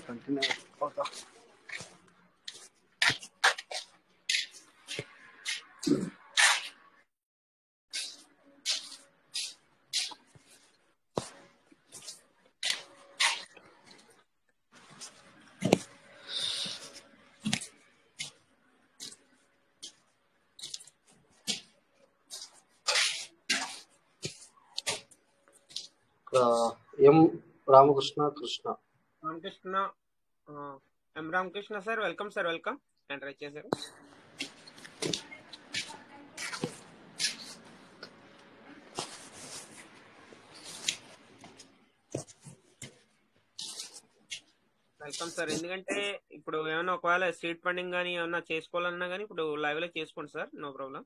Continue అవుతా. M Ramakrishna Krishna Ramakrishna M Ramakrishna sir, welcome sir, welcome. Enter చేశారు. Welcome sir. ఎందుకంటే ఇప్పుడు ఏమైనా ఒకవేళ స్ట్రీట్ ఫండింగ్ కానీ ఏమన్నా చేసుకోవాలన్నా కానీ ఇప్పుడు లైవ్ లో చేసుకోండి సార్, నో ప్రాబ్లం.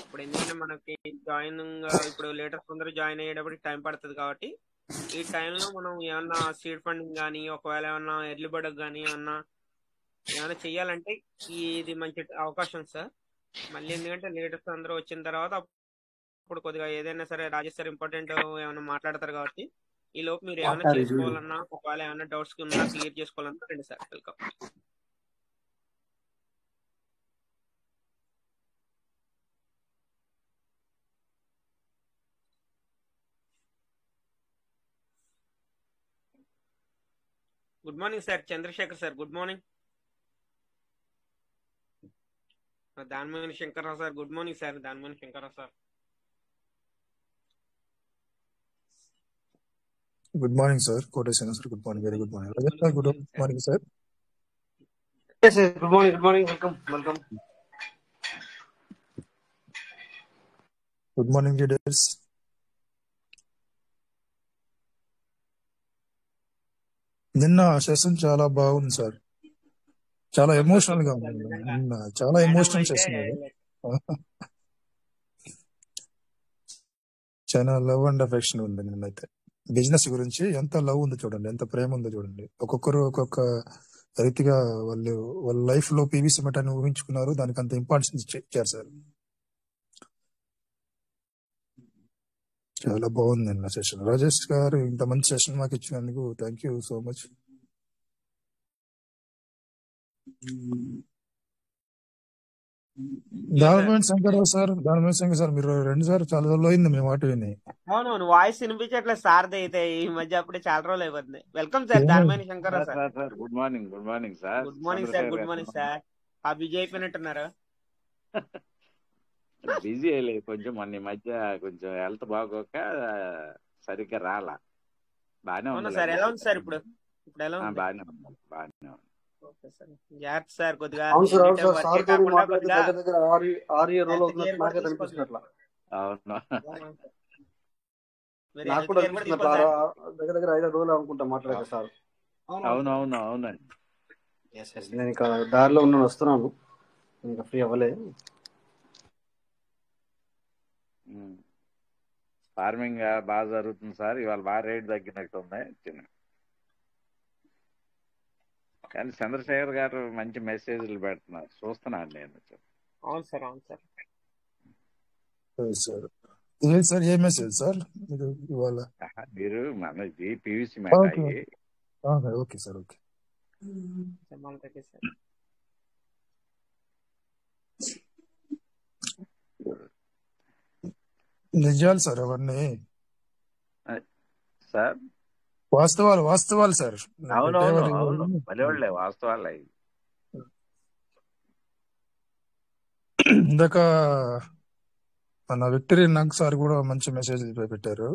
ఇప్పుడు ఎందుకంటే మనకి జాయినింగ్ ఇప్పుడు లేటెస్ట్ అందరూ జాయిన్ అయ్యేటప్పుడు టైం పడుతుంది కాబట్టి ఈ టైంలో మనం ఏమన్నా స్ట్రీట్ ఫండింగ్ కానీ ఒకవేళ ఏమన్నా ఎర్లీ బర్డ్ కానీ ఏమన్నా చెయ్యాలంటే ఇది మంచి అవకాశం సార్. మళ్ళీ ఎందుకంటే లేటెస్ట్ అందరూ వచ్చిన తర్వాత అప్పుడు కొద్దిగా ఏదైనా సరే రాజేష్ సార్ ఇంపార్టెంట్ ఏమైనా మాట్లాడతారు కాబట్టి ఈ లోపు మీరు ఏమైనా చేసుకోవాలన్నా ఒకవేళ ఏమైనా డౌట్స్ ఉన్నా క్లియర్ చేసుకోవాలన్నా రండి sir, welcome. Good morning sir, Chandrashekar sir, good morning. Danimoni Shankarrao sir, good morning sir, Danimoni Shankarrao sir. Good morning sir, Koteswara sir, good morning, very good morning. Rajat sir, good morning sir. Good morning, good morning, welcome, welcome. Good morning leaders. నిన్న session చాలా బాగుంది సార్, చాలా emotional గా ఉంది. నిన్న చాలా emotional session, చాలా లవ్ అండ్ అఫెక్షన్ ఉంది నిన్నైతే. బిజినెస్ గురించి ఎంత లవ్ ఉందో చూడండి, ఎంత ప్రేమ ఉందో చూడండి. ఒక్కొక్కరు ఒక్కొక్క రీతిగా వాళ్ళ లైఫ్ లో పీవీసీ మెటాన్ని ఊహించుకున్నారు, దానికి అంత ఇంపార్టెన్స్ ఇచ్చారు సార్. చాలా బాగుంది నిన్న సెషన్. రాజేష్ గారు ఇంత మంచి సెషన్ మాకు ఇచ్చినందుకు thank you so much. Danameni Shankarrao sir, Danameni Shankar sir, మీరు 2 సార్లు చాలా రోజులు అయింది మీ మాట విని. అవును, వాయిస్ వినిపించట్లేదు సార్ అయితే ఈ మధ్య, అప్పుడే చాలా రోజులు అయిపోతుంది. Welcome sir, Danameni Shankarrao sir. Good morning, good morning sir. Good morning sir, good morning sir. Busy అయిపోయినట్టున్నారు. బిజీ అయ్యలేదు కొంచెం, మొన్న ఈ మధ్య కొంచెం హెల్త్ బాగోక సరిగ్గా రాలా. బానే ఉంది సార్. ఎలా ఉంది సార్ ఇప్పుడు? ఎలా ఉంది? బానే ఉంది, బానే ఉంది. ఓకే సార్, జాగ్రత్త సార్ కొద్దిగా. అవును సార్, అవును సార్, సార్ గారు మాట్లాడితే దగ్గర దగ్గర 6 రోజులు అవుతున్నట్టు నాకే అనిపిస్తున్నట్లా. అవును, నాకు కూడా అనిపిస్తున్నట్లా. దగ్గర దగ్గర 5 రోజులు అనుకుంటా మాట్లాడారు సార్. అవును అవును అవునండి. నేను ఇంకా దారిలో వస్తున్నాను, ఇంకా ఫ్రీ అవ్వలేదు. ఫార్మింగ్ బాగా జరుగుతుంది సార్. ఇవాళ బాగా రేట్ తగ్గినట్టు ఉంది. కానీ చంద్రశేఖర్ గారు మంచి మెసేజ్లు పెడుతున్నారు, చూస్తున్నాను నేను. అవును సార్, అవును సార్. సార్ సార్ ఏ మెసేజ్ సార్ ఇవాళ? మీరు మనది పీవీసీ మ్యాట్ అయ్యి. Okay sir, okay. నిజాలు సార్ అవన్నీ సార్, వాస్తవాలు సార్. అవునవును, భలేవాళ్ళే వాస్తవాలే. ఇందాక మన విక్టరీ నాగ్ సార్ కూడా మంచి మెసేజ్ పెట్టారు.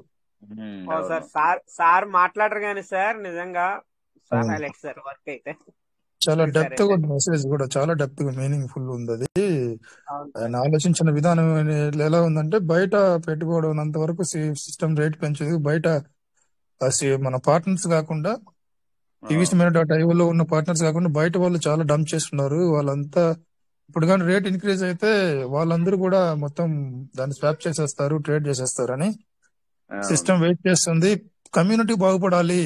సార్ మాట్లాడరు కానీ సార్ నిజంగా సార్ హైలైట్ సార్. వర్క్ అయితే చాలా డెప్త్ గా ఉంది మెసేజ్ కూడా, చాలా డెప్త్ గా మీనింగ్ ఫుల్ ఉంది. అది ఆయన ఆలోచించిన విధానం ఎలా ఉందంటే, బయట పెట్టుకోవడం ఉన్నంత వరకు సిస్టమ్ రేట్ పెంచదు. బయట మన పార్ట్నర్స్ కాకుండా pvcmerit.io ఉన్న పార్ట్నర్స్ కాకుండా బయట వాళ్ళు చాలా డంప్ చేస్తున్నారు. వాళ్ళంతా ఇప్పుడు కానీ రేట్ ఇంక్రీజ్ అయితే వాళ్ళందరూ కూడా మొత్తం దాన్ని స్వాప్ చేసేస్తారు, ట్రేడ్ చేసేస్తారు అని సిస్టమ్ వెయిట్ చేస్తుంది. కమ్యూనిటీ బాగుపడాలి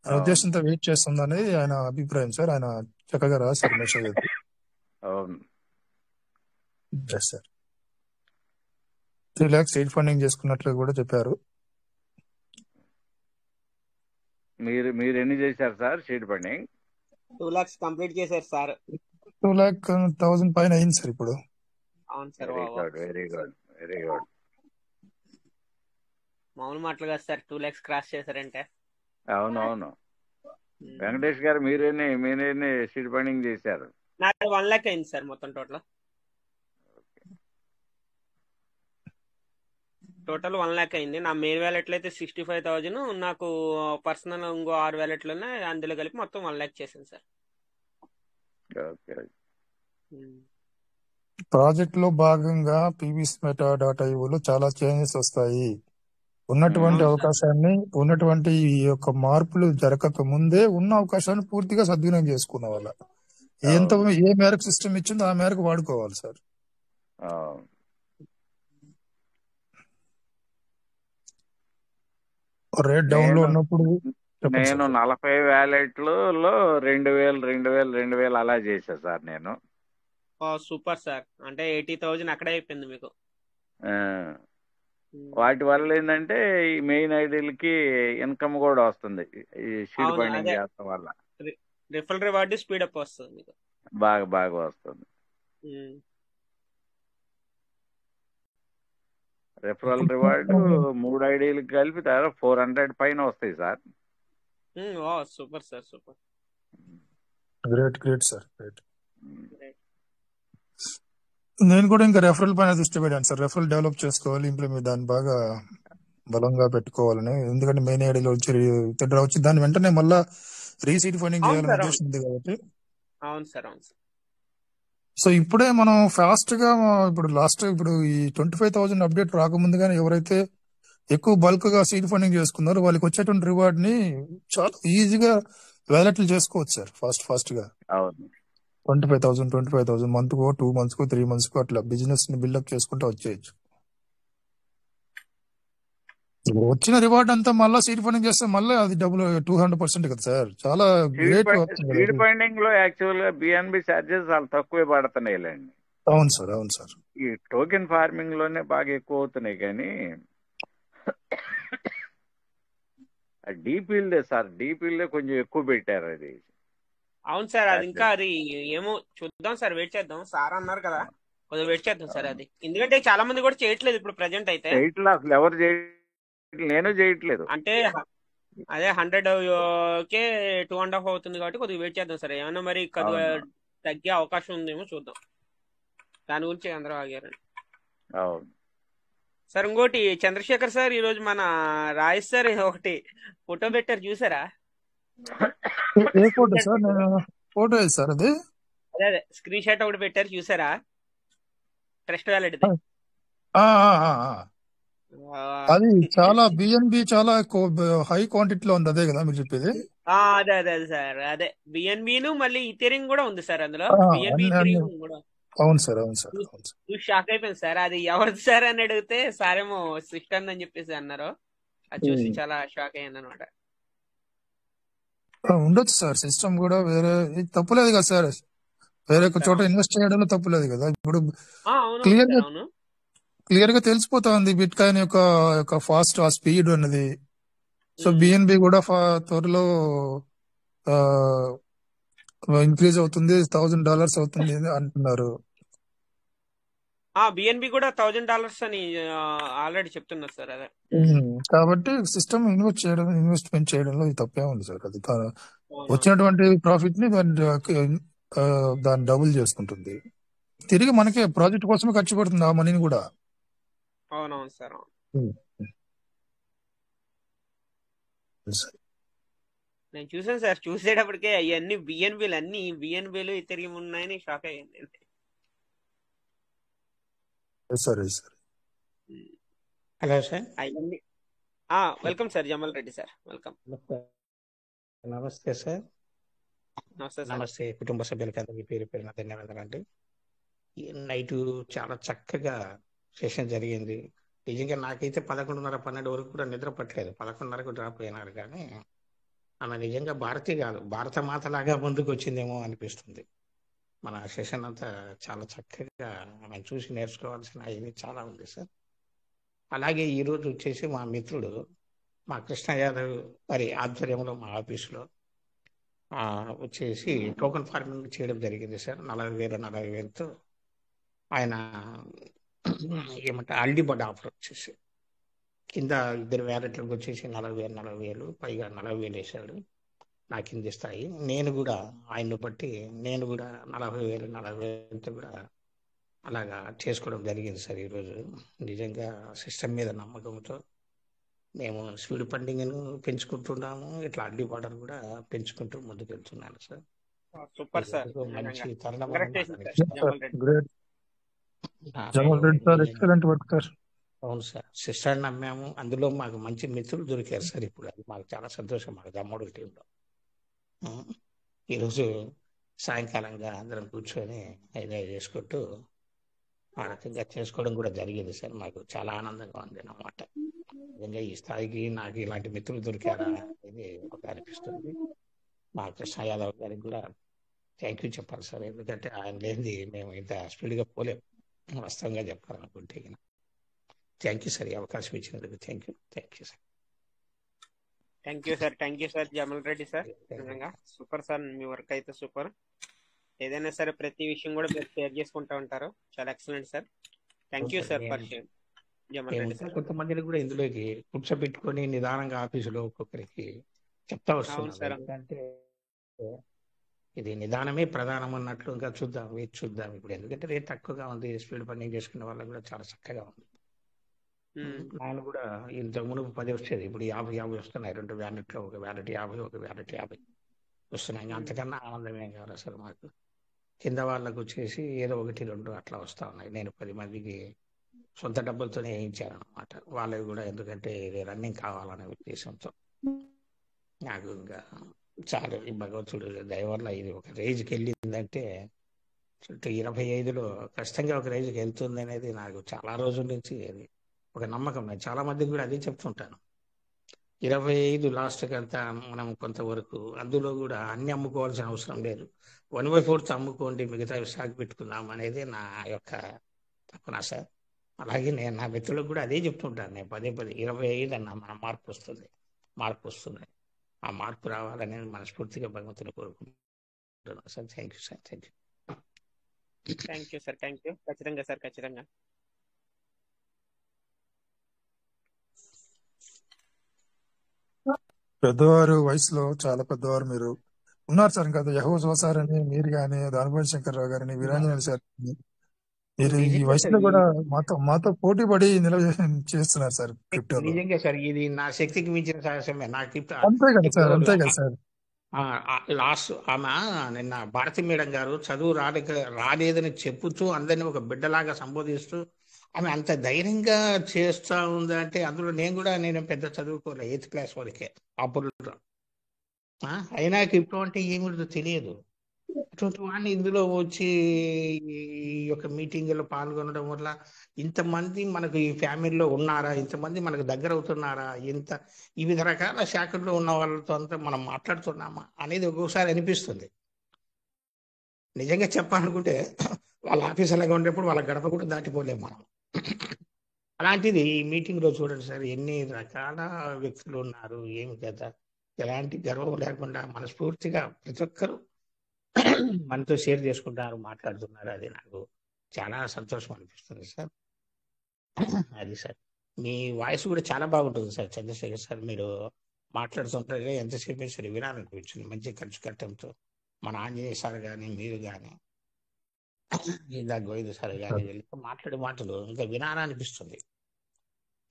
అనే ఉద్దేశంతో వెయిట్ చేస్తుంది అనేది ఆయన అభిప్రాయం సార్. ఆయన చక్కగా రాశారు message. Sir 3 lakhs seed funding చేసుకున్నట్లు కూడా చెప్పారు. మీరు ఎన్ని చేశారు sir seed funding? 2 lakhs complete చేశారు సార్. 2,00,000 పైన అయింది సార్ ఇప్పుడు. అవును sir. Very good, very good, very good. మామూలు మాటలు కాదు సార్, 2 lakhs క్రాస్ చేశారంటే. అవునవును. వెంకటేష్ గారు మీరెన్ని సీడ్ ఫండింగ్ చేశారు? నాకు 1 lakh అయింది సార్ మొత్తం టోటల్ 1 lakh అయింది. నా మెయిన్ వ్యాలెట్లో అయితే 65,000, నాకు పర్సనల్ ఇంకో 6 వ్యాలెట్లోనే అందులో కలిపి మొత్తం 1 lakh చేశాను సార్. ఓకే. ప్రాజెక్ట్ లో భాగంగా pvsmeta.ioలో చాలా చేంజెస్ వస్తాయి. ఉన్నటువంటి అవకాశాన్ని, ఉన్నటువంటి ఈ యొక్క మార్పులు జరగక ముందే ఉన్న అవకాశాన్ని పూర్తిగా సద్వినియోగం చేసుకున్న వాళ్ళ ఏ మేరకు సిస్టమ్ ఇచ్చిందో ఆ మేరకు వాడుకోవాలి సార్. రేట్ డౌన్ లో ఉన్నప్పుడు నేను 40 వ్యాలెట్లలో 2,000 అలా చేశా సార్ నేను. Super sir. అంటే 80,000 అక్కడే అయిపోయింది మీకు. వాటి వల్ల ఏంటంటే ఈ మెయిన్ ఐడీలకి ఇన్కమ్ కూడా వస్తుంది ఈ సీడ్ ఫండింగ్ చేస్తాం వల్ల. రిఫరల్ రివార్డ్ స్పీడ్ అప్ వస్తుంది మీకు. బాగా వస్తుంది. రిఫరల్ రివార్డ్ 3 ఐడీలకి కలిపి 400 పైన వస్తాయి sir. Super sir, super. Great sir, great. నేను కూడా ఇంకా రెఫరల్ పైన దృష్టి పెట్టాను సార్. రెఫరల్ డెవలప్ చేసుకోవాలి, ఇంప్లిమెంట్ దాన్ని బాగా బలంగా పెట్టుకోవాలని. ఎందుకంటే మెయిన్ ఐడీలో వచ్చి దాని వెంటనే మళ్ళా రీసీడ్ ఫండింగ్ చేయాలని ఉద్దేశం ఉంది కాబట్టి. అవును సార్. సో ఇప్పుడే మనం ఫాస్ట్ గా ఇప్పుడు ఈ 25,000 అప్డేట్ రాకముందుగానే ఎవరైతే ఎక్కువ బల్క్ గా సీడ్ ఫండింగ్ చేసుకున్నారో వాళ్ళకి వచ్చేటువంటి రివార్డ్ ని చాలా ఈజీగా వ్యాలెట్లు చేసుకోవచ్చు సార్. ఫాస్ట్ గా 25,000 మంత్ కో 2 months కో 3 months కో అట్లా బిజినెస్ ని బిల్డప్ చేసుకుంటూ వచ్చేయచ్చు. వచ్చిన రివార్డ్ అంతా మళ్ళీ సీడ్ ఫండింగ్ చేస్తే మళ్ళీ అది డబుల్ 200% కదా సార్. చాలా గ్రేట్. సీడ్ ఫండింగ్ లో యాక్చువల్ గా బిఎన్బి చార్జెస్ చాలా తక్కువే పడుతున్నాయిలేండి. అవును సార్. ఈ టోకెన్ ఫార్మింగ్ లోనే బాగా ఎక్కువ అవుతున్నాయి కానీ డీపీల్డే సార్, డీపీల్డే కొంచెం ఎక్కువ పెట్టారు అది. అవును సార్. అది ఇంకా అది ఏమో చూద్దాం సార్, వెయిట్ చేద్దాం. సార్ అన్నారు కదా, కొద్దిగా వెయిట్ చేద్దాం సార్ అది. ఎందుకంటే చాలా మంది కూడా చేయట్లేదు ఇప్పుడు ప్రెజెంట్ అయితే. అసలు ఎవరు నేను చేయట్లేదు. అంటే అదే 100K 2.5 అవుతుంది కాబట్టి కొద్దిగా వెయిట్ చేద్దాం సార్. ఏమైనా మరి కొద్దిగా తగ్గే అవకాశం ఉందేమో చూద్దాం. దాని గురించి అందరూ ఆగారండి. సార్ ఇంకోటి చంద్రశేఖర్ సార్, ఈ రోజు మన రాజేష్ సార్ ఒకటి ఫోటో పెట్టారు, చూసారా? ఏ ఫోటో సార్? ఫోటో సార్ అది అదే స్క్రీన్ షాట్ ఒకటి పెట్టారు, చూసారా? ట్రస్ట్ వ్యాలెట్ అది చాలా బిఎన్బి చాలా హై క్వాంటిటీలో ఉంది, అదే కదా మీరు చెప్పేది? అదే సార్. అదే బిఎన్బిను మళ్ళీ ఇథెరియం కూడా ఉంది సార్ అందులో. బిఎన్బి ఇథెరియం కూడా. అవును సార్. షాక్ అయిపోయింది సార్. అది ఎవరిది సార్ అని అడిగితే సార్ ఏమో సిస్టమ్ అని చెప్పేసి అన్నారు. అది చూసి చాలా షాక్ అయ్యాను అనమాట. ఉండొచ్చు సార్, సిస్టమ్ కూడా వేరే తప్పులేదు కదా సార్. వేరే ఒక చోట ఇన్వెస్ట్ చేయడంలో తప్పులేదు కదా. ఇప్పుడు క్లియర్ గా తెలిసిపోతా ఉంది బిట్ కాయిన్ యొక్క ఫాస్ట్ ఆ స్పీడ్ అన్నది. సో బిఎన్బి కూడా త్వరలో ఇంక్రీజ్ అవుతుంది, $1,000 అవుతుంది అంటున్నారు. బిఎన్బి కూడా $1,000 అని ఆల్రెడీ చెప్తున్నారు సార్. అదే కాబట్టి సిస్టమ్ ఇన్వెస్ట్మెంట్ చేయడంలో తప్పే ఉంది సార్. అది వచ్చినటువంటి ప్రాఫిట్ ని దాన్ని డబుల్ చేసుకుంటుంది, తిరిగి మనకి ప్రాజెక్ట్ కోసమే ఖర్చు పెడుతుంది ఆ మనీని కూడా. అవునవును సార్. నేను చూసాను సార్, చూసేటప్పటికే అవన్నీ బిఎన్బిలు ఇథెరియం ఉన్నాయని షాక్ అయ్యింది. Hello sir. Welcome sir, Jamal Reddy sir. Welcome. నమస్తే సార్. నమస్తే కుటుంబ సభ్యులకి అందరికీ పేరు పేరున ధన్యవాదాలు అండి. నైట్ చాలా చక్కగా సెషన్ జరిగింది. నిజంగా నాకైతే 11:30, 12 వరకు కూడా నిద్ర పట్టలేదు. 11:30కు డ్రాప్ అయినారు. కానీ ఆమె నిజంగా భారతీయ కాదు, భారత మాత లాగా ముందుకు వచ్చిందేమో అనిపిస్తుంది. మన సెషన్ అంతా చాలా చక్కగా ఆమె చూసి నేర్చుకోవాల్సిన ఇది చాలా ఉంది సార్. అలాగే ఈరోజు వచ్చేసి మా మిత్రుడు మా కృష్ణ యాదవ్ మరి ఆధ్వర్యంలో మా ఆఫీసులో వచ్చేసి టోకెన్ ఫార్మింగ్ చేయడం జరిగింది సార్. 40,000తో ఆయన ఏమంటారు అల్డిబడ్ ఆఫర్ వచ్చేసి కింద ఇద్దరు వ్యాలెట్లకు వచ్చేసి 40,000 పైగా 40,000 వేశాడు నా కింది స్థాయి. నేను కూడా ఆయన్ని బట్టి నేను కూడా 40,000తో కూడా అలాగా చేసుకోవడం జరిగింది సార్. ఈరోజు నిజంగా సిస్టమ్ మీద నమ్మకంతో మేము స్పీడ్ ఫండింగ్ను పెంచుకుంటున్నాము, ఇట్లా అడ్డీ బార్డర్ కూడా పెంచుకుంటూ ముందుకెళ్తున్నాను సార్. సూపర్ సార్, మంచి తరుణం great Jamal Reddy sir, excellent work sir. అవును సార్, సిస్టర్ నమ్మాము, అందులో మాకు మంచి మిత్రులు దొరికారు సార్. ఇప్పుడు అది మాకు చాలా సంతోషం. మాకు దమ్మడు టీంలో ఈరోజు సాయంకాలంగా అందరం కూర్చొని ఎంజాయ్ చేసుకుంటూ ఆ రకంగా చేసుకోవడం కూడా జరిగింది సార్. మాకు చాలా ఆనందంగా ఉంది అన్నమాట. నిజంగా ఈ స్థాయికి నాకు ఇలాంటి మిత్రులు దొరికారా అనేది ఒక అనిపిస్తుంది. మా కృష్ణ యాదవ్ గారికి కూడా థ్యాంక్ యూ చెప్పాలి సార్. ఎందుకంటే ఆయన లేనిది మేము ఇంత స్పీడ్గా పోలేము, వాస్తవంగా చెప్పాలనుకుంటే. థ్యాంక్ యూ సార్, ఈ అవకాశం ఇచ్చినందుకు. Thank you sir. Thank you sir Jamal Reddy sir. నిజంగా సూపర్ సార్, మీ వర్క్ అయితే సూపర్. ఏదైనా సరే ప్రతి విషయం కూడా మీరు షేర్ చేసుకుంటూ ఉంటారు. చాలా excellent sir. Thank you sir for share Jamal Reddy sir. కొంతమందిని కూడా ఇందులోకి కూర్చోబెట్టుకొని నిదానంగా ఆఫీసులో ఒక్కొక్కరికి చెప్తా వస్తున్నాం. ఎందుకంటే ఇది నిదానమే ప్రధానం అన్నట్లు. ఇంకా చూద్దాం ఇప్పుడు, ఎందుకంటే రేట్ తక్కువగా ఉంది. స్పీడ్ ఫండింగ్ చేసుకునే వాళ్ళకి కూడా చాలా చక్కగా ఉంది. ఆయన కూడా ఇంత మునుపు 10 వచ్చేది, ఇప్పుడు 50 వస్తున్నాయి. 2 వ్యాలెట్లో, ఒక వ్యాలెట్ 50, ఒక వ్యాలెట్ 50 వస్తున్నాయి. అంతకన్నా ఆనందం ఏం కావాలి అసలు మాకు. కింద వాళ్ళకు వచ్చేసి ఏదో 1, 2 అట్లా వస్తా ఉన్నాయి. నేను 10 మందికి సొంత డబ్బులతోనే వేయించాను అనమాట. వాళ్ళకి కూడా, ఎందుకంటే ఇది రన్నింగ్ కావాలనే ఉద్దేశంతో. నాకు ఇంకా చాలా ఈ భగవంతుడు దయ వల్ల ఇది ఒక రేంజ్కి వెళ్ళిందంటే, 25లో ఖచ్చితంగా ఒక రేంజ్కి వెళ్తుంది అనేది నాకు చాలా రోజుల నుంచి అది ఒక నమ్మకం. నేను చాలా మందికి కూడా అదే చెప్తుంటాను. 25 లాస్ట్కి అంతా మనం కొంతవరకు, అందులో కూడా అన్ని అమ్ముకోవాల్సిన అవసరం లేదు. 1/4 అమ్ముకోండి, మిగతా స్టాక్ పెట్టుకుందాం అనేది నా యొక్క తపన సార్. అలాగే నేను నా మిత్రులకు కూడా అదే చెప్తుంటాను. నేను 25 అన్న మన మార్పు వస్తుంది. ఆ మార్పు రావాలని మనస్ఫూర్తిగా భగవంతుని కోరుకుంటున్నాను sir. Thank you sir. Thank you sir. ఖచ్చితంగా సార్, ఖచ్చితంగా. పెద్దవారు, వయసులో చాలా పెద్దవారు మీరు ఉన్నారు సార్. ఇంకా యెహోవా సార్ అని మీరు కానీ, దానపల్లి శంకర్రావు గారిని, వీరాంజనేయులు సార్ మీరు ఈ వయసులో కూడా మాతో పోటీ పడి చేస్తున్నారు సార్ క్రిప్టోలో. నిజంగా సార్, ఇది నా శక్తికి మించిన సాహసమే. నాకు అంతే కదా సార్. లాస్ట్ ఆమె నిన్న భారతి మేడం గారు చదువు రాలేదని చెప్పుతూ అందరినీ ఒక బిడ్డలాగా సంబోధిస్తూ ఆమె అంత ధైర్యంగా చేస్తా ఉందంటే, అందులో నేను పెద్ద చదువుకోలే, 8th క్లాస్ వరకే అప్పుడు. అయినా క్రిప్టో అంటే ఏమిటో తెలియదు. అటువంటి వాడిని ఇందులో వచ్చి ఈ యొక్క మీటింగ్లో పాల్గొనడం వల్ల ఇంతమంది మనకు ఈ ఫ్యామిలీలో ఉన్నారా, ఇంతమంది మనకు దగ్గర అవుతున్నారా, వివిధ రకాల శాఖల్లో ఉన్న వాళ్ళతో అంతా మనం మాట్లాడుతున్నామా అనేది ఒక్కొక్కసారి అనిపిస్తుంది. నిజంగా చెప్పాలనుకుంటే వాళ్ళ ఆఫీస్ అలాగా ఉండేప్పుడు వాళ్ళ గడప కూడా దాటిపోలేము మనం. అలాంటిది ఈ మీటింగ్లో చూడండి సార్, ఎన్ని రకాల వ్యక్తులు ఉన్నారు, ఏమి కదా, ఎలాంటి గర్వం లేకుండా మనస్ఫూర్తిగా ప్రతి ఒక్కరు మనతో షేర్ చేసుకుంటారు, మాట్లాడుతున్నారు. అది నాకు చాలా సంతోషం అనిపిస్తుంది సార్. అది సార్, మీ వాయిస్ కూడా చాలా బాగుంటుంది సార్ చంద్రశేఖర్ సార్. మీరు మాట్లాడుతుంటారు ఎంతసేపు సరే వినాలనిపించింది. మంచి ఖర్చు కట్టడంతో మన ఆంజనేయ సార్ కానీ, మీరు కానీ, ఇందా గోవింద సార్ కానీ మాట్లాడే మాటలు ఇంకా వినాలనిపిస్తుంది.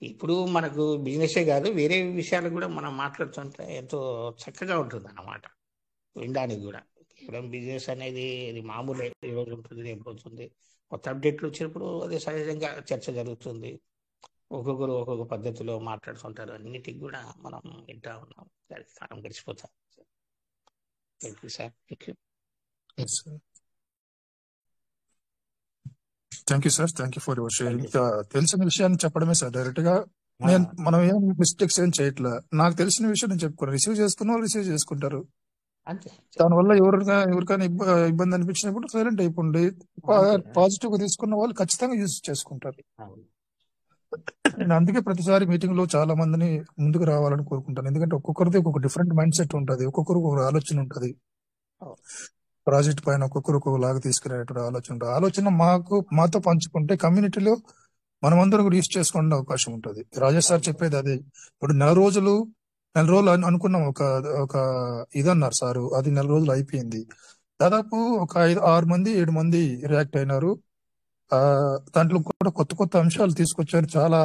ఇప్పుడు మనకు బిజినెసే కాదు, వేరే విషయాలు కూడా మనం మాట్లాడుతుంటే ఎంతో చక్కగా ఉంటుంది అన్నమాట వినడానికి కూడా. కేవలం బిజినెస్ అనేది ఇది మామూలే, ఈ రోజు ఉంటుంది, రేపు పోతుంది. కొత్త అప్డేట్లు వచ్చినప్పుడు అది సహజంగా చర్చ జరుగుతుంది. ఒక్కొక్కరు ఒక్కొక్క పద్ధతిలో మాట్లాడుతుంటారు. అన్నిటికి కూడా మనం వింటా ఉన్నాం. దానికి కాలం గడిచిపోతాం. Thank you sir. Thank you for your sharing. తెలిసిన విషయాన్ని చెప్పడమే సార్ డైరెక్ట్ గా. మనం ఏం మిస్టేక్స్ ఏం చేయట్లే. నాకు తెలిసిన విషయం నేను చెప్పుకున్నాను. రిసీవ్ చేసుకున్న వాళ్ళు రిసీవ్ చేసుకుంటారు. దానివల్ల ఎవరికైనా ఇబ్బంది అనిపించినప్పుడు సైలెంట్ అయిపోండి. పాజిటివ్ గా తీసుకున్న వాళ్ళు ఖచ్చితంగా యూజ్ చేసుకుంటారు. నేను అందుకే ప్రతిసారి మీటింగ్ లో చాలా మందిని ముందుకు రావాలని కోరుకుంటాను. ఎందుకంటే ఒక్కొక్కరిది ఒక్కొక్క డిఫరెంట్ మైండ్ సెట్ ఉంటుంది, ఒక్కొక్కరికి ఒక ఆలోచన ఉంటుంది. ప్రాజెక్ట్ పైన ఒక్కొక్కరు ఒక్కొక్కలాగా తీసుకునేటువంటి ఆలోచన ఉంటుంది. ఆలోచన మాతో పంచుకుంటే కమ్యూనిటీలో మనమందరం కూడా యూజ్ చేసుకునే అవకాశం ఉంటుంది. రాజేష్ సార్ చెప్పేది అదే. ఇప్పుడు నెల రోజులు అనుకున్నాం, ఒక ఇదన్నారు సారు, అది నెల రోజులు అయిపోయింది. దాదాపు ఒక 6 మంది 7 మంది రియాక్ట్ అయినారు. దాంట్లో కూడా కొత్త కొత్త అంశాలు తీసుకొచ్చారు. చాలా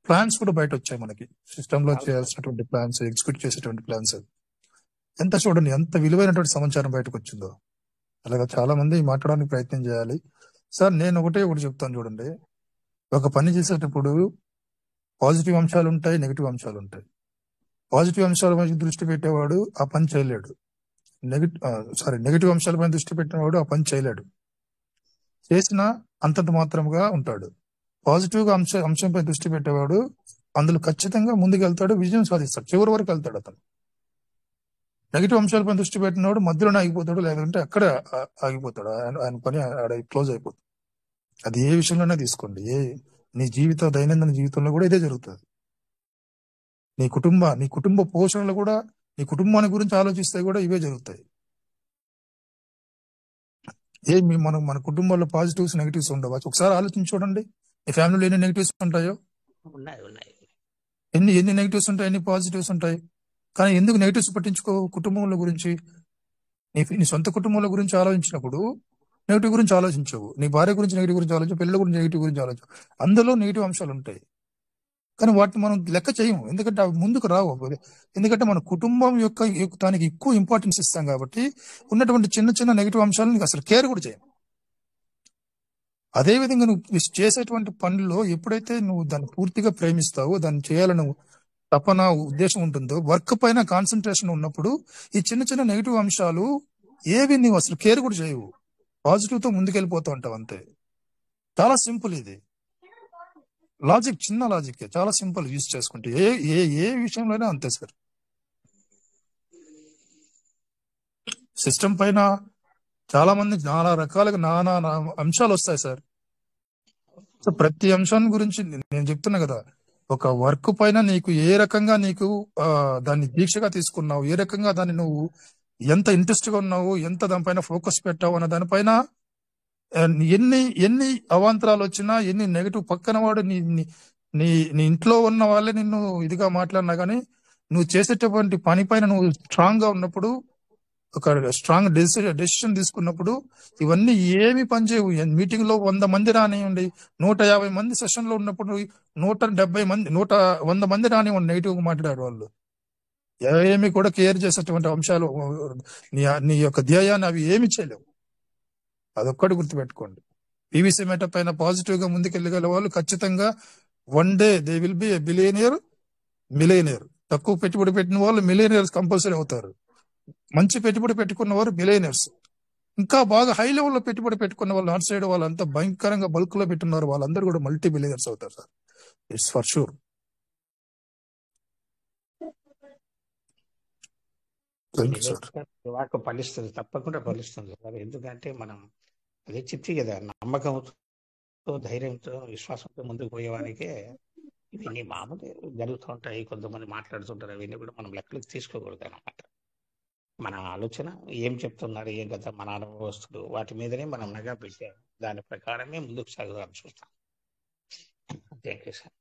ప్లాన్స్ కూడా బయట వచ్చాయి మనకి, సిస్టమ్ లో చేయాల్సినటువంటి ప్లాన్స్, ఎగ్జిక్యూట్ చేసేటువంటి ప్లాన్స్. ఎంత చూడండి, ఎంత విలువైనటువంటి సమాచారం బయటకు వచ్చిందో. అలాగా చాలా మంది మాట్లాడడానికి ప్రయత్నం చేయాలి. సార్ నేను ఒకటి చెప్తాను చూడండి. ఒక పని చేసేటప్పుడు పాజిటివ్ అంశాలు ఉంటాయి, నెగిటివ్ అంశాలు ఉంటాయి. పాజిటివ్ అంశాల మీద దృష్టి పెట్టేవాడు ఆ పని చేయలేడు. నెగిటివ్ అంశాలపైన దృష్టి పెట్టినవాడు ఆ పని చేయలేడు. చేసినా అంతంత మాత్రంగా ఉంటాడు. పాజిటివ్ గా అంశంపై దృష్టి పెట్టేవాడు అందులో ఖచ్చితంగా ముందుకు వెళ్తాడు, విజయం సాధిస్తాడు, చివరి వరకు వెళ్తాడు అతను. నెగిటివ్ అంశాలపై దృష్టి పెట్టినవాడు మధ్యలోనే ఆగిపోతాడు, లేదంటే అక్కడే ఆగిపోతాడు. ఆయన పని క్లోజ్ అయిపోతుంది. అది ఏ విషయంలోనే తీసుకోండి, నీ దైనందిన జీవితంలో కూడా ఇదే జరుగుతుంది. నీ కుటుంబ పోషణలో కూడా, నీ కుటుంబాన్ని గురించి ఆలోచిస్తే కూడా ఇవే జరుగుతాయి. మన కుటుంబంలో పాజిటివ్స్ నెగిటివ్స్ ఉండవచ్చు. ఒకసారి ఆలోచించి చూడండి, మీ ఫ్యామిలీలో ఎన్ని నెగిటివ్స్ ఉంటాయో. ఎన్ని నెగిటివ్స్ ఉంటాయి, ఎన్ని పాజిటివ్స్ ఉంటాయి. కానీ ఎందుకు నెగిటివ్స్ పట్టించుకో? కుటుంబంలో గురించి, నీ సొంత కుటుంబంలో గురించి ఆలోచించినప్పుడు నెగిటివ్ గురించి ఆలోచించవు. నీ భార్య గురించి నెగిటివ్ గురించి ఆలోచించవు, పిల్లల గురించి నెగిటివ్ గురించి ఆలోచించవు. అందులో నెగిటివ్ అంశాలు ఉంటాయి, కానీ వాటిని మనం లెక్క చేయము, ఎందుకంటే అవి ముందుకు రావు. ఎందుకంటే మన కుటుంబం యొక్క దానికి ఎక్కువ ఇంపార్టెన్స్ ఇస్తాం కాబట్టి ఉన్నటువంటి చిన్న చిన్న నెగిటివ్ అంశాలను అసలు కేర్ కూడా చేయము. అదేవిధంగా నువ్వు చేసేటువంటి పనుల్లో ఎప్పుడైతే నువ్వు దాన్ని పూర్తిగా ప్రేమిస్తావో, దాన్ని చేయాలని తపన ఉద్దేశం ఉంటుందో, వర్క్ పైన కాన్సన్ట్రేషన్ ఉన్నప్పుడు ఈ చిన్న చిన్న నెగిటివ్ అంశాలు ఏవి నువ్వు అసలు కేర్ కూడా చేయవు, పాజిటివ్ తో ముందుకెళ్ళిపోతూ ఉంటావు అంతే. చాలా సింపుల్ ఇది లాజిక్, చిన్న లాజిక్, చాలా సింపుల్ యూజ్ చేసుకుంటే ఏ విషయంలోనే అంతే సార్. సిస్టమ్ పైన చాలా మంది చాలా రకాలుగా నానా అంశాలు వస్తాయి సార్. సో ప్రతి అంశాన్ని గురించి నేను చెప్తున్నా కదా, ఒక వర్క్ పైన నీకు ఏ రకంగా దాన్ని దీక్షగా తీసుకున్నావు, ఏ రకంగా దాన్ని నువ్వు ఎంత ఇంట్రెస్ట్ గా ఉన్నావు, ఎంత దానిపైన ఫోకస్ పెట్టావు అన్న దానిపైన ఎన్ని అవాంతరాలు వచ్చినా, ఎన్ని నెగిటివ్ పక్కన వాడు నీ ఇంట్లో ఉన్న వాళ్ళే నిన్ను ఇదిగా మాట్లాడినా కానీ నువ్వు చేసేటటువంటి పని పైన నువ్వు స్ట్రాంగ్ గా ఉన్నప్పుడు, ఒక స్ట్రాంగ్ డెసిషన్ తీసుకున్నప్పుడు ఇవన్నీ ఏమి పనిచేయవు. మీటింగ్ లో 100 మంది రానివ్వండి, 150 మంది సెషన్ లో ఉన్నప్పుడు 170 మంది 100 మంది రానివ్వండి నెగిటివ్ మాట్లాడారు వాళ్ళు, ఏమి కూడా కేర్ చేసేటువంటి అంశాలు నీ యొక్క ధ్యేయాన్ని అవి ఏమి చేయలేవు. అదొక్కటి గుర్తుపెట్టుకోండి. పీవీసీ మెటా పైన పాజిటివ్ గా ముందుకెళ్ళగల వాళ్ళు ఖచ్చితంగా one day they will be millionaire. తక్కువ పెట్టుబడి పెట్టిన వాళ్ళు మిలియనియర్స్ కంపల్సరీ అవుతారు. మంచి పెట్టుబడి పెట్టుకున్న వారు మిలియనియర్స్. ఇంకా బాగా హై లెవెల్లో పెట్టుబడి పెట్టుకున్న వాళ్ళు, నార్త్ సైడ్ వాళ్ళంతా భయంకరంగా బల్క్ లో పెట్టున్నారు, వాళ్ళందరూ కూడా మల్టీ మిలియనర్స్ అవుతారు సార్. It's for sure. వాకు ఫలిస్తుంది, తప్పకుండా ఫలిస్తుంది సార్. ఎందుకంటే మనం అదే చెప్తే కదా, నమ్మకంతో, ధైర్యంతో, విశ్వాసంతో ముందుకు పోయేవానికే ఇవన్నీ మామూలు జరుగుతూ ఉంటాయి. కొంతమంది మాట్లాడుతుంటారు, అవన్నీ కూడా మనం లెక్కలకు తీసుకోకూడదు అన్నమాట. మన ఆలోచన ఏం చెప్తున్నారు, ఏం కదా, మన అనుభవస్తులు, వాటి మీదనే మనం నగా పెట్టాము, దాని ప్రకారమే ముందుకు సాగుదాన్ని చూస్తాం. Thank you sir.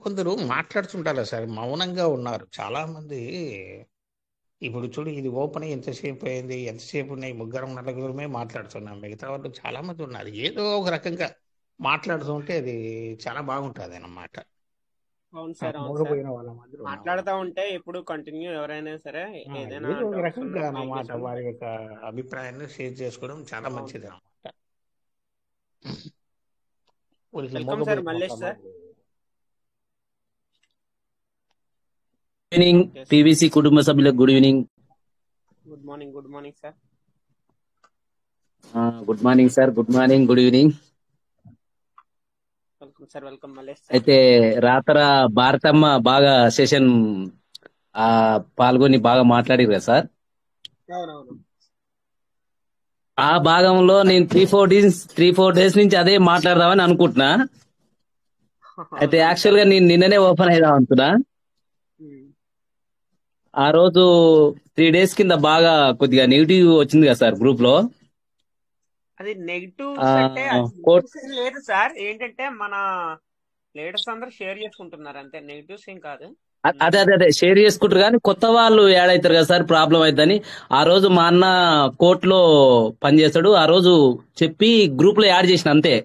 కొందరు మాట్లాడుతుంటారా సార్, మౌనంగా ఉన్నారు చాలా మంది. ఇప్పుడు చూడు, ఇది ఓపెన్ ఎంతసేపు అయింది, ఎంతసేపు ఉన్నాయి, 3-4 మాట్లాడుతున్నాం, మిగతా వాళ్ళు చాలా మంది ఉన్నారు. ఏదో ఒక రకంగా మాట్లాడుతుంటే అది చాలా బాగుంటుంది అన్నమాట. అవును సార్, మాట్లాడుతూ ఉంటే ఎప్పుడు కంటిన్యూ ఎవరైనా సరే ఏదైనా ఏదో ఒక రకంగా అన్నమాట వారి యొక్క అభిప్రాయాన్ని షేర్ చేసుకోవడం చాలా మంచిది అన్నమాట. Welcome sir Mallesh sir. Evening PVC కుటుంబ సభ్యులకు good evening. Good morning sir. Good morning sir, good morning, good evening. Welcome sir, welcome Mallesh. అయితే రాత్ర భారతమ్మ బాగా సెషన్ పాల్గొని బాగా మాట్లాడారు కదా సార్. అవునవును. ఆ భాగంలో నేను 3-4 డేస్ నుంచి అదే మాట్లాడదామని అనుకుంటున్నా. అయితే అవునా యాక్చువల్ సార్? గా నేను నిన్ననే ఓపెన్ అయిదాం అనుకున్నా. ఉమ్. ఆ రోజు 3 డేస్ కింద బాగా కొద్దిగా నెగిటివ్ వచ్చింది కదా సార్ గ్రూప్ లో. అది ఆ నెగిటివ్స్ అంటే అది కోట్ నెగిటివ్స్ ఏం లేదు సార్. ఏంటంటే మన లీడర్స్ అందరూ షేర్ చేసుకుంటున్నారు అంతే, నెగిటివ్స్ ఏం కాదు. అదే అదే అదే షేర్ చేసుకుంటారు కానీ కొత్త వాళ్ళు యాడ్ అవుతారు కదా సార్, ప్రాబ్లం అవుతుందని. ఆ రోజు మా అన్న కోర్టులో పనిచేస్తాడు, ఆ రోజు చెప్పి గ్రూప్ లో యాడ్ చేసిన అంతే.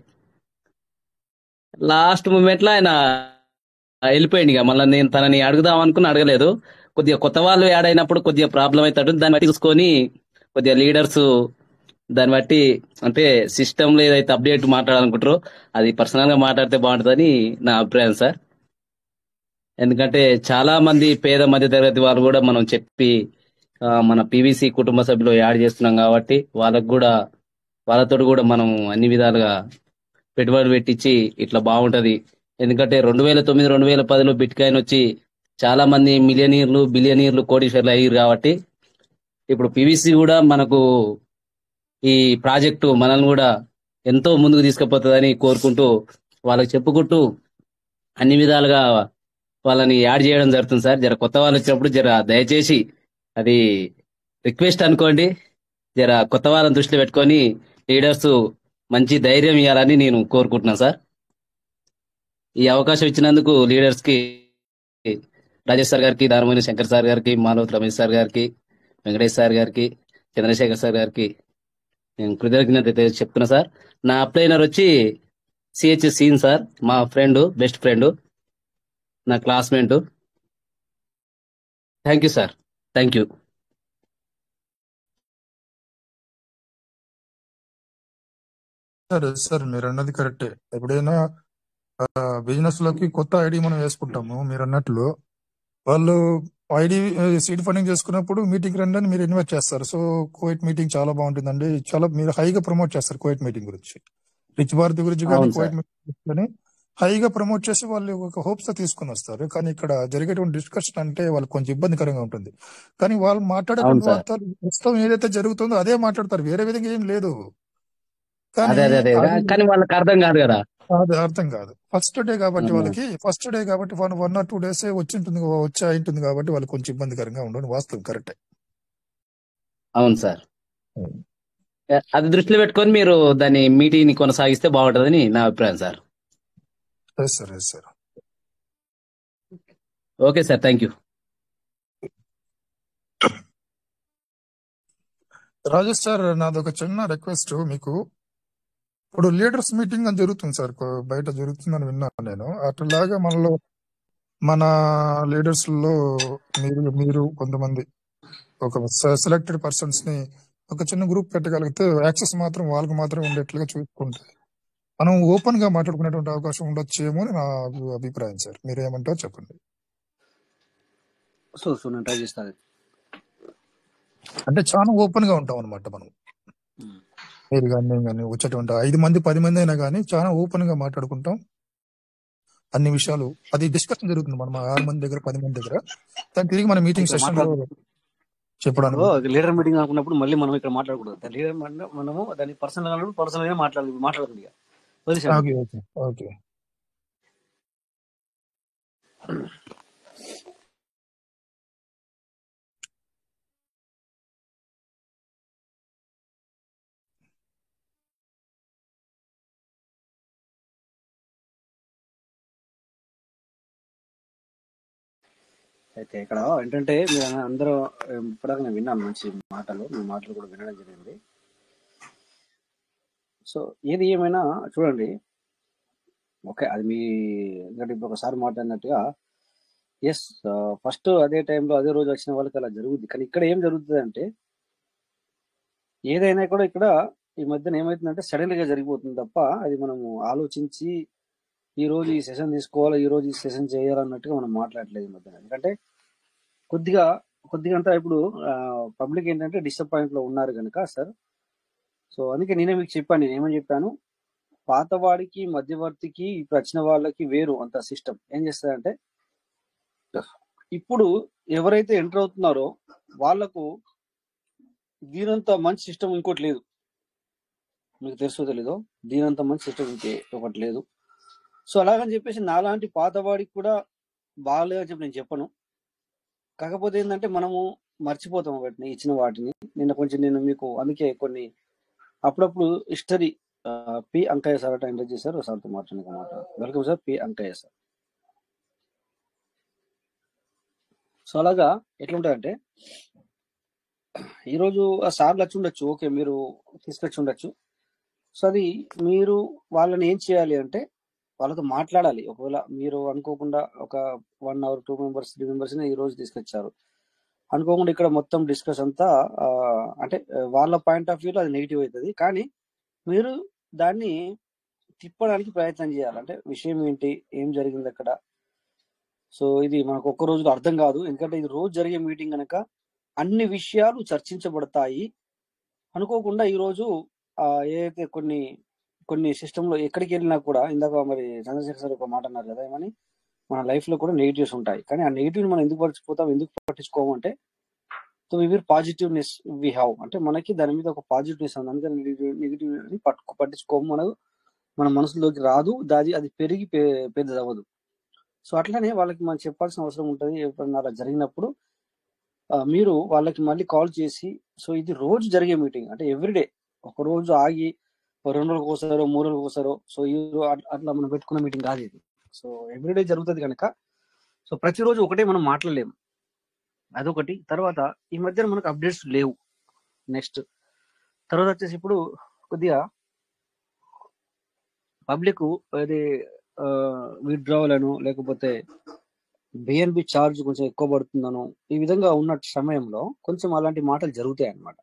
లాస్ట్ మూమెంట్ లో ఆయన వెళ్ళిపోయింది. ఇక మళ్ళీ నేను తనని అడుగుదాం అనుకుని అడగలేదు. కొద్దిగా కొత్త వాళ్ళు యాడ్ అయినప్పుడు కొద్దిగా ప్రాబ్లం అవుతాడు, దాన్ని బట్టి చూసుకొని కొద్దిగా లీడర్స్ దాన్ని బట్టి అంటే సిస్టమ్ లో ఏదైతే అప్డేట్ మాట్లాడాలనుకుంటారో అది పర్సనల్ గా మాట్లాడితే బాగుంటుందని నా అభిప్రాయం సార్. ఎందుకంటే చాలా మంది పేద మధ్య తరగతి వాళ్ళు కూడా మనం చెప్పి మన పీవీసీ కుటుంబ సభ్యులు యాడ్ చేస్తున్నాం కాబట్టి వాళ్ళతో కూడా మనం అన్ని విధాలుగా పెట్టుబడి పెట్టించి ఇట్లా బాగుంటది. ఎందుకంటే 2009 2010లో బిట్ కాయిన్ వచ్చి చాలా మంది మిలియనీర్లు బిలియనీర్లు కోటీశ్వర్లు అయ్యారు కాబట్టి ఇప్పుడు పీవీసీ కూడా మనకు ఈ ప్రాజెక్టు మనల్ని కూడా ఎంతో ముందుకు తీసుకుపోతుందని కోరుకుంటూ వాళ్ళకి చెప్పుకుంటూ అన్ని విధాలుగా వాళ్ళని యాడ్ చేయడం జరుగుతుంది సార్. జర కొత్త వాళ్ళు వచ్చినప్పుడు జర దయచేసి అది రిక్వెస్ట్ అనుకోండి, జర కొత్త వాళ్ళని దృష్టిలో పెట్టుకొని లీడర్స్ మంచి ధైర్యం ఇవ్వాలని నేను కోరుకుంటున్నాను సార్. ఈ అవకాశం ఇచ్చినందుకు లీడర్స్ కి, రాజేష్ సార్ గారికి, దానమోని శంకర్ సార్ గారికి, మానవత్ రమేష్ సార్ గారికి, వెంకటేష్ సార్ గారికి, చంద్రశేఖర్ సార్ గారికి నేను కృతజ్ఞత చెప్తున్నా సార్. నా అప్లైనర్ వచ్చి సిహెచ్ సీన్ సార్, మా ఫ్రెండ్, బెస్ట్ ఫ్రెండ్, నా classmate. Thank you sir, thank you. సరే సార్, మీరు అన్నది కరెక్టే. ఎప్పుడైనా బిజినెస్ లోకి కొత్త ఐడి మనం వేసుకుంటాము, మీరు అన్నట్లు వాళ్ళు ఐడి సీడ్ ఫండింగ్ చేసుకున్నప్పుడు మీటింగ్ రండి అని మీరు ఇన్వైట్ చేస్తారు. సో కోవిడ్ మీటింగ్ చాలా బాగుంటుందండి, చాలా మీరు హైగా ప్రమోట్ చేస్తారు కోవిడ్ మీటింగ్ గురించి, రిచ్ భారతి గురించి కానీ అవును కోవిడ్ సార్, మీటింగ్ కానీ హైగా ప్రమోట్ చేసి వాళ్ళు ఒక హోప్స్ తో తీసుకుని వస్తారు. కానీ ఇక్కడ జరిగేటువంటి డిస్కషన్ అంటే వాళ్ళకి కొంచెం ఇబ్బందికరంగా ఉంటుంది. కానీ వాళ్ళు అవును మాట్లాడేటువంటి సార్. వార్తలు ప్రస్తుతం ఏదైతే జరుగుతుందో అదే మాట్లాడతారు, వేరే విధంగా ఏం లేదు. కానీ అదే అదే అదే అది కానీ వాళ్ళకి అర్థం కాదు కదా. అది అర్థం కాదు. ఫస్ట్ డే కాబట్టి అవును వాళ్ళకి 1 or 2 days వచ్చి ఉంటుంది కాబట్టి వాళ్ళకి కొంచెం ఇబ్బందికరంగా ఉండదు. వాస్తవం కరెక్టే. అవును సార్, అది దృష్టిలో పెట్టుకొని మీరు దాన్ని మీటింగ్ ని కొనసాగిస్తే బాగుంటుందని నా అభిప్రాయం sir. Yes sir, yes sir. Okay sir, thank you. Rajesh sir, నాది ఒక చిన్న రిక్వెస్ట్ మీకు. ఇప్పుడు లీడర్స్ మీటింగ్ అని జరుగుతుంది సార్, బయట జరుగుతుందని విన్నాను నేను. అట్లాగా మన లీడర్స్ లో మీరు కొంతమంది ఒక సెలెక్టెడ్ పర్సన్స్ ని ఒక చిన్న గ్రూప్ పెట్టగలిగితే యాక్సెస్ మాత్రం వాళ్ళకి మాత్రమే ఉండేట్లుగా చూసుకుంటే మనం ఓపెన్ గా మాట్లాడుకునేటువంటి అవకాశం ఉండొచ్చేమో అని నా అభిప్రాయం సార్. మీరు ఏమంటారో చెప్పండి. సో నేను ట్రై చేస్తాను. అంటే చాలా ఓపెన్ గా ఉంటాం అనమాట మనం. మీరు కానీ నేను కానీ వచ్చేటువంటి 5 మంది 10 మంది అయినా కానీ చాలా ఓపెన్ గా మాట్లాడుకుంటాం అన్ని విషయాలు. అది డిస్కషన్ జరుగుతుంది మనం 6 మంది దగ్గర 10 మంది దగ్గర. దాన్ని తిరిగి మన మీటింగ్ ఇక్కడ సెషన్ లో చెప్పడానికి ఇప్పుడు లీడర్ మీటింగ్ అనుకున్నప్పుడు మళ్ళీ మనం ఇక్కడ మాట్లాడకూడదు. లీడర్ మనము దాన్ని పర్సనల్ గా మాట్లాడుతుంది. Okay okay okay. అయితే ఇక్కడ ఏంటంటే మీరు అందరూ ఇప్పటిదాకా నేను విన్నాను మంచి మాటలు, మీ మాటలు కూడా వినడం జరిగింది. సో ఏది ఏమైనా చూడండి, ఓకే అది మీ ఎందుకంటే ఇప్పుడు ఒకసారి మాట్లాడినట్టుగా ఎస్, ఫస్ట్ అదే టైంలో అదే రోజు వచ్చిన వాళ్ళకి అలా జరుగుద్ది. కానీ ఇక్కడ ఏం జరుగుతుంది అంటే ఏదైనా కూడా ఇక్కడ ఈ మధ్యన ఏమవుతుందంటే సడన్ గా జరిగిపోతుంది తప్ప అది మనము ఆలోచించి ఈ రోజు ఈ సెషన్ తీసుకోవాలి, ఈ రోజు ఈ సెషన్ చేయాలన్నట్టుగా మనం మాట్లాడలేదు ఈ మధ్యన. ఎందుకంటే కొద్దిగా అంతా ఇప్పుడు పబ్లిక్ ఏంటంటే డిసప్పాయింట్ లో ఉన్నారు కనుక సార్. సో అందుకే నేనే మీకు చెప్పాను, నేను ఏమని చెప్పాను, పాతవాడికి మధ్యవర్తికి ఇప్పుడు వచ్చిన వాళ్ళకి వేరు అంత సిస్టమ్ ఏం చేస్తారంటే ఇప్పుడు ఎవరైతే ఎంటర్ అవుతున్నారో వాళ్లకు దీనంత మంచి సిస్టమ్ ఇంకోటి లేదు. మీకు తెలుసో తెలీదో, దీనంత మంచి సిస్టమ్ ఇంకే ఒకటి లేదు. సో అలాగని చెప్పేసి నాలాంటి పాతవాడికి కూడా బాగాలేదని చెప్పి నేను చెప్పను. కాకపోతే ఏంటంటే మనము మర్చిపోతాం వాటిని, ఇచ్చిన వాటిని. నేను మీకు అందుకే కొన్ని అప్పుడప్పుడు హిస్టరీ పి అంకయ్య సార్ అట్లా ఎంటర్ చేశారు. సార్తో మాట్లాడిన మాట. Welcome sir, P Ankaiah sir. So అలాగా ఎట్లుంటుందంటే, ఈరోజు ఆ సార్లు వచ్చి ఉండొచ్చు, ఓకే, మీరు తీసుకొచ్చి ఉండొచ్చు. సో అది మీరు వాళ్ళని ఏం చేయాలి అంటే వాళ్ళతో మాట్లాడాలి. ఒకవేళ మీరు అనుకోకుండా ఒక 1 hour 2 members 3 members ఈ రోజు తీసుకొచ్చారు అనుకోకుండా, ఇక్కడ మొత్తం డిస్కస్ అంతా అంటే వాళ్ళ పాయింట్ ఆఫ్ వ్యూలో అది నెగిటివ్ అవుతుంది. కానీ మీరు దాన్ని తిప్పడానికి ప్రయత్నం చేయాలి. అంటే విషయం ఏంటి, ఏం జరిగింది అక్కడ. సో ఇది మనకు ఒక్క రోజులో అర్థం కాదు, ఎందుకంటే ఇది రోజు జరిగే మీటింగ్ కనుక అన్ని విషయాలు చర్చించబడతాయి. అనుకోకుండా ఈరోజు ఏదైతే కొన్ని సిస్టంలో ఎక్కడికి వెళ్ళినా కూడా, ఇందాక మరి చంద్రశేఖర్ సార్ ఒక మాట అన్నారు కదా, ఏమని మన లైఫ్ లో కూడా నెగిటివ్స్ ఉంటాయి. కానీ ఆ నెగిటివ్ మనం ఎందుకు మర్చిపోతాం, ఎందుకు పట్టించుకోము అంటే, so we positiveness we have, అంటే మనకి దాని మీద ఒక పాజిటివ్నెస్ ఉంది. అందుకని నెగిటివ్ ని పట్టించుకోము, మన మనసులోకి రాదు, అది పెరిగి పెద్దది అవ్వదు. సో అట్లనే వాళ్ళకి మనం చెప్పాల్సిన అవసరం ఉంటుంది. ఎప్పుడన్నా అలా జరిగినప్పుడు మీరు వాళ్ళకి మళ్ళీ కాల్ చేసి, సో ఇది రోజు జరిగే మీటింగ్, అంటే ఎవ్రీడే, ఒక రోజు ఆగి 2 రోజులకు ఒకసారో 3 రోజులకు ఒకసారో, సో ఈ అట్లా మనం పెట్టుకున్న మీటింగ్ కాదు ఇది. సో ఎవ్రీడే జరుగుతుంది కనుక, సో ప్రతిరోజు ఒకటే మనం మాట్లాడలేము, అదొకటి. తర్వాత ఈ మధ్యన మనకు అప్డేట్స్ లేవు. నెక్స్ట్ తర్వాత వచ్చేసి ఇప్పుడు కొద్దిగా పబ్లిక్ అది విత్డ్రావల్ అను, లేకపోతే బిఎన్బి ఛార్జ్ కొంచెం ఎక్కువ పడుతుందను, ఈ విధంగా ఉన్న సమయంలో కొంచెం అలాంటి మాటలు జరుగుతాయి అన్నమాట.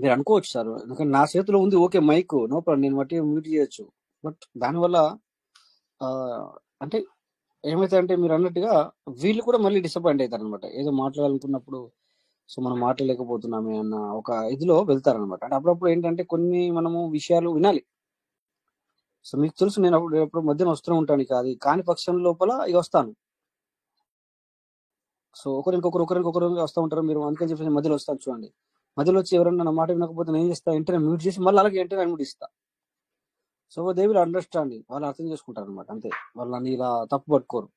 మీరు అనుకోవచ్చు సార్, ఎందుకంటే నా చేతిలో ఉంది, ఓకే మైక్, నో ప్రాబ్లం, నేను బట్టి మ్యూట్ చేయొచ్చు. బట్ దానివల్ల అంటే ఏమైతే మీరు అన్నట్టుగా వీళ్ళు కూడా మళ్ళీ డిసప్పాయింట్ అవుతారు అనమాట. ఏదో మాట్లాడాలనుకున్నప్పుడు సో మనం మాట్లాడలేకపోతున్నామే అన్న ఒక ఇదిలో వెళ్తారనమాట. అంటే అప్పుడప్పుడు ఏంటంటే కొన్ని మనము విషయాలు వినాలి. సో మీకు తెలుసు, నేను అప్పుడు మధ్యన వస్తూనే ఉంటాను, అది కాని పక్షం లోపల ఇక వస్తాను. సో ఒకరికొకరు వస్తూ ఉంటారు, మీరు అందుకని చెప్పి మధ్యలో వస్తాను. చూడండి, మధ్యలో వచ్చి ఎవరన్నా నా మాట వినకపోతే నేను ఏం చేస్తా, వెంటనే మ్యూట్ చేసి మళ్ళీ అలాగే వెంటనే మ్యూట్ ఇస్తా. సో దే విల్ అండర్స్టాండింగ్, వాళ్ళు అర్థం చేసుకుంటారు అనమాట. అంతే, వాళ్ళని ఇలా తప్పు పట్టుకోరు.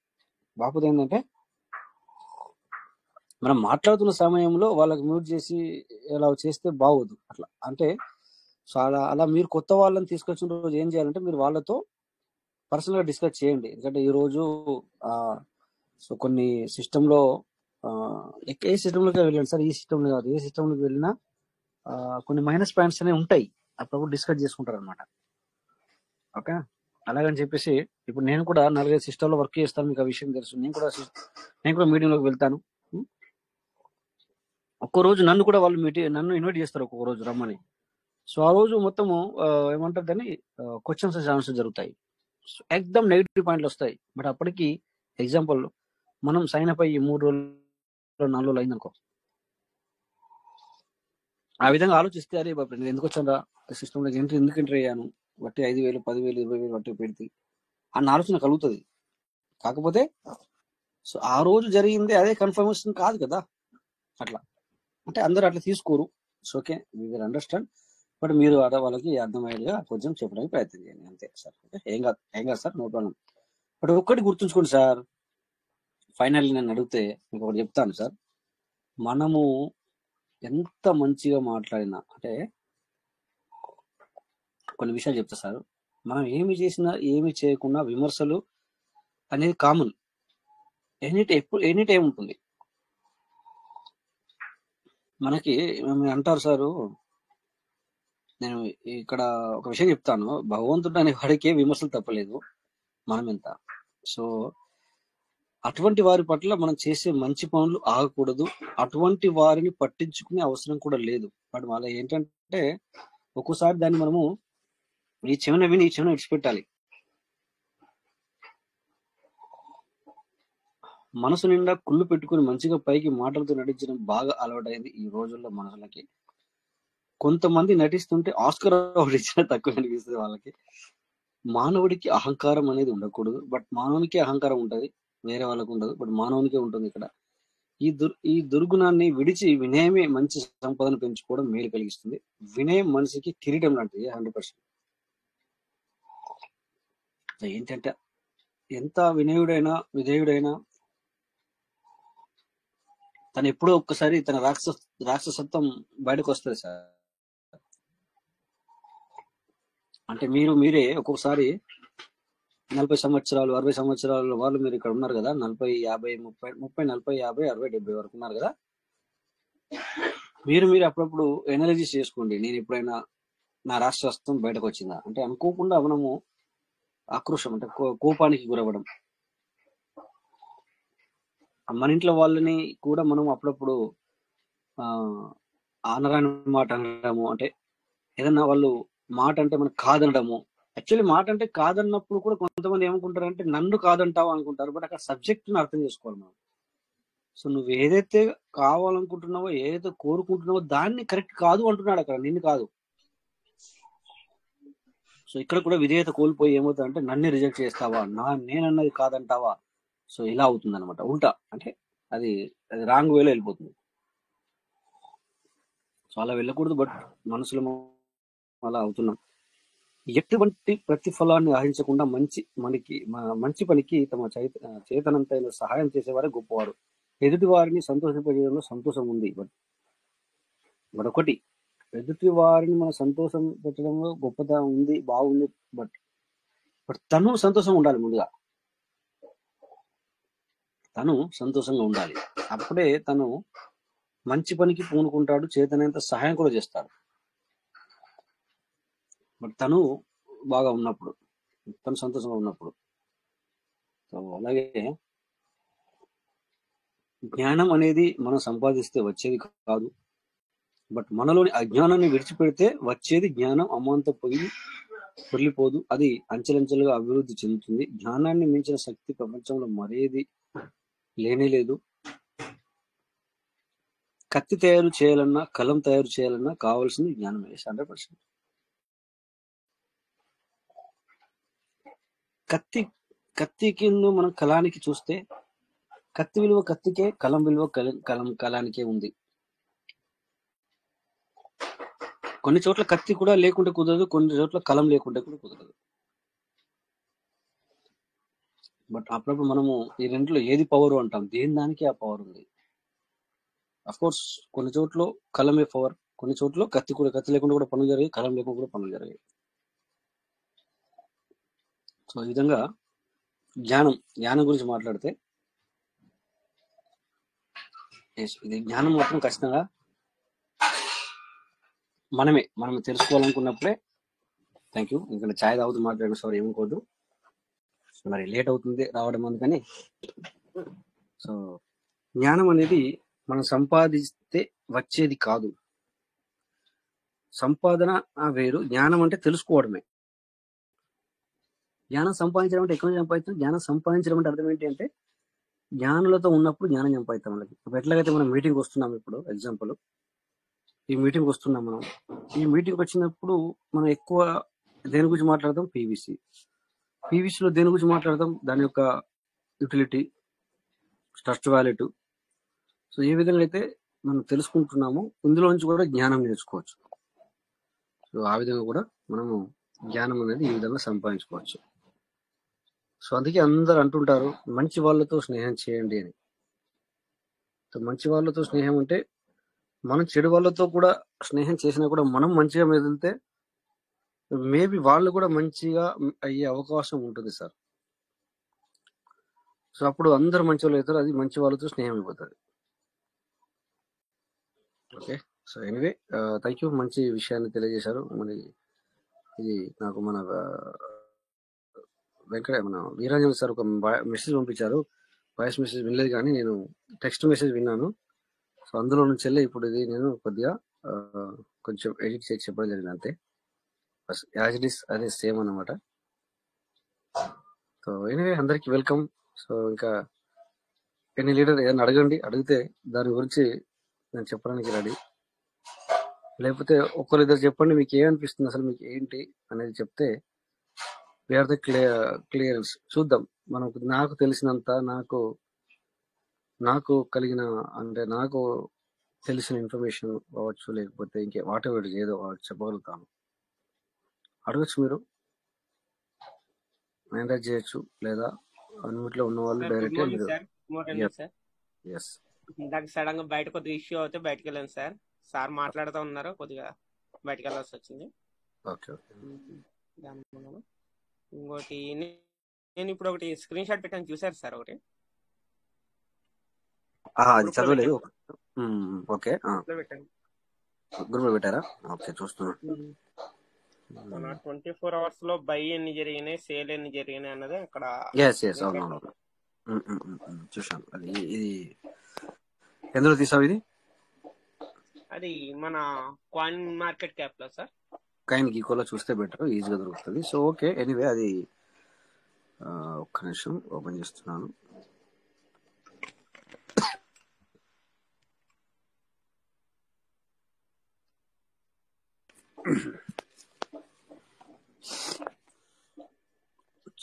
బాపుది ఏంటంటే, మనం మాట్లాడుతున్న సమయంలో వాళ్ళకి మ్యూట్ చేసి ఇలా చేస్తే బాగోదు అట్లా. అంటే సో అలా మీరు కొత్త వాళ్ళని తీసుకొచ్చిన రోజు ఏం చేయాలంటే, మీరు వాళ్ళతో పర్సనల్ గా డిస్కస్ చేయండి. ఎందుకంటే ఈ రోజు సో కొన్ని సిస్టంలో ఏ సిస్టంలోకి వెళ్ళండి సార్, ఈ సిస్టంలో కాదు, ఏ సిస్టంలోకి వెళ్ళినా కొన్ని మైనస్ పాయింట్స్ అనేవి ఉంటాయి, అప్పుడు డిస్కస్ చేసుకుంటారు అనమాట. ఓకే, అలాగని చెప్పేసి ఇప్పుడు నేను కూడా 4-5 సిస్టంలో వర్క్ చేస్తాను, మీకు ఆ విషయం తెలుసు. నేను కూడా మీటింగ్ లోకి వెళ్తాను. ఒక్కో రోజు నన్ను కూడా వాళ్ళు నన్ను ఇన్వైట్ చేస్తారు ఒక్కొక్క రోజు రమ్మని. సో ఆ రోజు మొత్తము ఏమంటారు దాన్ని, క్వశ్చన్స్ అండ్ ఆన్సర్స్ జరుగుతాయి. ఎక్దమ్ నెగిటివ్ పాయింట్లు వస్తాయి. బట్ అప్పటికి ఎగ్జాంపుల్ మనం సైన్ అప్ అయ్యి 3 రోజులు 4 రోజులు అయిందనుకో, ఆ విధంగా ఆలోచిస్తే, అరే బాబు నేను ఎందుకు వచ్చాను సిస్టంలోకి, ఎందుకు ఎంటర్ అయ్యాను, బట్టి 5,000 10,000 20,000 బట్టి పెడితే అన్న ఆలోచన కలుగుతుంది. కాకపోతే సో ఆ రోజు జరిగింది అదే కన్ఫర్మేషన్ కాదు కదా. అట్లా అంటే అందరూ అట్లా తీసుకోరు. So okay, we will understand. But మీరు వాళ్ళకి అర్థమయ్యేగా కొంచెం చెప్పడానికి ప్రయత్నం చేయండి, అంతే సార్. ఓకే, ఏం కాదు సార్, నో ప్రాబ్లం. బట్ ఒక్కటి గుర్తుంచుకోండి సార్, ఫైనల్లీ నేను అడిగితే మీకు ఒకటి చెప్తాను సార్. మనము ఎంత మంచిగా మాట్లాడినా, అంటే కొన్ని విషయాలు చెప్తా సార్, మనం ఏమి చేసినా ఏమి చేయకుండా విమర్శలు అనేది కామన్, ఎనీ టైం ఉంటుంది మనకి. అంటారు సారు, నేను ఇక్కడ ఒక విషయం చెప్తాను, భగవంతుడు అనే వాడికి విమర్శలు తప్పలేదు, మనం ఎంత. సో అటువంటి వారి పట్ల మనం చేసే మంచి పనులు ఆగకూడదు, అటువంటి వారిని పట్టించుకునే అవసరం కూడా లేదు. బట్ వాళ్ళ ఏంటంటే ఒక్కోసారి దాన్ని మనము ఈ చెవిన విని ఈ చెవిన విడిచిపెట్టాలి. మనసు నిండా కుళ్ళు పెట్టుకుని మంచిగా పైకి మాటలతో నటించడం బాగా అలవాటైంది ఈ రోజుల్లో మనుషులకి. కొంతమంది నటిస్తుంటే ఆస్కర్ అవార్డు ఇచ్చినా తక్కువ అనిపిస్తుంది వాళ్ళకి. మానవుడికి అహంకారం అనేది ఉండకూడదు, బట్ మానవునికి అహంకారం ఉంటుంది, వేరే వాళ్ళకు ఉండదు, బట్ మానవునికే ఉంటుంది. ఇక్కడ ఈ దుర్గుణాన్ని విడిచి వినయమే మంచి సంపదను పెంచుకోవడం మేలు కలిగిస్తుంది. వినయం మనిషికి కిరీటం లాంటిది 100%. ఏంటంటే ఎంత వినయుడైనా విధేయుడైనా తను ఎప్పుడో ఒక్కసారి తన రాక్షసత్వం బయటకు వస్తుంది సార్. అంటే మీరే ఒక్కొక్కసారి 40 సంవత్సరాలు 60 సంవత్సరాల వాళ్ళు మీరు ఇక్కడ ఉన్నారు కదా, 40 50 30 40 50 60 70 వరకు ఉన్నారు కదా. మీరు అప్పుడప్పుడు ఎనాలజీస్ చేసుకోండి. నేను ఎప్పుడైనా నా రాష్ట్రత్వం బయటకు వచ్చిందా అంటే అనుకోకుండా మనము ఆక్రోషం అంటే కోపానికి గురవ్వడం, మన ఇంట్లో వాళ్ళని కూడా మనం అప్పుడప్పుడు ఆనరాని మాట అనడము, అంటే ఏదన్నా వాళ్ళు మాట అంటే మనకు కాదనడము. యాక్చువల్లీ మాట అంటే కాదన్నప్పుడు కూడా కొంతమంది ఏమనుకుంటారు అంటే నన్ను కాదంటావు అనుకుంటారు. బట్ అక్కడ సబ్జెక్ట్ని అర్థం చేసుకోవాలి మనం. సో నువ్వు ఏదైతే కావాలనుకుంటున్నావో ఏదైతే కోరుకుంటున్నావో దాన్ని కరెక్ట్ కాదు అంటున్నాడు అక్కడ, నిన్ను కాదు. సో ఇక్కడ కూడా విధేయత కోల్పోయి ఏమవుతుందంటే నన్ను రిజెక్ట్ చేస్తావా, నేనన్నది కాదంటావా. సో ఇలా అవుతుంది అనమాట, ఉల్టా. అంటే అది రాంగ్ వేలో వెళ్ళిపోతుంది. సో అలా వెళ్ళకూడదు, బట్ మనసులో అలా అవుతున్నాం. ఎటువంటి ప్రతిఫలాన్ని ఆశించకుండా మంచి పనికి తమ చేతనంతైన సహాయం చేసేవారే గొప్పవారు. ఎదుటి వారిని సంతోషపడడంలో సంతోషం ఉంది. బట్ ఒకటి, ఎదుటి వారిని మన సంతోషం పెట్టడంలో గొప్పతనం ఉంది, బాగుంది. బట్ తను సంతోషంగా ఉండాలి. ముందుగా తను సంతోషంగా ఉండాలి. అప్పుడే తను మంచి పనికి పూనుకుంటాడు, చేతనంత సహాయం కూడా చేస్తాడు. బట్ తను బాగా ఉన్నప్పుడు, తను సంతోషంగా ఉన్నప్పుడు. సో అలాగే జ్ఞానం అనేది మనం సంపాదిస్తే వచ్చేది కాదు, బట్ మనలోని అజ్ఞానాన్ని విడిచిపెడితే వచ్చేది జ్ఞానం. అమాంతం పొర్లిపోదు, అది అంచెలంచెలుగా అభివృద్ధి చెందుతుంది. జ్ఞానాన్ని మించిన శక్తి ప్రపంచంలో మరేది లేనే లేదు. కత్తి తయారు చేయాలన్నా కలం తయారు చేయాలన్నా కావాల్సింది జ్ఞానమే. 100%. కత్తికి మనం కలానికి చూస్తే కత్తి విలువ కత్తికే, కలం విలువ కలానికే ఉంది. కొన్ని చోట్ల కత్తి కూడా లేకుంటే కుదరదు, కొన్ని చోట్ల కలం లేకుంటే కూడా కుదరదు. బట్ అప్పుడప్పుడు మనము ఈ రెండులో ఏది పవర్ అంటాం, దేని దానికి ఆ పవర్ ఉంది. అఫ్ కోర్స్ కొన్ని చోట్ల కలమే పవర్, కొన్ని చోట్ల కత్తి లేకుండా కూడా పనులు జరిగాయి, కలం లేకుండా కూడా పనులు జరిగాయి. సో ఈ విధంగా జ్ఞానం గురించి మాట్లాడితే ఇది జ్ఞానం మాత్రం ఖచ్చితంగా మనం తెలుసుకోవాలనుకున్నప్పుడే. Thank you. ఇంకా ఛాయ్ తాగుతూ మాట్లాడిన సార్ ఏమనుకోవద్దు, మరి లేట్ అవుతుంది రావడం అందుకని. సో జ్ఞానం అనేది మనం సంపాదిస్తే వచ్చేది కాదు. సంపాదన వేరు, జ్ఞానం అంటే తెలుసుకోవడమే. జ్ఞానం సంపాదించడం అంటే ఎక్కువ సంపాదించడం. జ్ఞానం సంపాదించడం అంటే అర్థం ఏంటి అంటే జ్ఞానులతో ఉన్నప్పుడు జ్ఞానం సంపాదిస్తాం వాళ్ళకి. ఇప్పుడు ఎట్లాగైతే మనం మీటింగ్ వస్తున్నాం, ఇప్పుడు ఎగ్జాంపుల్ ఈ మీటింగ్ వస్తున్నాం, మనం ఈ మీటింగ్ వచ్చినప్పుడు మనం ఎక్కువ దేని గురించి మాట్లాడదాం, పీవీసీలో దేని గురించి మాట్లాడదాం, దాని యొక్క యూటిలిటీ, ట్రస్ట్ వాల్యూ. సో ఏ విధంగా అయితే మనం తెలుసుకుంటున్నామో ఇందులో నుంచి కూడా జ్ఞానం నేర్చుకోవచ్చు. సో ఆ విధంగా కూడా మనము జ్ఞానం అనేది ఈ విధంగా సంపాదించుకోవచ్చు. సో అందుకే అందరు అంటుంటారు మంచి వాళ్ళతో స్నేహం చేయండి అని. సో మంచి వాళ్ళతో స్నేహం అంటే మనం చెడు వాళ్ళతో కూడా స్నేహం చేసినా కూడా మనం మంచిగా మెదిలితే మేబీ వాళ్ళు కూడా మంచిగా అయ్యే అవకాశం ఉంటుంది సార్. సో అప్పుడు అందరు మంచి వాళ్ళు అవుతారు, అది మంచి వాళ్ళతో స్నేహం అయిపోతుంది. Okay. So anyway thank you, మంచి విషయాన్ని తెలియజేశారు. మరి ఇది నాకు మన వీరాంజన్ సార్ ఒక మెసేజ్ పంపించారు, వాయిస్ మెసేజ్ వినలేదు కానీ నేను టెక్స్ట్ మెసేజ్ విన్నాను. సో అందులో నుంచి వెళ్ళి ఇప్పుడు ఇది నేను కొద్దిగా కొంచెం ఎడిట్ చేసి చెప్పడం జరిగింది అంతే. యాజ్ ఇట్ ఈస్ అదే సేమ్ అన్నమాట. సో ఎనీవే అందరికి వెల్కమ్. సో ఇంకా ఎన్ని లీడర్ ఏదైనా అడిగితే దాని గురించి నేను చెప్పడానికి రెడీ. లేకపోతే ఒక్కరిద్దరు చెప్పండి మీకు ఏమనిపిస్తుంది, అసలు మీకు ఏంటి అనేది చెప్తే వీఆర్ ద క్లియరెన్స్. చూద్దాం, నాకు తెలిసినంత, నాకు నాకు కలిగిన అంటే నాకు తెలిసిన ఇన్ఫర్మేషన్ కావచ్చు, లేకపోతే ఇంకే వాట్ ఎవర్ ఏదో చెప్పగలుగుతాను. అడగచ్చు, మీరు మేనేజ్ చేయొచ్చు, లేదా అన్నిట్లో ఉన్న వాళ్ళు సార్ గుడ్ డైరెక్ట్గా మార్నింగ్ మీరు. Sir. Good morning sir. Yes ఇందాక సడన్ గా బయట కొద్దిగా ఇష్యూ అవుతే బయటకు వెళ్ళాను సార్. సార్ మాట్లాడుతూ ఉన్నారు, కొద్దిగా బయటకు వెళ్ళాల్సి వచ్చింది. Okay okay. దాని మూలన. ఇంకోటి నేను ఇప్పుడు ఒకటి స్క్రీన్ షాట్ పెట్టాను, చూసారు సార్? ఒకటి అది గ్రూప్ లో చదవలేదు. పెట్టాను, ఓకే, గ్రూప్ లో పెట్టాను. గ్రూప్లో పెట్టారా? ఓకే, చూస్తున్నా. మన 24 hours లో బై ఎన్ని జరిగినాయి, సేల్ ఎన్ని జరిగినాయి అన్నది అక్కడ ఎస్ స్క్రీన్ షాట్ అవునవును, పెట్టాను. చూశాను. అది ఇది ఎందులో తీసావు? ఇది అది మన కాయిన్ మార్కెట్ క్యాప్ లో సార్. కైన్ గీకోలో చూస్తే బెటర్, ఈజీగా దొరుకుతుంది. సో ఓకే, ఎనీవే అది ఒక్క నిమిషం ఓపెన్ చేస్తున్నాను.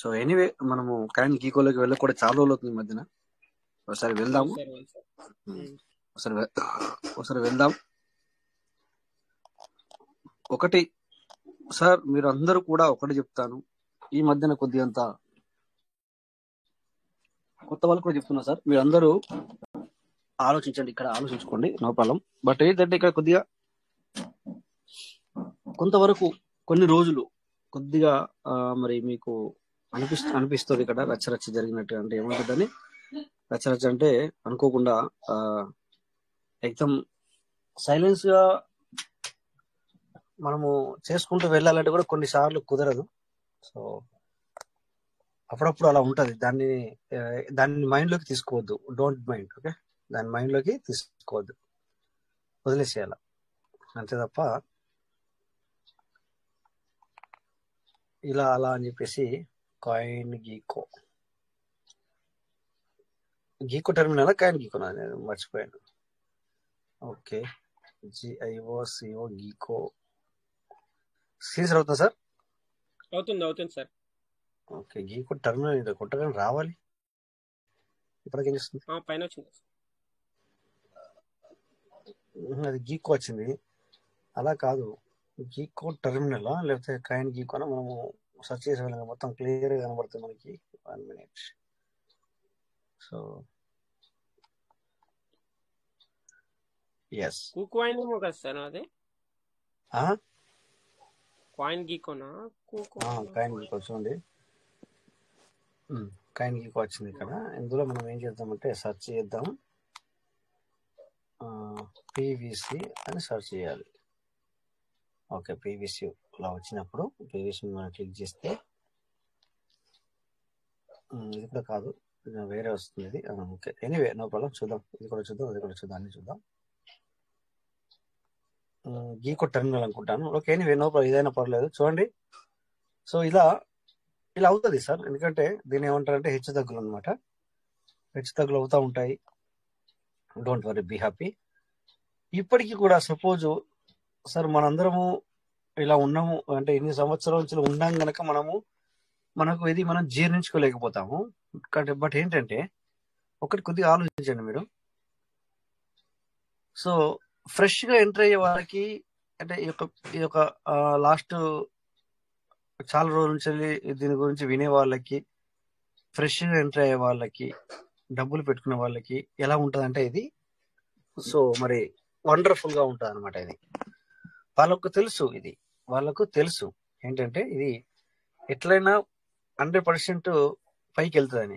సో ఎనీవే మనము కైన్ గీకోలోకి వెళ్ళక కూడా చాలా రోజులు అవుతుంది ఈ మధ్యన. ఒకసారి వెళ్దాము, ఒకసారి వెళ్దాం. ఒకటి సార్, మీరు అందరూ కూడా ఒకటి చెప్తాను, ఈ మధ్యన కొద్దిగా అంత కొత్త వాళ్ళు కూడా చెప్తున్నా సార్, మీరు అందరూ ఆలోచించండి, ఇక్కడ ఆలోచించుకోండి, నో ప్రాబ్లం. బట్ ఏంటంటే ఇక్కడ కొద్దిగా కొంతవరకు కొన్ని రోజులు కొద్దిగా మరి మీకు అనిపిస్తుంది ఇక్కడ రచ్చరచ్చ జరిగినట్టు. అంటే ఏమంటుందని రచ్చరచ్చ అంటే అనుకోకుండా ఎక్దమ్ సైలెన్స్ గా మనము చేసుకుంటూ వెళ్ళాలంటే కూడా కొన్నిసార్లు కుదరదు. సో అప్పుడప్పుడు అలా ఉంటది. దాన్ని మైండ్ లోకి తీసుకోవద్దు, డోంట్ మైండ్. ఓకే, దాని మైండ్ లోకి తీసుకోవద్దు, వదిలేసేయాల అంతే తప్ప ఇలా అలా అని చెప్పేసి. కాయిన్ గీకో టెర్మినల్, కాయిన్ గీకో నేను మర్చిపోయాను. ఓకే, GIOCO గీకో సీరియస్ అవుతుందా సార్? అవుతుంది సార్. ఓకే, గీకో టెర్మినల్ ఇది కొట్టగానే రావాలి. ఇప్పటికేం చేస్తుంది? పైన వచ్చింది, అది గీకో వచ్చింది. అలా కాదు, గీకో టెర్మినల్ లేకపోతే కాయిన్ గీకోనా మనము సెర్చ్ చేసే వెళ్ళగా మొత్తం క్లియర్ గా కనబడుతుంది మనకి. 1 minute. సో ఎస్, కాయిన్ ఏమో కదా సార్ అది. కాయిన్ గీకోనా? కాయిన్ గీకో చూడండి, కాయిన్ గీకో వచ్చింది ఇక్కడ. ఇందులో మనం ఏం చేద్దామంటే సెర్చ్ చేద్దాం, PVC అని సెర్చ్ చేయాలి. ఓకే, PVC ఇలా వచ్చినప్పుడు PVC మనం క్లిక్ చేస్తే ఇది కూడా కాదు, వేరే వస్తుంది ఇది. Okay, anyway no problem. చూద్దాం, ఇది కూడా చూద్దాం, అది కూడా చూద్దాం, అన్ని చూద్దాం. గీకో టెర్మినల్ అనుకుంటాను. ఓకే, ఎనీవే నో ప్రాబ్లం, ఏదైనా పర్లేదు. చూడండి, సో ఇలా అవుతుంది సార్. ఎందుకంటే దీన్ని ఏమంటారంటే హెచ్చు తగ్గులు అనమాట. హెచ్చు తగ్గులు అవుతూ ఉంటాయి. Don't worry, be happy. ఇప్పటికీ కూడా సపోజ్ సార్ మనందరము ఇలా ఉన్నాము అంటే ఇన్ని సంవత్సరాల నుంచి ఉన్నాం గనక మనకు ఇది మనం జీర్ణించుకోలేకపోతాము. బట్ ఏంటంటే ఒకటి కొద్దిగా ఆలోచించండి మీరు. సో ఫ్రెష్ గా ఎంటర్ అయ్యే వాళ్ళకి అంటే ఈ యొక్క లాస్ట్ చాలా రోజుల నుంచి దీని గురించి వినే వాళ్ళకి, ఫ్రెష్ గా ఎంటర్ అయ్యే వాళ్ళకి, డబ్బులు పెట్టుకునే వాళ్ళకి ఎలా ఉంటది అంటే ఇది సో మరి వండర్ఫుల్ గా ఉంటది అనమాట. ఇది వాళ్ళకు తెలుసు ఏంటంటే ఇది ఎట్లయినా 100% పైకి వెళ్తుందని.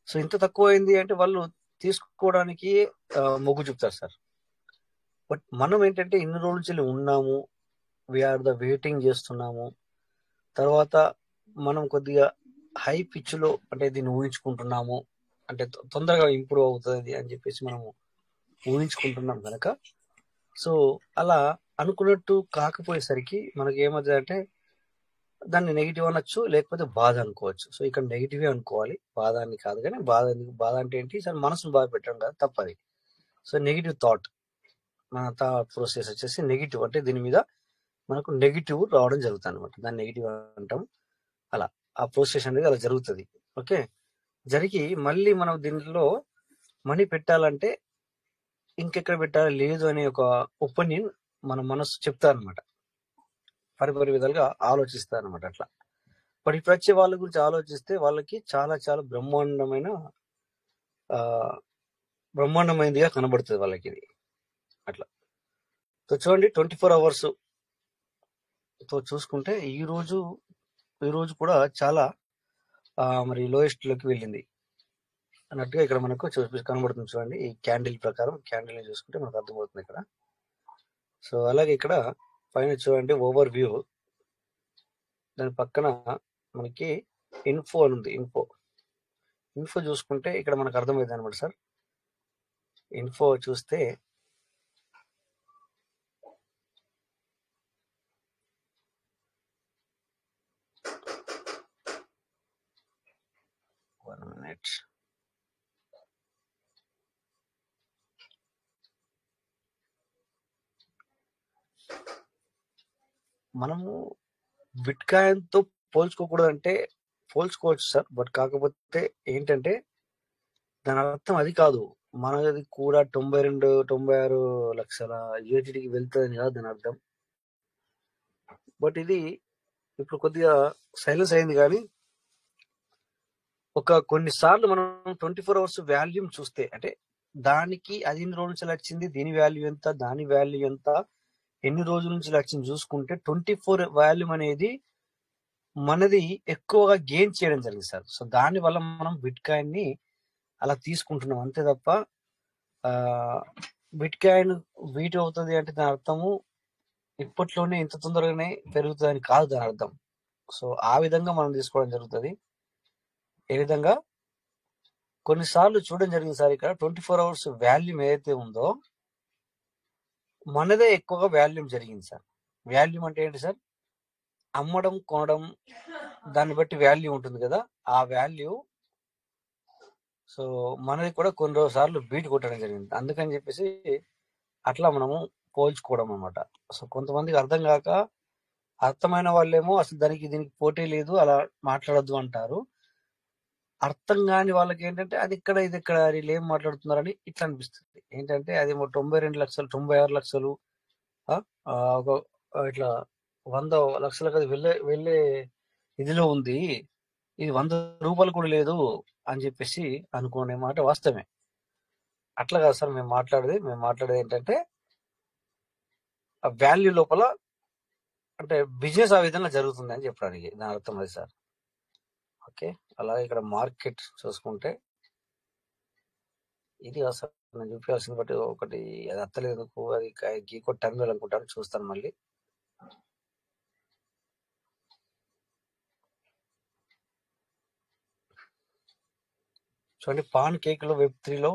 సో ఇంత తక్కువ అయింది అంటే వాళ్ళు తీసుకోవడానికి మొగ్గు చూపుతారు సార్. బట్ మనం ఏంటంటే ఇన్ని రోజుల నుంచి ఉన్నాము, వీఆర్ ద వెయిటింగ్ చేస్తున్నాము. తర్వాత మనం కొద్దిగా హై పిచ్ లో అంటే దీన్ని ఊహించుకుంటున్నాము, అంటే తొందరగా ఇంప్రూవ్ అవుతుంది అని చెప్పేసి మనము ఊహించుకుంటున్నాం కనుక సో అలా అనుకున్నట్టు కాకపోయేసరికి మనకి ఏమవుతుంది అంటే దాన్ని నెగిటివ్ అనొచ్చు, లేకపోతే బాధ అనుకోవచ్చు. సో ఇక్కడ నెగిటివే అనుకోవాలి, బాధ అని కాదు. కానీ బాధ అంటే ఏంటి సార్, మనసును బాధ పెట్టడం కాదు, తప్పది. సో నెగిటివ్ థాట్, మన థాట్ ప్రాసెస్ వచ్చేసి నెగిటివ్, అంటే దీని మీద మనకు నెగిటివ్ రావడం జరుగుతుంది అనమాట. దాన్ని నెగిటివ్ అంటాం. అలా ఆ ప్రాసెస్ అనేది అలా జరుగుతుంది. ఓకే, జరిగి మళ్ళీ మనం దీంట్లో మనీ పెట్టాలంటే ఇంకెక్కడ పెట్టాలి లేదు అనే ఒక ఒపీనియన్ మన మనసు చెప్తా అనమాట, పరిపరి విధాలుగా ఆలోచిస్తా అనమాట. అట్లా బట్ ఇప్పుడు వచ్చే వాళ్ళ గురించి ఆలోచిస్తే వాళ్ళకి చాలా చాలా బ్రహ్మాండమైనదిగా కనబడుతుంది వాళ్ళకి ఇది. అట్లా చూడండి 24 hours తో చూసుకుంటే ఈ రోజు కూడా చాలా మరి లోయెస్ట్ లోకి వెళ్ళింది అన్నట్టుగా ఇక్కడ మనకు కనబడుతుంది. చూడండి ఈ క్యాండిల్ ప్రకారం, క్యాండిల్ ని చూసుకుంటే మనకు అర్థమవుతుంది ఇక్కడ. సో అలాగే ఇక్కడ పైన చూడండి ఓవర్ వ్యూ, దాని పక్కన మనకి ఇన్ఫో అని ఉంది. ఇన్ఫో చూసుకుంటే ఇక్కడ మనకు అర్థమైంది అనమాట సార్. ఇన్ఫో చూస్తే మనము బిట్ కాయిన్ తో పోల్చుకోకూడదంటే పోల్చుకోవచ్చు సార్, బట్ కాకపోతే ఏంటంటే దాని అర్థం అది కాదు. మనది కూడా 96 లక్షల యూఎస్డికి వెళ్తుందని కాదు దాని అర్థం. బట్ ఇది ఇప్పుడు కొద్దిగా సైలెన్స్ అయింది, కానీ కొన్నిసార్లు మనం 24 hours వాల్యూమ్ చూస్తే, అంటే దానికి అది ఎన్ని రోజుల నుంచి వచ్చింది, దీని వాల్యూ ఎంత, దాని వాల్యూ ఎంత, ఎన్ని రోజుల నుంచి వచ్చింది చూసుకుంటే 24 వాల్యూమ్ అనేది మనది ఎక్కువగా గెయిన్ చేయడం జరిగింది సార్. సో దాని వల్ల మనం బిట్ కాయిన్ ని అలా తీసుకుంటున్నాం అంతే తప్ప బిట్ కాయిన్ వీటి అవుతుంది అంటే దాని అర్థము ఇప్పట్లోనే ఇంత తొందరగానే పెరుగుతుందని కాదు దాని అర్థం. సో ఆ విధంగా మనం తీసుకోవడం జరుగుతుంది. ఏ విధంగా కొన్నిసార్లు చూడడం జరిగింది సార్, ఇక్కడ 24 hours వాల్యూమ్ ఏదైతే ఉందో మనదే ఎక్కువగా వాల్యూమ్ జరిగింది సార్. వాల్యూమ్ అంటే ఏంటి సార్? అమ్మడం కొనడం దాన్ని బట్టి వాల్యూ ఉంటుంది కదా, ఆ వాల్యూ. సో మనది కూడా కొన్ని సార్లు బీట్ కొట్టడం జరిగింది. అందుకని చెప్పేసి అట్లా మనము పోల్చుకోవడం అనమాట. సో కొంతమందికి అర్థం కాక, అర్థమైన వాళ్ళేమో అసలు దీనికి పోటీ లేదు, అలా మాట్లాడద్దు అంటారు. అర్థం కాని వాళ్ళకి ఏంటంటే అది ఇక్కడ ఇది ఇక్కడ వీళ్ళు ఏం మాట్లాడుతున్నారని ఇట్లా అనిపిస్తుంది. ఏంటంటే అది 92 లక్షలు 96 లక్షలు ఇట్లా 100 లక్షలకు అది వెళ్ళే ఇదిలో ఉంది, ఇది 100 రూపాయలు కూడా లేదు అని చెప్పేసి అనుకునే మాట వాస్తవమే. అట్లా కాదు సార్ మేము మాట్లాడేది ఏంటంటే ఆ వాల్యూ లోపల అంటే బిజినెస్ ఆ విధంగా జరుగుతుంది అని చెప్పడానికి దాని అర్థం అది సార్. ఓకే, అలాగే ఇక్కడ మార్కెట్ చూసుకుంటే ఇది అసలు నేను చూపించాల్సింది, బట్టి ఒకటి అది అత్తలేదు, అది గీకో టర్మినల్ అనుకుంటాను, చూస్తాను మళ్ళీ. చూడండి పాన్ కేక్ లో Web3 లో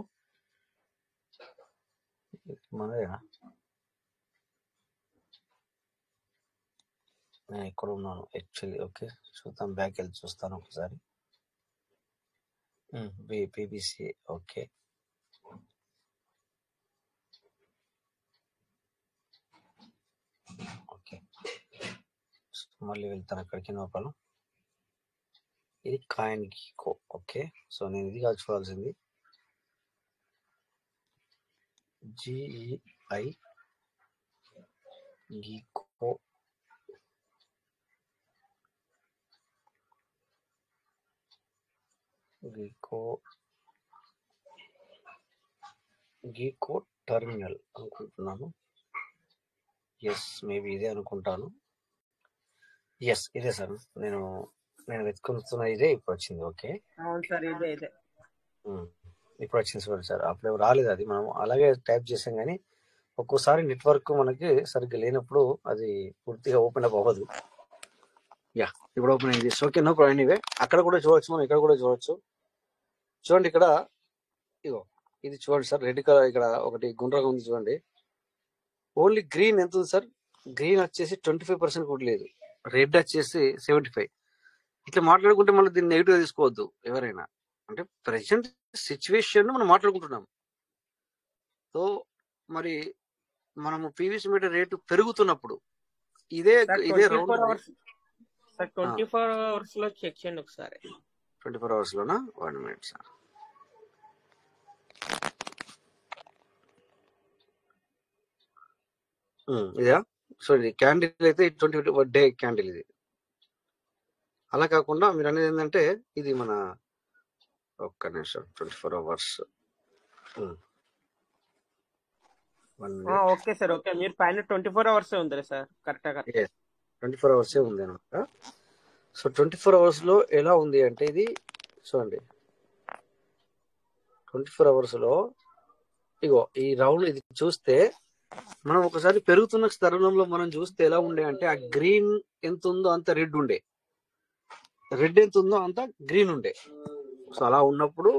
మనదేనా, నేను ఎక్కడ ఉన్నాను యాక్చువల్లీ. ఓకే చూద్దాం, బ్యాక్ వెళ్ళి చూస్తాను ఒకసారి. PBC okay. ఓకే మళ్ళీ వెళ్తాను అక్కడికి, నోపాలు. ఇది కాయిన్ గీకో. ఓకే సో నేను ఇది కాదు చూడాల్సింది, GEI గీకో. గీకో టర్మినల్ అనుకుంటున్నాను. ఎస్ మేబీ ఇదే అనుకుంటాను. ఎస్ ఇదే సార్, నేను వెతుకుతున్న ఇదే ఇప్పుడు వచ్చింది. ఓకే అవును సార్, ఇదే ఇప్పుడు వచ్చింది చూడండి సార్. అప్పుడు రాలేదు, అది మనం అలాగే టైప్ చేసాం, కానీ ఒక్కోసారి నెట్వర్క్ మనకి సరిగ్గా లేనప్పుడు అది పూర్తిగా ఓపెన్ అప్ అవ్వదు. యా ఇప్పుడు ఓపెన్ అయింది. Okay no problem. ఎనీవే అక్కడ కూడా చూడొచ్చు, మనం ఇక్కడ కూడా చూడొచ్చు. చూడండి ఇక్కడ ఇగో ఇది చూడండి సార్, రెడ్ కలర్ ఇక్కడ ఒకటి గుండ్రగా ఉంది చూడండి. ఓన్లీ గ్రీన్ ఎంత ఉంది సార్? గ్రీన్ వచ్చేసి 25% కూడా లేదు, రెడ్ వచ్చేసి 75. ఇట్లా మాట్లాడుకుంటే మళ్ళీ దీన్ని నెగిటివ్ తీసుకోవద్దు ఎవరైనా. అంటే ప్రెసెంట్ సిచ్యువేషన్ మనం మాట్లాడుకుంటున్నాం. సో మరి మనము పీవీసీ మీటర్ రేటు పెరుగుతున్నప్పుడు ఇదే రౌండ్ 24 hours లో చెక్ చేయండి ఒకసారి. 24 hours లోనా 1 minute సార్. ఇదా సో ఇది క్యాండిల్ అయితే 21 డే క్యాండిల్ ఇది. అలా కాకుండా మీరు అనేది ఏంటంటే ఇది మన ఒక్క నిమిషం 24 hours 1 minute. Okay sir, okay. మీరు పైన 24 hours ఉంది సార్, కరెక్ట్. 24 hours ఉంది అనమాట. సో 24 hours లో ఎలా ఉంది అంటే ఇది చూడండి, 24 hours లో ఇగో ఈ రౌండ్ ఇది చూస్తే మనం ఒకసారి పెరుగుతున్న తరుణంలో మనం చూస్తే ఎలా ఉండే అంటే ఆ గ్రీన్ ఎంత ఉందో అంత రెడ్ ఉండే, రెడ్ ఎంత ఉందో అంత గ్రీన్ ఉండే. సో అలా ఉన్నప్పుడు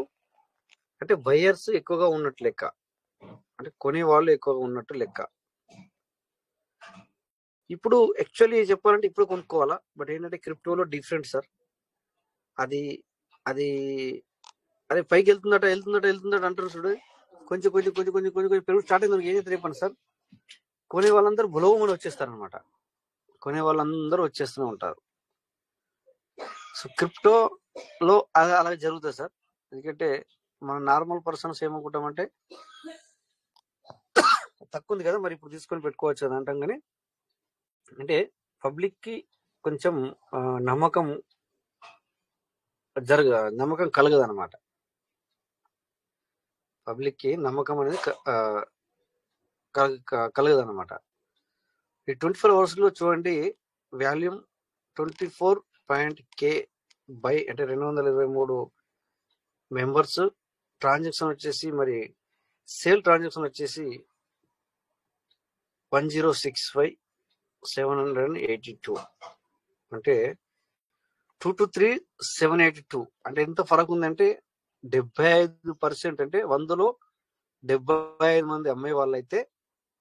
అంటే బయర్స్ ఎక్కువగా ఉన్నట్టు లెక్క, అంటే కొనే వాళ్ళు ఎక్కువగా ఉన్నట్టు లెక్క. ఇప్పుడు యాక్చువల్లీ చెప్పాలంటే ఇప్పుడు కొనుక్కోవాలా, బట్ ఏంటంటే క్రిప్టోలో డిఫరెంట్ సార్. అది అది అదే పైకి వెళ్తుందట అంటారు చూడు, కొంచెం కొంచెం కొంచెం కొంచెం కొంచెం కొంచెం పెరుగు స్టార్ట్ అయింది. ఏం చేస్తారు చెప్పండి సార్, కొనే వాళ్ళందరూ బులవమని వచ్చేస్తారు అనమాట. కొనే వాళ్ళందరూ వచ్చేస్తూనే ఉంటారు. సో క్రిప్టోలో అలా జరుగుతుంది సార్. ఎందుకంటే మన నార్మల్ పర్సన్స్ ఏమనుకుంటామంటే తక్కువ ఉంది కదా మరి ఇప్పుడు తీసుకొని పెట్టుకోవచ్చు అని అంటాం. కానీ అంటే పబ్లిక్ కి కొంచెం నమ్మకం కలగదు అనమాట. పబ్లిక్ కి నమ్మకం అనేది కలగదు అనమాట. ఈ 24 hours లో చూడండి వాల్యూమ్ 24.k బై అంటే 223 మెంబర్స్. ట్రాన్సాక్షన్ వచ్చేసి మరి సేల్ ట్రాన్సాక్షన్ వచ్చేసి 1065,782 అంటే 223,782 అంటే ఎంత ఫరక్ ఉందంటే 75%. అంటే 100లో 75 మంది అమ్మే వాళ్ళు అయితే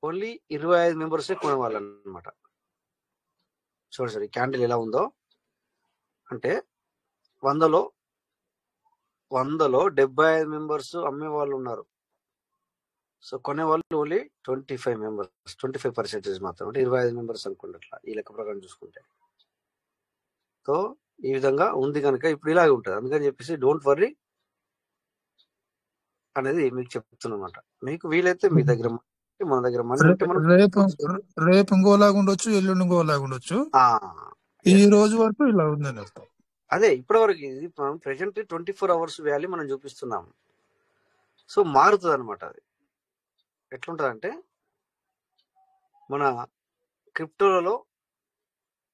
ఓన్లీ 25 మెంబర్సే కొనేవాళ్ళు అనమాట. చూడండి సార్ ఈ క్యాండిల్ ఎలా ఉందో, అంటే 100లో 75 మెంబర్స్ అమ్మే వాళ్ళు ఉన్నారు. సో కొనేవాళ్ళు ఓన్లీ 25 మెంబర్స్, 25% మాత్రం, అంటే 25 మెంబర్స్ అనుకోండి అట్లా ఈ లెక్క ప్రకారం చూసుకుంటే. సో ఈ విధంగా ఉంది కనుక ఇప్పుడు ఇలాగే ఉంటుంది. అందుకని చెప్పేసి డోంట్ వర్రీ అనేది మీకు చెప్తున్నమాట. మీకు వీలైతే మీ దగ్గర మన దగ్గర మనీ ఉంటే మనం రేపు ఇంకోలాగా ఉండొచ్చు, ఎల్లుండి ఇంకోలాగా ఉండొచ్చు. ఈ రోజు వరకు ఇలా ఉందని అర్థం. అదే ఇప్పటి వరకు ఇది మనం ప్రెసెంట్ 24 hours వాల్యూ మనం చూపిస్తున్నాము. సో మారుతుంది అనమాట. అది ఎట్లుంటుంది అంటే మన క్రిప్టోలలో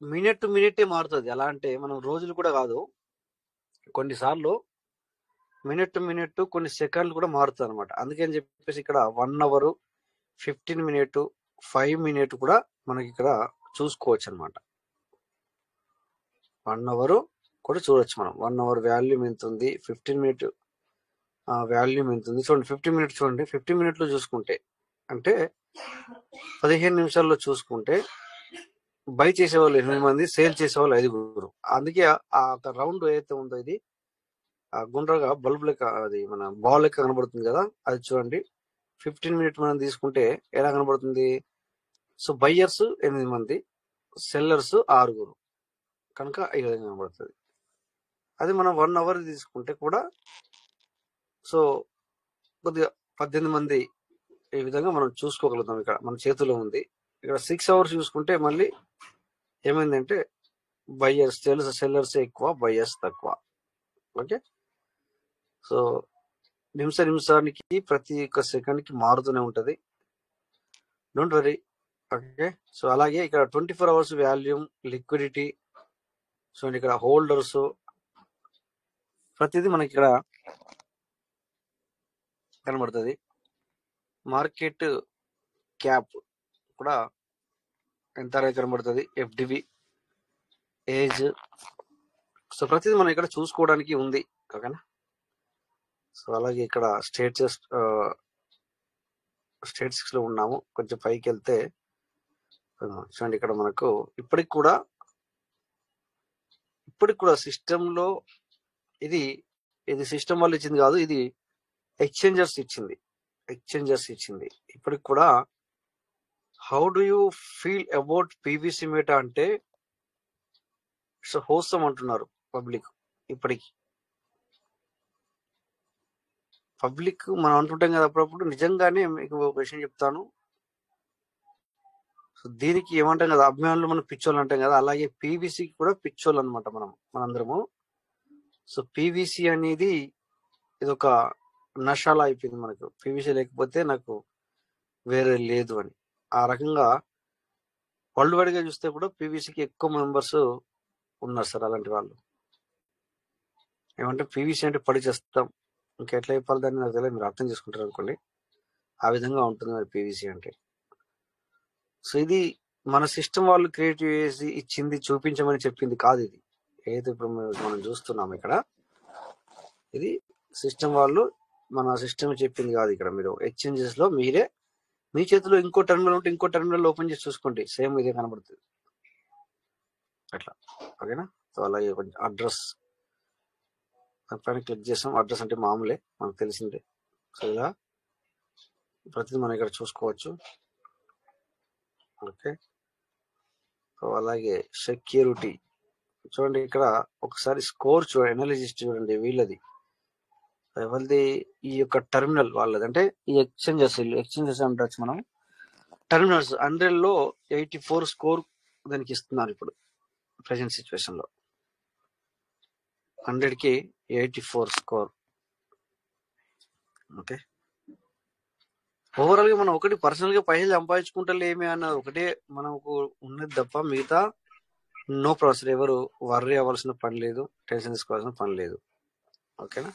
మినిట్ టు మినిటే మారుతుంది. ఎలా అంటే మనం రోజులు కూడా కాదు, కొన్నిసార్లు మినిట్ టు మినిట్ కొన్ని సెకండ్లు కూడా మారుతుంది అనమాట. అందుకని చెప్పేసి ఇక్కడ 1 hour 15 minutes 5 minutes కూడా మనకి ఇక్కడ చూసుకోవచ్చు అనమాట. 1 hour కూడా చూడొచ్చు మనం. 1 hour వాల్యూమ్ ఎంత ఉంది, 15 minutes వాల్యూమ్ ఎంత ఉంది చూడండి. 15 minutes చూడండి, 15 minutes లో చూసుకుంటే అంటే 15 నిమిషాల్లో చూసుకుంటే బై చేసేవాళ్ళు 8 మంది, సేల్ చేసేవాళ్ళు 5. అందుకే ఆ రౌండ్ ఏదైతే ఉందో ఇది గుండ్రగా బల్బ్ లెక్క, అది మన బాల్ లెక్క కనబడుతుంది కదా, అది చూడండి. 15 minutes మనం తీసుకుంటే ఎలా కనబడుతుంది. సో బయ్యర్స్ 8 మంది, సెల్లర్స్ 6 కనుక ఈ విధంగా కనబడుతుంది. అది మనం 1 hour తీసుకుంటే కూడా సో కొద్దిగా 18 మంది ఈ విధంగా మనం చూసుకోగలుగుతాం. ఇక్కడ మన చేతిలో ఉంది. ఇక్కడ 6 hours చూసుకుంటే మళ్ళీ ఏమైందంటే బయ్యర్స్ సెల్లర్స్ ఎక్కువ, బయ్యర్స్ తక్కువ. ఓకే, సో నిమిషానికి ప్రతి ఒక్క సెకండ్ కి మారుతూనే ఉంటది. Don't worry. ఓకే, సో అలాగే ఇక్కడ 24 hours వాల్యూమ్, లిక్విడిటీ, సో ఇక్కడ హోల్డర్స్, ప్రతిదీ మనకి ఇక్కడ కనబడుతుంది. మార్కెట్ క్యాప్ కూడా ఎంత కనబడుతుంది, ఎఫ్డివి, ఏజ్, సో ప్రతిదీ మనం ఇక్కడ చూసుకోవడానికి ఉంది. ఓకేనా. సో అలాగే ఇక్కడ స్టేట్స్ లో ఉన్నాము. కొంచెం పైకి వెళ్తే చూడండి ఇక్కడ మనకు ఇప్పటికి కూడా సిస్టమ్ లో ఇది సిస్టమ్ వాళ్ళు ఇచ్చింది కాదు, ఇది ఎక్స్చేంజర్స్ ఇచ్చింది. ఇప్పటికి కూడా how do you feel about PVC meta అంటే ఇట్స్ హోసమ్ అంటున్నారు పబ్లిక్. ఇప్పటికి పబ్లిక్ మనం అంటుంటాం కదా అప్పుడప్పుడు, నిజంగానే మీకు ఒక విషయం చెప్తాను. సో దీనికి ఏమంటాం కదా, అభిమానులు మనం పిచ్చోళ్ళు అంటాం కదా, అలాగే పీవీసీకి కూడా పిచ్చోళ్ళు అనమాట మనందరము. సో పీవీసీ అనేది ఇది ఒక నషాలా అయిపోయింది మనకు. పీవీసీ లేకపోతే నాకు వేరే లేదు అని. ఆ రకంగా వరల్డ్ వైడ్ గా చూస్తే కూడా పీవీసీకి ఎక్కువ మెంబర్స్ ఉన్నారు సార్. అలాంటి వాళ్ళు ఏమంటే పీవీసీ అంటే పడి చేస్తాం, ఇంకా ఎట్లా చెప్పాలి దాన్ని నాకు తెలియదు, మీరు అర్థం చేసుకుంటారు అనుకోండి. ఆ విధంగా ఉంటుంది మరి పీవీసీ అంటే. సో ఇది మన సిస్టమ్ వాళ్ళు క్రియేట్ చేసి ఇచ్చింది, చూపించమని చెప్పింది కాదు ఇది. ఏదైతే ఇప్పుడు మనం చూస్తున్నాం ఇక్కడ, ఇది సిస్టమ్ వాళ్ళు మన సిస్టమ్ చెప్పింది కాదు. ఇక్కడ మీరు ఎక్స్చేంజెస్ లో మీరే మీ చేతిలో ఇంకో టెర్మినల్ ఉంటే ఇంకో టెర్మినల్ ఓపెన్ చేసి చూసుకోండి, సేమ్ ఇదే కనబడుతుంది అట్లా. ఓకేనా? సో అలాగే కొంచెం అడ్రస్ పైన క్లిక్ చేసాం. అడ్రస్ అంటే మామూలే, మనకు తెలిసిందే. సో ఇలా ప్రతిదీ మనం ఇక్కడ చూసుకోవచ్చు. ఓకే. సో అలాగే సెక్యూరిటీ చూడండి, ఇక్కడ ఒకసారి స్కోర్ చూడండి, ఎనాలిసిస్ చూడండి. వీళ్ళది ఎవరిది? ఈ యొక్క టెర్మినల్ వాళ్ళది. అంటే ఈ ఎక్స్చేంజెస్ అంటచ్చు మనం. టెర్మినల్స్ 100 లో 84 స్కోర్ దానికి ఇస్తున్నారు ఇప్పుడు ప్రెసెంట్ సిచ్యువేషన్ లో. 100 కి 84 స్కోర్. ఓకే. ఓవరాల్ గా మనం ఒకటి పర్సనల్ గా పైసలు సంపాదించుకుంటలేమే అన్నది ఒకటే మనకు ఉన్నది తప్ప మిగతా నో ప్రాసెస్. ఎవరు వర్రీ అవ్వాల్సిన పని లేదు, టెన్షన్ తీసుకోవాల్సిన పని లేదు. ఓకేనా?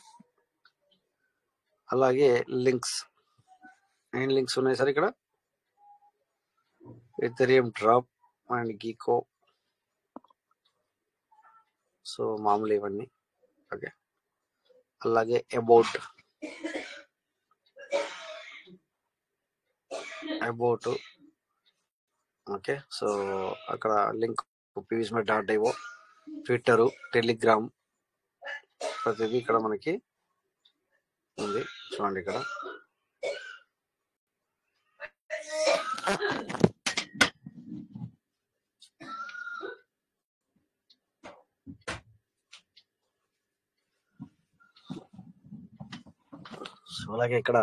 అలాగే లింక్స్, ఏం లింక్స్ ఉన్నాయి సార్ ఇక్కడ? Ethereum drop and Gecko. So మామూలు ఇవన్నీ. ఓకే. అలాగే అబౌట్ ఓకే. సో అక్కడ లింక్ pvsmet.io, ట్విట్టర్, టెలిగ్రామ్, ప్రతిదీ ఇక్కడ మనకి ఉంది. చూడండి ఇక్కడ సో అలాగే ఇక్కడ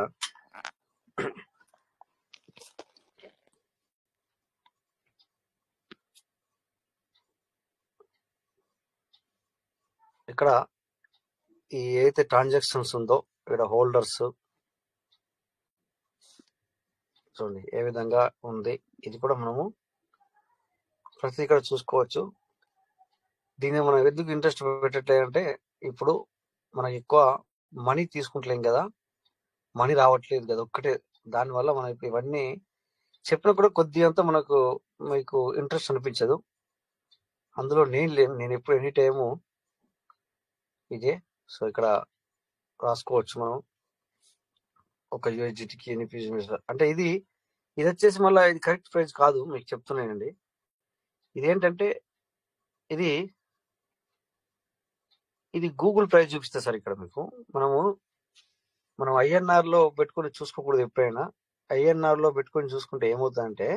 ఇక్కడ ఈ ఏదైతే ట్రాన్సాక్షన్స్ ఉందో ఇక్కడ హోల్డర్స్ చూడండి ఏ విధంగా ఉంది. ఇది కూడా మనము ప్రతి ఇక్కడ చూసుకోవచ్చు. దీన్ని మనం ఎందుకు ఇంట్రెస్ట్ పెట్టట్లేదంటే, ఇప్పుడు మనకి ఎక్కువ మనీ తీసుకుంటలేం కదా, మనీ రావట్లేదు కదా ఒక్కటే. దానివల్ల మనం ఇప్పుడు ఇవన్నీ చెప్పినా కూడా కొద్దిగా అంతా మీకు ఇంట్రెస్ట్ అనిపించదు. అందులో నేను ఎప్పుడు ఎనీ టైము ఇదే. సో ఇక్కడ రాసుకోవచ్చు మనం ఒక యూఎస్డిటీకి ఎన్ని పీజీ అంటే ఇది వచ్చేసి మళ్ళీ ఇది కరెక్ట్ ప్రైస్ కాదు, మీకు చెప్తున్నానండి. ఇదేంటంటే ఇది గూగుల్ ప్రైస్ చూపిస్తుంది సార్. ఇక్కడ మీకు మనం ఐఎన్ఆర్ లో పెట్టుకొని చూసుకోకూడదు ఎప్పుడైనా. ఐఎన్ఆర్ లో పెట్టుకొని చూసుకుంటే ఏమవుతుందంటే,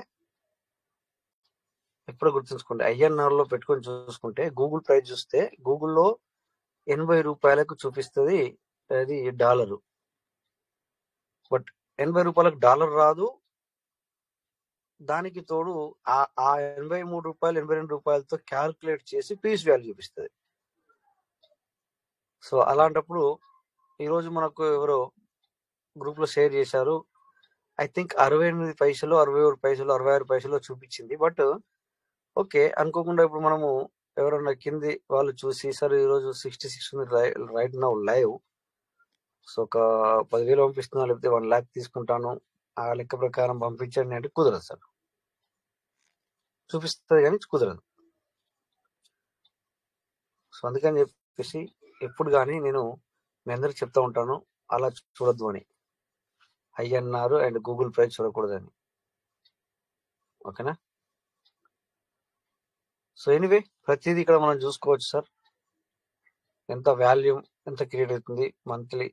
ఎప్పుడు గుర్తుంచుకోండి, ఐఎన్ఆర్ లో పెట్టుకొని చూసుకుంటే గూగుల్ ప్రైస్ చూస్తే గూగుల్లో 80 రూపాయలకు చూపిస్తుంది అది డాలరు. బట్ 80 రూపాయలకు డాలర్ రాదు. దానికి తోడు ఆ 83 రూపాయలు 82 రూపాయలతో క్యాల్కులేట్ చేసి పీస్ వాల్యూ చూపిస్తుంది. సో అలాంటప్పుడు ఈరోజు మనకు ఎవరో గ్రూప్ లో షేర్ చేశారు, ఐ థింక్ 68 పైసలు 67 పైసలు 66 పైసలు చూపించింది. బట్ ఓకే అనుకోకుండా ఇప్పుడు మనము ఎవరన్నా కింది వాళ్ళు చూసి, సార్ ఈరోజు 66 ఉంది రైట్ నౌ లైవ్, సో ఒక 10,000 పంపిస్తున్నా లేకపోతే 1 lakh తీసుకుంటాను ఆ లెక్క ప్రకారం పంపించండి అంటే కుదరదు సార్. చూపిస్తుంది కానీ కుదరదు. సో అందుకని చెప్పేసి ఎప్పుడు కానీ నేను మీ అందరికి చెప్తా ఉంటాను, అలా చూడొద్దు అని. ఐఎన్ఆర్ అండ్ గూగుల్ ప్రైస్ చూడకూడదని. ఓకేనా? సో ఎనీవే ప్రతిదీ ఇక్కడ మనం చూసుకోవచ్చు సార్. ఎంత వాల్యూమ్ ఎంత క్రియేట్ అవుతుంది మంత్లీ,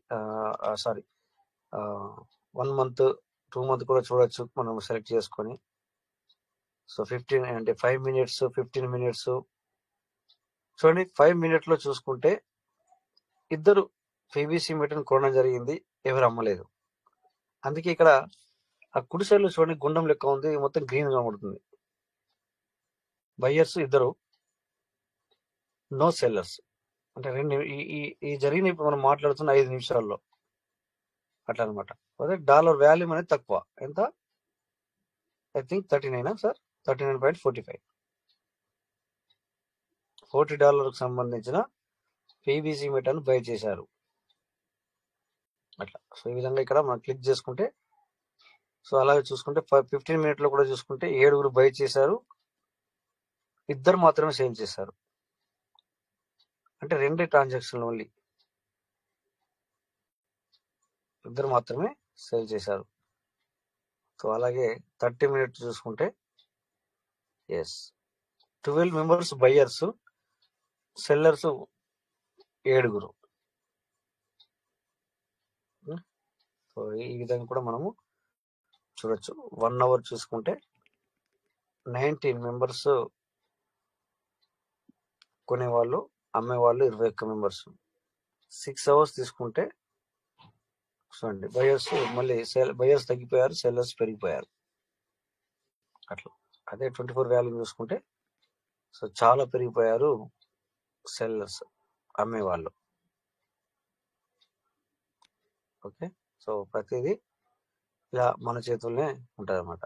1 month 2 month కూడా చూడొచ్చు మనం సెలెక్ట్ చేసుకొని. సో 15 అంటే 5 minutes 15 minutes చూడండి. 5 minutes లో చూసుకుంటే ఇద్దరు పీవీసీ మెటన్ కొనడం జరిగింది. ఎవరు అమ్మలేదు. అందుకే ఇక్కడ ఆ కుడి సైడ్ లో చూడండి గుండం లెక్క ఉంది, మొత్తం గ్రీన్ కనబడుతుంది. బయ్యర్స్ ఇద్దరు, నో సెల్లర్స్. అంటే రెండు ఈ జరిగిన ఇప్పుడు మనం మాట్లాడుతున్న 5 నిమిషాల్లో అట్లా అనమాట. అదే డాలర్ వాల్యూమ్ అనేది తక్కువ, ఎంత? I think 39 sir, 39.45. $40 సంబంధించిన పీబీసీ మెటాను బై చేశారు అట్లా. సో ఈ విధంగా ఇక్కడ మనం క్లిక్ చేసుకుంటే, సో అలాగే చూసుకుంటే 15 మినిట్లో కూడా చూసుకుంటే 7 బై చేశారు, 2 మాత్రమే సేల్ చేశారు. అంటే 2 ట్రాన్సాక్షన్ ఓన్లీ, 2 మాత్రమే సేల్ చేశారు. సో అలాగే 30 మినిట్స్ చూసుకుంటే 12 మెంబర్స్ బయ్యర్స్, సెల్లర్స్ 7. సో ఈ విధంగా కూడా మనము చూడొచ్చు. 1 అవర్ చూసుకుంటే 19 మెంబర్స్ కొనేవాళ్ళు, అమ్మేవాళ్ళు 21 మెంబర్స్. 6 అవర్స్ తీసుకుంటే చూడండి, బయర్స్ మళ్ళీ బయర్స్ తగ్గిపోయారు, సెల్లర్స్ పెరిగిపోయారు అట్లా. అదే 24 వాల్యూమ్ చూసుకుంటే సో చాలా పెరిగిపోయారు సెల్లర్స్, అమ్మేవాళ్ళు. ఓకే, సో ప్రతిదీ ఇలా మన చేతుల్లోనే ఉంటుంది అన్నమాట.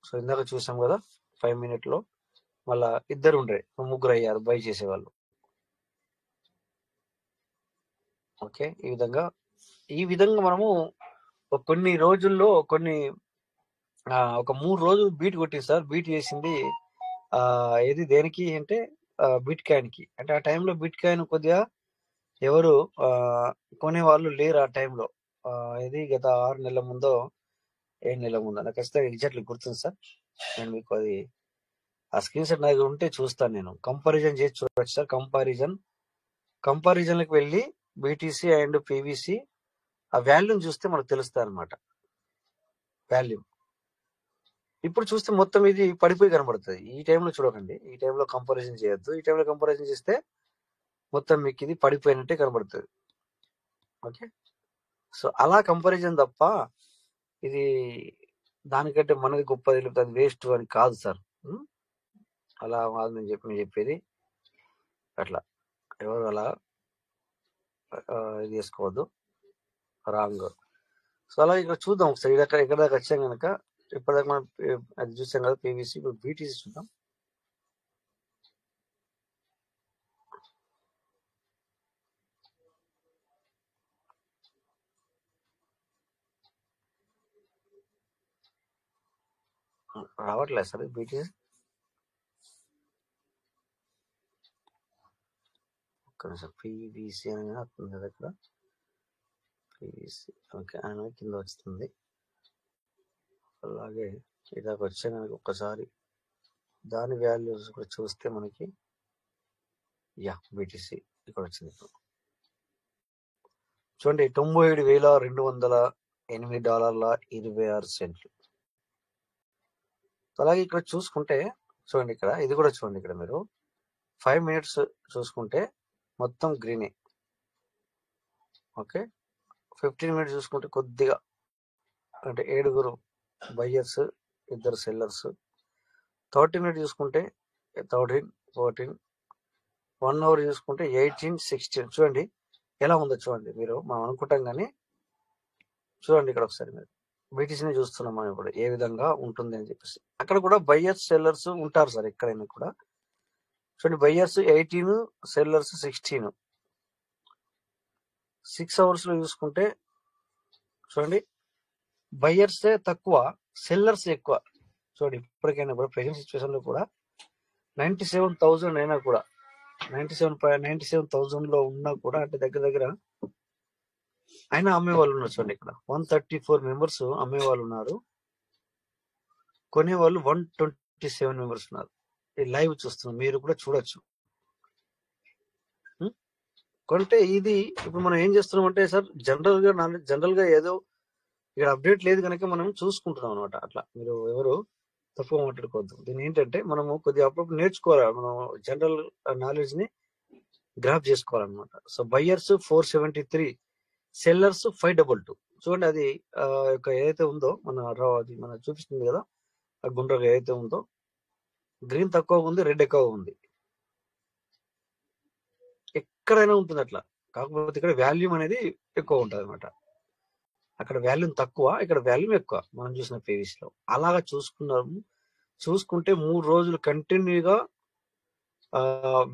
సో ఇందాక చూసాం కదా 5 మినిట్లో మళ్ళా 2 ఉండే, 3 అయ్యారు బై చేసేవాళ్ళు. ఓకే, ఈ విధంగా మనము కొన్ని రోజుల్లో ఒక 3 రోజులు బీట్ కొట్టింది సార్. బీట్ చేసింది ఏది దేనికి అంటే బిట్ కాయిన్ కి. అంటే ఆ టైంలో బిట్ కాయిన్ కొద్దిగా ఎవరు కొనేవాళ్ళు లేరు ఆ టైంలో. ఇది గత 6 నెలల ముందో 7 నెలల ముందో, నాకు ఖచ్చితంగా ఎగ్జాక్ట్లీ గుర్తుంది సార్. నేను మీకు అది ఆ స్క్రీన్ షాట్ నాకు ఉంటే చూస్తాను, నేను కంపారిజన్ చేసి చూడవచ్చు సార్. కంపారిజన్లకు వెళ్ళి బీటీసీ అండ్ పీవీసీ ఆ వాల్యూమ్ చూస్తే మనకు తెలుస్తుంది అనమాట. వాల్యూమ్ ఇప్పుడు చూస్తే మొత్తం ఇది పడిపోయి కనబడుతుంది. ఈ టైంలో చూడకండి, ఈ టైంలో కంపారిజన్ చేయొద్దు. ఈ టైంలో కంపారిజన్ చేస్తే మొత్తం మీకు ఇది పడిపోయినట్టే కనబడుతుంది. ఓకే, సో అలా కంపారిజన్ తప్ప ఇది దానికంటే మనది గొప్పది లేకపోతే అది వేస్ట్ అని కాదు సార్. అలా కాదు నేను చెప్పేది అట్లా. ఎవరు అలా ఇది చేసుకోవద్దు, రాంగ్. సో అలా ఇక్కడ చూద్దాం ఒకసారి, ఎక్కడ దాకా వచ్చాం కనుక. ఇప్పటిదాకా మనం అది చూసాం కదా పీవీసీ, ఇప్పుడు బీటీసీ చూద్దాం. రావట్లేదు సార్ బీటీసీ. పీవీసీ అనేది వస్తుంది కదా ఇక్కడ, పీవీసీ. ఓకే, ఆయన కింద వస్తుంది. అలాగే ఇదాకా వచ్చే కనుక ఒక్కసారి దాని వాల్యూస్ కూడా చూస్తే మనకి బీటీసీ ఇక్కడ వచ్చింది. చూడండి, $97,208.26. అలాగే ఇక్కడ చూసుకుంటే చూడండి, ఇక్కడ ఇది కూడా చూడండి. ఇక్కడ మీరు 5 మినిట్స్ చూసుకుంటే మొత్తం గ్రీనే. ఓకే, 15 మినిట్స్ చూసుకుంటే కొద్దిగా అంటే 7 బయ్యర్స్, 2 సెల్లర్స్. 30 మినిట్స్ చూసుకుంటే 13, 14. 1 అవర్ చూసుకుంటే 18, 16. చూడండి ఎలా ఉందో చూడండి. మీరు మనం అనుకుంటాం కానీ చూడండి ఇక్కడ ఒకసారి మీరు బీటీసీని చూస్తున్నాం మనం ఇప్పుడు ఏ విధంగా ఉంటుంది అని చెప్పేసి. అక్కడ కూడా బయ్యర్స్, సెల్లర్స్ ఉంటారు సార్ ఎక్కడైనా కూడా. చూడండి, బయ్యర్స్ 18, సెల్లర్స్ 16. 6 అవర్స్ లో చూసుకుంటే చూడండి, బయ్యర్స్ తక్కువ, సెల్లర్స్ ఎక్కువ. చూడండి, ఇప్పటికైనా కూడా ప్రెజెంట్ సిచ్యువేషన్ లో కూడా 97,000 అయినా కూడా 97,000 లో ఉన్నా కూడా అంటే దగ్గర అయినా అమ్మేవాళ్ళు ఉన్నారు. చూడండి, ఇక్కడ 134 మెంబర్స్ అమ్మేవాళ్ళు ఉన్నారు, కొనేవాళ్ళు 127 మెంబర్స్ ఉన్నారు. ఈ లైవ్ చూస్తున్నాం, మీరు కూడా చూడొచ్చు. కొంటే ఇది ఇప్పుడు మనం ఏం చేస్తున్నాం అంటే సార్, జనరల్ గా ఏదో ఇక్కడ అప్డేట్ లేదు కనుక మనం చూసుకుంటున్నాం అనమాట. అట్లా మీరు ఎవరు తప్పుగా మాట్లాడుకోవద్దు. దీని ఏంటంటే మనము కొద్దిగా అప్పుడప్పుడు నేర్చుకోవాలి, మనం జనరల్ నాలెడ్జ్ ని గ్రాప్ చేసుకోవాలన్నమాట. So buyers 473 sellers 522. చూడండి అది ఏదైతే ఉందో అది మన చూపిస్తుంది కదా, ఆ గుండ్రగా ఏదైతే ఉందో గ్రీన్ తక్కువ ఉంది, రెడ్ ఎక్కువ ఉంది. ఎక్కడైనా ఉంటుంది అట్లా, కాకపోతే ఇక్కడ వాల్యూమ్ అనేది ఎక్కువ ఉంటుంది అనమాట. అక్కడ వాల్యూమ్ తక్కువ, ఇక్కడ వాల్యూమ్ ఎక్కువ మనం చూసిన పేవీస్ లో. అలాగా చూసుకుంటే 3 రోజులు కంటిన్యూగా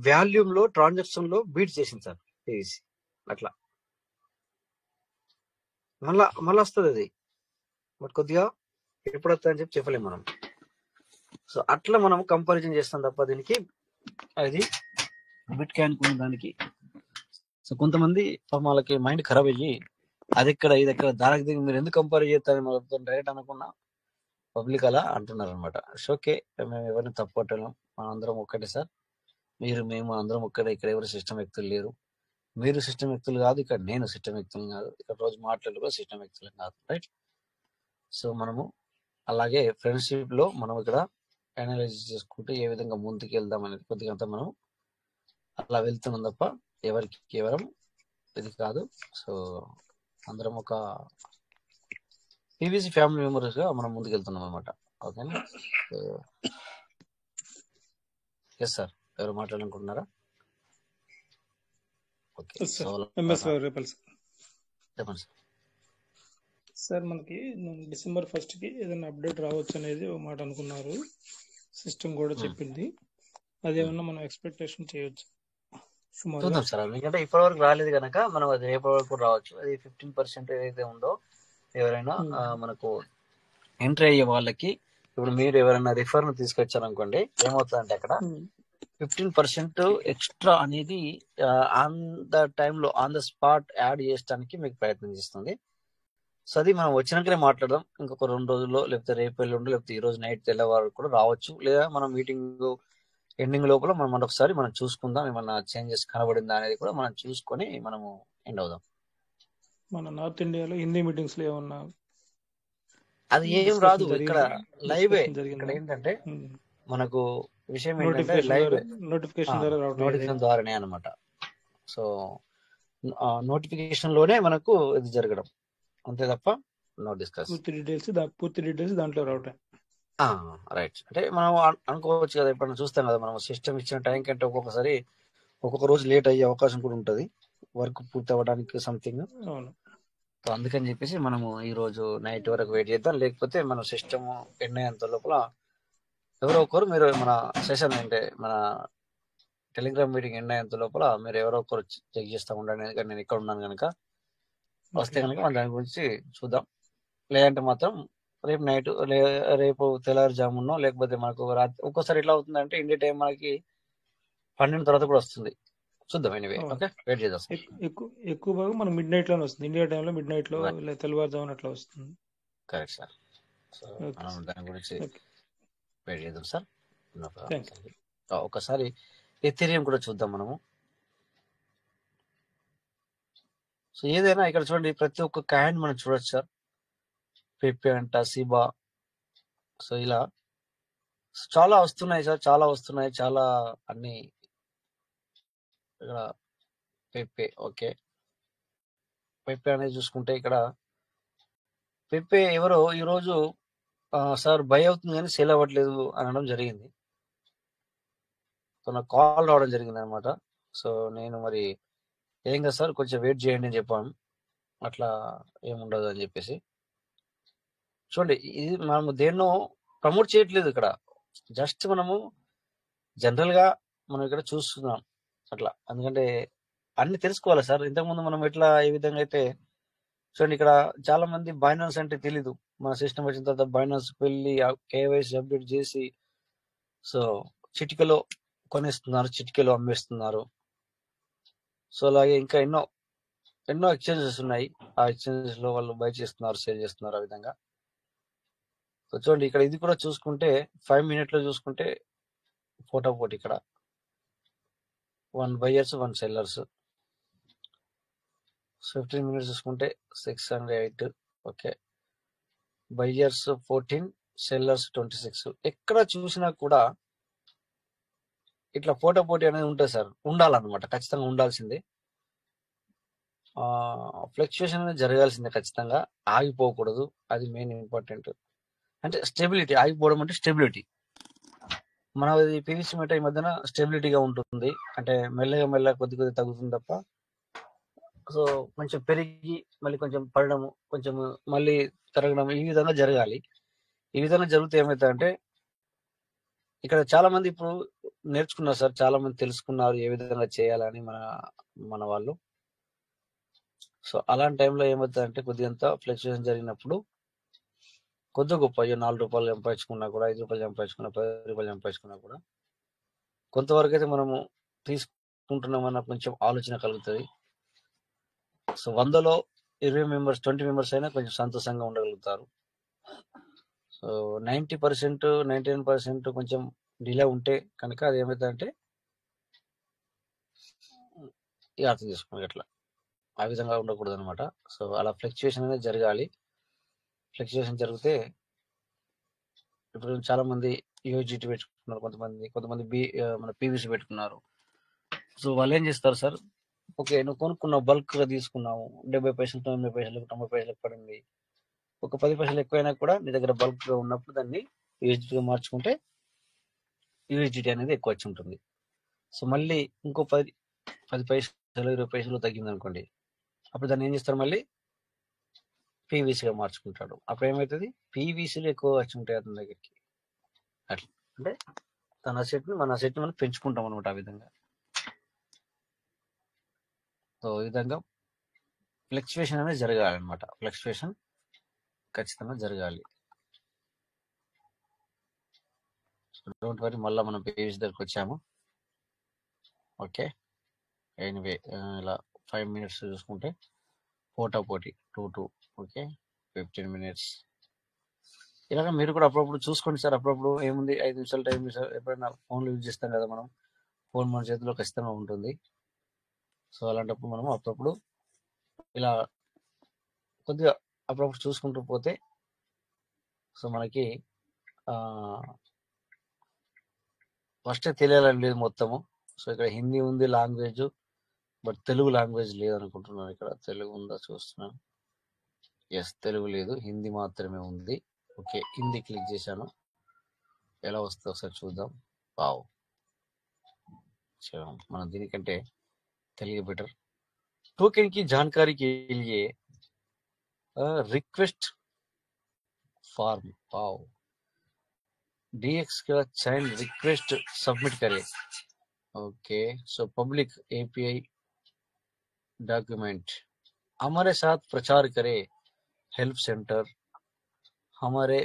వాల్యూమ్ లో ట్రాన్సాక్షన్ లో బీట్ చేసింది సార్ పేవీసీ. అట్లా మళ్ళీ వస్తుంది అది, బట్ కొద్దిగా ఎప్పుడు వస్తుందని చెప్పలేము మనం. సో అట్లా మనం కంపారిజన్ చేస్తాం తప్ప దీనికి అది బిట్ కాయిన్ ఉన్న దానికి. సో కొంతమంది వాళ్ళకి మైండ్ ఖరాబ్ అయ్యి అది ఎక్కడ ఇది ఎక్కడ దానికి దిగి మీరు ఎందుకు కంపేర్ చేస్తారని డైరెక్ట్ అనుకున్నా పబ్లిక్ అలా అంటున్నారు అనమాట. ఓకే, మేము ఎవరిని తప్పట్టలేం, మనం అందరం ఒక్కటే సార్, మేము అందరం ఒక్కటే. ఇక్కడ ఎవరు సిస్టమ్ వ్యక్తులు లేరు, మీరు సిస్టమ్ వ్యక్తులు కాదు, ఇక్కడ నేను సిస్టమ్ వ్యక్తులు కాదు, ఇక్కడ రోజు మాట్లాడు కూడా సిస్టమ్ వ్యక్తులు కాదు, రైట్? సో మనము అలాగే ఫ్రెండ్షిప్ లో మనం ఇక్కడ అనలైజ్ చేసుకుంటూ ఏ విధంగా ముందుకు వెళ్దాం అనేది కొద్దిగా అంతా మనం అలా వెళ్తున్నాం తప్ప ఎవరికి కేవలం ఇది కాదు. సో అందరం ఒక పీవీసీ ఫ్యామిలీ మెంబర్స్ గా మనం ముందుకు వెళ్తున్నాం అనమాట. ఓకేనా? ఎస్ సార్, ఎవరు మాట్లాడాలనుకుంటున్నారా? ఓకే, సో చెప్పండి సార్. సార్ మనకి డిసెంబర్ 1st కి ఏదైనా అప్డేట్ రావచ్చు అనేది ఒక మాట అనుకున్నారు, సిస్టమ్ కూడా చెప్పింది. అదేమన్నా మనం ఎక్స్పెక్టేషన్ చేయొచ్చు చూద్దాం సార్, ఎందుకంటే ఇప్పటి వరకు రాలేదు కనుక మనం అది రేపటి వరకు రావచ్చు. అది 15% ఏదైతే ఉందో ఎవరైనా మనకు ఎంట్రీ అయ్యే వాళ్ళకి, ఇప్పుడు మీరు ఎవరైనా రిఫర్ ను తీసుకొచ్చారనుకోండి, ఏమవుతుందంటే అక్కడ 15% ఎక్స్ట్రా అనేది ఆన్ ద టైంలో ఆన్ ద స్పాట్ యాడ్ చేయడానికి మీకు ప్రయత్నం చేస్తుంది. సో అది మనం వచ్చినాకనే మాట్లాడదాం. ఇంకొక 2 రోజుల్లో, లేకపోతే రేపు ఎల్లుండి, లేకపోతే ఈ రోజు నైట్ తెల్లవారు కూడా రావచ్చు. లేదా మనం మీటింగ్ ఎండింగ్ లోపల మనం మరొకసారి మనం చూసుకుందాం, ఏమన్నా చేంజెస్ కనబడిందా అనేది కూడా మనం చూసుకొని మనము ఎండ్ అవుదాం. మన నార్త్ ఇండియాలో హిందీ మీటింగ్స్ లో ఏమన్నా అది ఏం రాదు, ఇక్కడ లైవే. ఇక్కడ ఏంటంటే మనకు విషయం ఏంటంటే లైవ్ నోటిఫికేషన్ ద్వారానే అనమాట. సో నోటిఫికేషన్ లోనే మనకు ఇది జరగడం అంతే తప్ప నో డిస్కస్. పూర్తి డీటెయిల్స్ దాంట్లో రావటం. రైట్. అంటే మనం అనుకోవచ్చు కదా, ఇప్పుడు చూస్తాం కదా, మనం సిస్టమ్ ఇచ్చిన టైం కంటే ఒక్కొక్క రోజు లేట్ అయ్యే అవకాశం కూడా ఉంటది, వర్క్ పూర్తి అవ్వడానికి సంథింగ్. సో అందుకని చెప్పేసి మనము ఈ రోజు నైట్ వరకు వెయిట్ చేద్దాం. లేకపోతే మన సిస్టమ్ ఎండ్ అయ్యేంత లోపల ఎవరో ఒకరు మీరు మన సెషన్ అంటే మన టెలిగ్రామ్ మీటింగ్ ఎండ్ అయ్యేంత లోపల మీరు ఎవరో ఒకరు చెక్ చేస్తా ఉండండి. ఎందుకంటే నేను ఇక్కడ ఉన్నాను కనుక, వస్తే కనుక మనం దాని గురించి చూద్దాం. లేదంటే మాత్రం రేపు నైట్, రేపు తెల్లారుజామునో, లేకపోతే మనకు రాత్రి. ఒక్కోసారి ఎట్లా అవుతుందంటే ఇండియా టైం మనకి 12 తర్వాత కూడా వస్తుంది. చూద్దాం. ఎనీవే, ఓకే, వెయిట్ చేద్దాం. ఎక్కువ భాగం మనకు మిడ్ నైట్ లోనే వస్తుంది, ఇండియా టైంలో మిడ్ నైట్ లో, తెల్లవారుజామున అట్లా వస్తుంది. Correct sir. సో మనం దాని గురించి వెయిట్ చేద్దాం సార్. ఒకసారి ఎథీరియం కూడా చూద్దాం మనము. సో ఏదైనా ఇక్కడ చూడండి, ప్రతి ఒక్క కాయిన్ మనం చూడొచ్చు సార్. పెప్పే అంట, సిబా, సో ఇలా చాలా వస్తున్నాయి సార్, చాలా అన్ని. ఇక్కడ పెప్పే, ఓకే, పెప్పే అనేది చూసుకుంటే ఇక్కడ పెప్పే ఎవరో ఈరోజు సార్ బై అవుతుంది కానీ సేల్ అవ్వట్లేదు అనడం జరిగింది. సో నాకు కాల్ రావడం జరిగింది అనమాట. సో నేను మరి ఏం కదా సార్, కొంచెం వెయిట్ చేయండి అని చెప్పాను. అట్లా ఏముండదు అని చెప్పేసి. చూడండి, ఇది మనము దేన్నో ప్రమోట్ చేయట్లేదు ఇక్కడ, జస్ట్ మనము జనరల్ గా మనం ఇక్కడ చూస్తున్నాం అట్లా. ఎందుకంటే అన్ని తెలుసుకోవాలి సార్. ఇంతకుముందు మనం ఎట్లా ఏ విధంగా అయితే చూడండి, ఇక్కడ చాలా మంది బైనాన్స్ అంటే తెలీదు. మన సిస్టమ్ వచ్చిన తర్వాత బైనాన్స్ వెళ్ళి కేవైసీ అప్డేట్ చేసి, సో చిటికలో కొనేస్తున్నారు, చిటికలో అమ్మేస్తున్నారు. సో అలాగే ఇంకా ఎన్నో ఎక్స్చేంజెస్ ఉన్నాయి. ఆ ఎక్స్చేంజెస్ లో వాళ్ళు బై చేస్తున్నారు, సేల్ చేస్తున్నారు. ఆ విధంగా సో చూడండి, ఇక్కడ ఇది కూడా చూసుకుంటే 5 minutes లో చూసుకుంటే పోటీ ఇక్కడ 1 buyers 1 sellers. 15 minutes చూసుకుంటే 608. Okay, buyers 14, sellers 26. ఎక్కడ చూసినా కూడా ఇట్లా పోటీ అనేది ఉంటుంది సార్. ఉండాలన్నమాట, ఖచ్చితంగా ఉండాల్సిందే. ఫ్లక్చుయేషన్ అనేది జరగాల్సిందే ఖచ్చితంగా, ఆగిపోకూడదు. అది మెయిన్ ఇంపార్టెంట్. అంటే స్టెబిలిటీ, ఆగిపోవడం అంటే స్టెబిలిటీ. మనది పీవీసీ మెట ఈ మధ్యన స్టెబిలిటీగా ఉంటుంది, అంటే మెల్లగా మెల్లగా కొద్ది కొద్ది తగ్గుతుంది తప్ప. సో కొంచెం పెరిగి మళ్ళీ కొంచెం పడడము, కొంచెం మళ్ళీ తరగడం, ఈ విధంగా జరగాలి. ఈ విధంగా జరిగితే ఏమవుతుందంటే, ఇక్కడ చాలా మంది ఇప్పుడు నేర్చుకున్నారు సార్, చాలా మంది తెలుసుకున్నారు ఏ విధంగా చేయాలని మన వాళ్ళు. సో అలాంటి టైంలో ఏమవుతుందంటే, కొద్దిగంత ఫ్లక్చుయేషన్ జరిగినప్పుడు కొద్ది గొప్ప, అయ్యో 4 రూపాయలు సంపాదించుకున్నా కూడా, 5 రూపాయలు సంపాదించుకున్నా, 10 రూపాయలు సంపాదించుకున్నా కూడా కొంతవరకు అయితే మనము తీసుకుంటున్నామన్న కొంచెం ఆలోచన కలుగుతుంది. సో 100లో 20 మెంబర్స్, 20 మెంబర్స్ అయినా కొంచెం సంతోషంగా ఉండగలుగుతారు. సో 90%, 99% కొంచెం డిలే ఉంటే కనుక అది ఏమవుతుందంటే, ఇక అర్థం చేసుకోండి అట్లా, ఆ విధంగా ఉండకూడదు అనమాట. సో అలా ఫ్లక్చుయేషన్ అనేది జరగాలి. ఫ్లక్చుయేషన్ జరిగితే ఇప్పుడు చాలా మంది యూజిటీ పెట్టుకున్నారు, కొంతమంది మన పీవీసీ పెట్టుకున్నారు. సో వాళ్ళు ఏం చేస్తారు సార్, ఓకే నువ్వు కొనుక్కున్నావు, బల్క్ గా తీసుకున్నావు, 70 పైసలు, 90 పైసలకు, 90 పైసలకు పడింది. ఒక 10 పైసలు ఎక్కువైనా కూడా నీ దగ్గర బల్క్ గా ఉన్నప్పుడు దాన్ని యూజిటీగా మార్చుకుంటే యూజిటీ అనేది ఎక్కువ వచ్చి ఉంటుంది. సో మళ్ళీ ఇంకో 10 పైసలు, 20 పైసలు తగ్గింది అనుకోండి, అప్పుడు దాన్ని ఏం చేస్తారు, మళ్ళీ పీవీసీగా మార్చుకుంటాడు. అప్పుడు ఏమవుతుంది, పీవీసీలు ఎక్కువ వచ్చి ఉంటాయి అతని దగ్గరికి. అట్లా అంటే తన అసెట్ని, మన అసెట్ని మనం పెంచుకుంటాం అనమాట ఆ విధంగా. సో ఈ విధంగా ఫ్లక్చుయేషన్ అనేది జరగాలి అనమాట. ఫ్లక్చుయేషన్ ఖచ్చితంగా జరగాలి. డోంట్ వరీ, మళ్ళీ మనం పీవీసీ దగ్గరకు వచ్చాము. ఓకే, ఎనీవే ఇలా 5 minutes చూసుకుంటే పోటీ 2 ఓకే 15 minutes. ఇలాగ మీరు కూడా అప్పుడప్పుడు చూసుకోండి సార్. అప్పుడప్పుడు ఏముంది, 5 నిమిషాలు టైం సార్, ఎప్పుడైనా ఫోన్లు యూజ్ చేస్తాం కదా మనం, ఫోన్ మన చేతిలో ఖచ్చితంగా ఉంటుంది. సో అలాంటప్పుడు మనం అప్పుడప్పుడు ఇలా కొద్దిగా అప్పుడప్పుడు చూసుకుంటూ పోతే, సో మనకి ఫస్ట్ తెలియాలని లేదు మొత్తము. సో ఇక్కడ హిందీ ఉంది లాంగ్వేజ్, బట్ తెలుగు లాంగ్వేజ్ లేదనుకుంటున్నాను. ఇక్కడ తెలుగు ఉందా చూస్తున్నాను, ఎస్ తెలుగు లేదు, హిందీ మాత్రమే ఉంది. ఓకే, హిందీ క్లిక్ చేశాను, ఎలా వస్తుందో ఒకసారి చూద్దాం. వావ్, మనం దీనికంటే తెలుగు బెటర్. टोकन की जानकारी के लिए रिक्वेस्ट फॉर्म, वाओ, डीएक्स का चाइल्ड रिक्वेस्ट सबमिट करें. Okay, so public API document, हमारे साथ प्रचार करें, हेल्प सेंटर, हमारे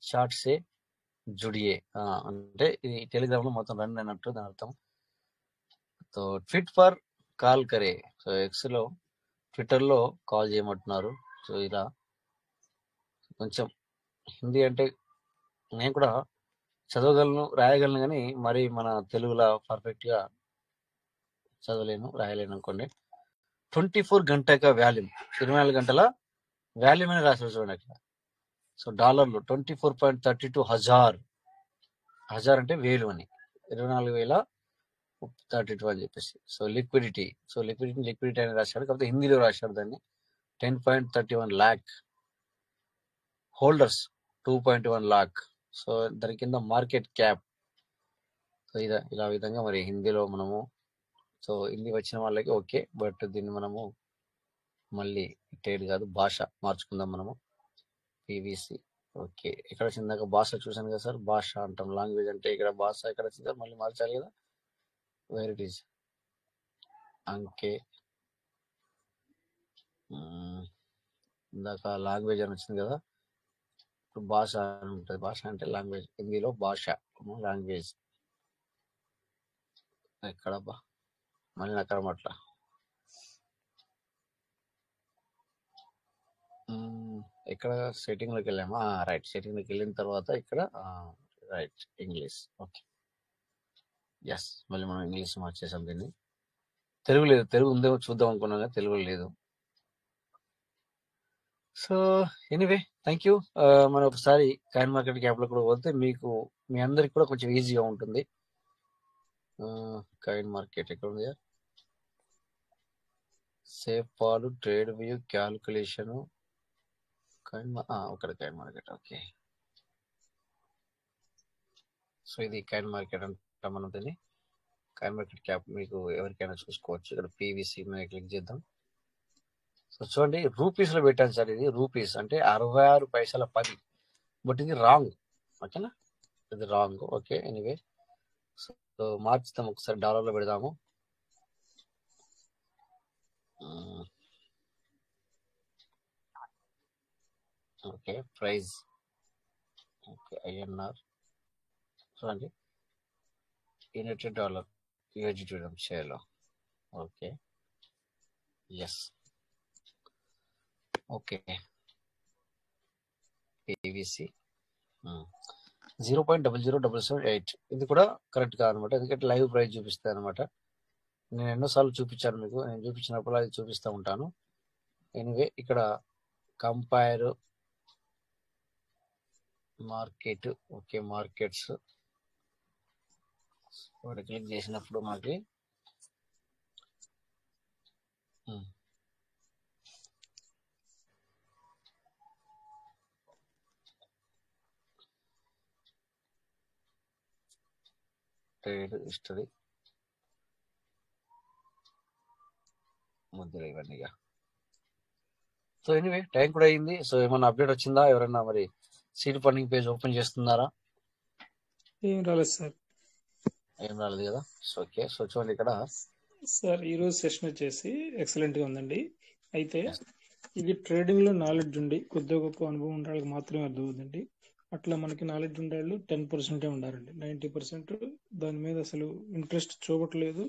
చాట్ से जुड़िए. అంటే ఇది టెలిగ్రామ్ లో మొత్తం రన్ అయినట్టు దాని అర్థం. సో ట్వీట్ ఫర్ కాల్ కరే, సో ఎక్స్ లో, ట్విట్టర్ లో కాల్ చేయమంటున్నారు. సో ఇలా కొంచెం హిందీ అంటే నేను కూడా చదవగలను, రాయగలను, కానీ మరి మన తెలుగులో పర్ఫెక్ట్ గా చదవలేను, రాయలేను అనుకోండి. 24 గంటల వాల్యూమ్, 24 గంటల వాల్యూమ్ అని రాశారు చూడండి అక్కడ. సో డాలర్లు 24.32 హజార్ అంటే 1000 అని, 24,032 అని చెప్పేసి. సో లిక్విడిటీ అని రాశాడు, కాకపోతే హిందీలో రాశాడు దాన్ని. 10.31 lakh, హోల్డర్స్ 2.1 lakh. సో దాని కింద మార్కెట్ క్యాప్. సో ఇలా విధంగా మరి హిందీలో మనము, సో హిందీ వచ్చిన వాళ్ళకి ఓకే, బట్ దీన్ని మనము మళ్ళీ ట్రేడ్ కాదు, భాష మార్చుకుందాం మనము. పీవీసీ ఓకే, ఎక్కడ వచ్చిందాక భాష చూసాను కదా సార్, భాష అంటాం. లాంగ్వేజ్ అంటే ఇక్కడ భాష ఎక్కడ వచ్చింది సార్, మళ్ళీ మార్చాలి కదా. వేర్ ఇట్ ఈస్ అంకే, ఇందాక లాంగ్వేజ్ అని వచ్చింది కదా, ఇప్పుడు భాష అని ఉంటుంది. భాష అంటే లాంగ్వేజ్, హిందీలో భాష లాంగ్వేజ్. ఎక్కడబ్బా, మళ్ళీ అక్కడ అట్లా ఇక్కడ సెట్టింగ్ లోకి వెళ్ళామా, రైట్, సెట్టింగ్ లోకి వెళ్ళిన తర్వాత ఇక్కడ రైట్ ఇంగ్లీష్. ఓకే, ఎస్, మళ్ళీ మనం ఇంగ్లీష్ మార్చేసాం దీన్ని. తెలుగు లేదు, తెలుగు ఉందేమో చూద్దాం అనుకున్నాం కదా, తెలుగు లేదు. So anyway thank you. మనం ఒకసారి కాయిన్ మార్కెట్ యాప్ లో కూడా పోతే మీకు, మీ అందరికి కూడా కొంచెం ఈజీగా ఉంటుంది. కాయిన్ మార్కెట్ ఎక్కడ ఉంది, సేఫ్ పాలు, ట్రేడ్ వ్యూ, క్యాల్కులేషన్, ఒకటి కైన్ మార్కెట్. ఓకే, సో ఇది కైన్ మార్కెట్ అంటాం మనం దీన్ని. కైన్ మార్కెట్ క్యాప్ మీకు ఎవరికైనా చూసుకోవచ్చు. ఇక్కడ పీవీసీ మీద క్లిక్ చేద్దాం. సో చూడండి, రూపీస్ లో పెట్టాను సార్. ఇది రూపీస్ అంటే 66 పైసల 10, బట్ ఇది రాంగ్. ఓకేనా, ఇది రాంగ్. ఓకే, ఎనీవే సో మార్చుదాం, ఒకసారి డాలర్లో పెడదాము. ఓకే, ప్రైస్ ఓకే ఐఎన్ఆర్ చూడండి, యునైటెడ్ డాలర్ యూఎస్డి చూద్దాం షేర్లో. Okay, yes, okay, PVC 0.00778. ఇది కూడా కరెక్ట్ కాదనమాట, ఎందుకంటే లైవ్ ప్రైస్ చూపిస్తాయి అనమాట. నేను ఎన్నోసార్లు చూపించాను మీకు, నేను చూపించినప్పుడు అది చూపిస్తూ ఉంటాను. ఎనివే ఇక్కడ కంపైర్ మార్కెట్. ఓకే, మార్కెట్స్ ఒకటి క్లిక్ చేసినప్పుడు మనకి trade history Mudra ఇవన్నీగా. So anyway time కూడా అయింది. సో ఏమన్నా అప్డేట్ వచ్చిందా? ఎవరైనా మరి సీడ్ ఫండింగ్ పేజ్ ఓపెన్ చేస్తున్నారా? ఏం రాలేదు సార్. ఏం రాలేదు కదా. సో ఓకే, సో చూడండి ఇక్కడ సార్ ఈరోజు సెషన్ వచ్చేసి ఎక్సలెంట్గా ఉందండి. అయితే ఇది ట్రేడింగ్లో నాలెడ్జ్ ఉండి కొద్దిగా గొప్ప అనుభవం ఉండే వాళ్ళకి మాత్రమే అర్థమవుతుందండి. అట్లా మనకి నాలెడ్జ్ ఉండే వాళ్ళు 10% ఉండాలండి. 90% దాని మీద అసలు ఇంట్రెస్ట్ చూపట్లేదు,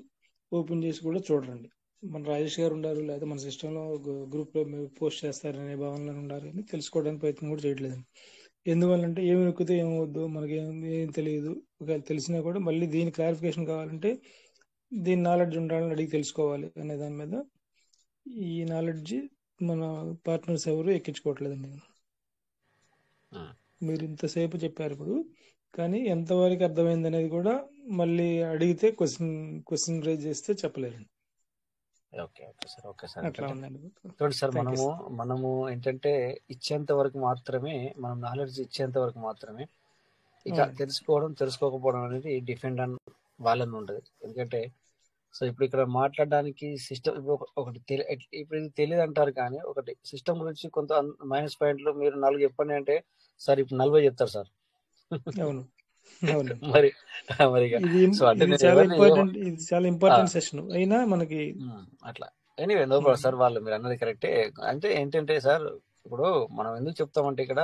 ఓపెన్ చేసి కూడా చూడరండి. మన రాజేష్ గారు ఉండారు, లేదా మన సిస్టంలో గ్రూప్లో పోస్ట్ చేస్తారనే భావనలో ఉండారు, అని తెలుసుకోవడానికి ప్రయత్నం కూడా చేయట్లేదండి. ఎందువల్లంటే ఏమి నొక్కితే ఏమవద్దు, మనకి ఏం తెలియదు. ఒకవేళ తెలిసినా కూడా మళ్ళీ దీని క్లారిఫికేషన్ కావాలంటే దీని నాలెడ్జ్ ఉండాలని అడిగి తెలుసుకోవాలి అనే దాని మీద ఈ నాలెడ్జ్ మన పార్ట్నర్స్ ఎవరు ఎక్కించుకోవట్లేదండి. మీరు ఇంతసేపు చెప్పారు ఇప్పుడు, కానీ ఎంతవరకు అర్థమైంది అనేది కూడా మళ్ళీ అడిగితే క్వశ్చన్ రైజ్ చేస్తే చెప్పలేరండి. Okay okay sir, okay sir. అట్లా ఉందండి. చూడండి సార్, మనము ఏంటంటే ఇచ్చేంత వరకు మాత్రమే, మనం నాలెడ్జ్ ఇచ్చేంత వరకు మాత్రమే. ఇక తెలుసుకోకపోవడం అనేది డిపెండ్ ఆన్ వాళ్ళని ఉంటుంది. ఎందుకంటే సో ఇప్పుడు ఇక్కడ మాట్లాడడానికి సిస్టమ్ ఒకటి ఇప్పుడు ఇది తెలియదు అంటారు, కానీ ఒకటి సిస్టమ్ గురించి కొంత మైనస్ పాయింట్లు మీరు 4 చెప్పండి అంటే సార్ ఇప్పుడు 40 చెప్తారు సార్. అవును అవును, మరి ఇది చాలా ఇంపార్టెంట్ సెషన్ అయినా మనకి అట్లా. ఎనీవే నో ప్రాబ్లం సార్, వాళ్ళు మీరు అన్నది కరెక్టే. అంటే ఏంటంటే సార్, ఇప్పుడు మనం ఎందుకు చెప్తామంటే ఇక్కడ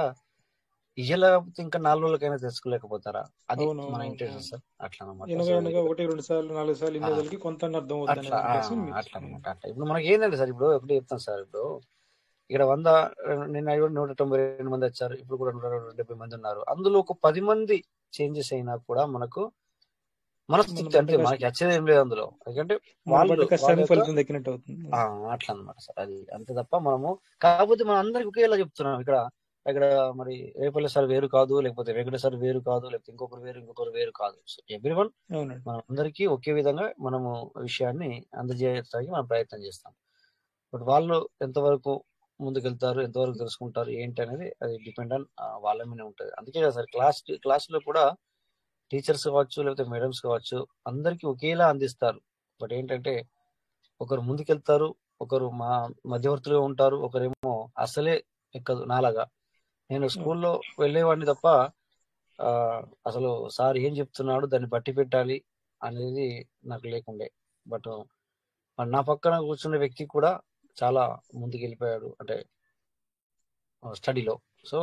ఇయ్యలేకపోతే ఇంకా 4 రోజులకైనా తెలుసుకోలేకపోతారా, అది మన ఇంటెన్షన్ సార్. అట్లా అనమాట. 1-2 సార్లు 4 సార్లు ఇన్ని కొంత అర్థం అవుతుంది అట్లా అనమాట. అట్లా ఇప్పుడు మనకి ఏంటంటే సార్, ఇప్పుడు ఒకటి చెప్తాను సార్, ఇప్పుడు ఇక్కడ 100 నిన్న 192 మంది వచ్చారు, ఇప్పుడు కూడా 170 మంది ఉన్నారు. అందులో ఒక 10 మంది చేంజెస్ అయినా కూడా మనకు మనస్థితి అంటే మనకి వచ్చేది ఏం లేదు అందులో. ఎందుకంటే వాళ్ళు అట్లా అనమాట సార్, అది అంతే తప్ప మనము. కాకపోతే మనం అందరికి ఒకేలా చెప్తున్నాం ఇక్కడ మరి రేపల్లి సార్ వేరు కాదు, లేకపోతే వెంకట సార్ వేరు కాదు, లేకపోతే ఇంకొకరు వేరు కాదు. సో ఎవ్రీవన్ మనం అందరికీ ఒకే విధంగా మనము విషయాన్ని అందజేయడానికి మనం ప్రయత్నం చేస్తాం. బట్ వాళ్ళు ఎంతవరకు ముందుకెళ్తారు, ఎంతవరకు తెలుసుకుంటారు ఏంటి అనేది అది డిపెండ్ ఆన్ వాళ్ళ మీద ఉంటుంది. అందుకే కదా సార్ క్లాస్లో కూడా టీచర్స్ కావచ్చు, లేకపోతే మేడమ్స్ కావచ్చు, అందరికీ ఒకేలా అందిస్తారు. బట్ ఏంటంటే ఒకరు ముందుకెళ్తారు, ఒకరు మధ్యవర్తులుగా ఉంటారు, ఒకరేమో అసలే ఎక్కదు. నాలాగా నేను స్కూల్లో వెళ్ళేవాడిని తప్ప అసలు సార్ ఏం చెప్తున్నాడు దాన్ని బట్టి పెట్టాలి అనేది నాకు లేకుండే. బట్ నా పక్కన కూర్చున్న వ్యక్తి కూడా చాలా ముందుకు వెళ్ళిపోయాడు అంటే స్టడీలో. సో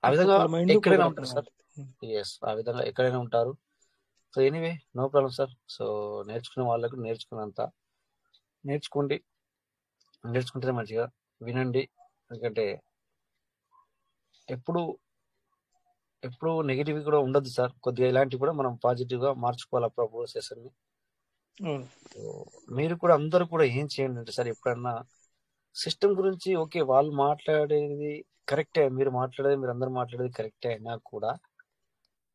ఆ విధంగా ఎక్కడైనా ఉంటారు సార్. ఎస్, ఆ విధంగా ఎక్కడైనా ఉంటారు. So anyway no problem sir. So నేర్చుకునే వాళ్ళకు నేర్చుకున్నంత నేర్చుకుంటే మంచిగా వినండి. ఎందుకంటే ఎప్పుడు నెగిటివ్ కూడా ఉండదు సార్. కొద్దిగా ఇలాంటివి కూడా మనం పాజిటివ్ గా మార్చుకోవాలి అప్పుడప్పుడు సెషన్ని. మీరు కూడా అందరూ కూడా ఏం చేయండి అంటే సార్, ఎప్పుడన్నా సిస్టమ్ గురించి ఓకే వాళ్ళు మాట్లాడేది కరెక్టే, మీరు అందరూ మాట్లాడేది కరెక్టే అయినా కూడా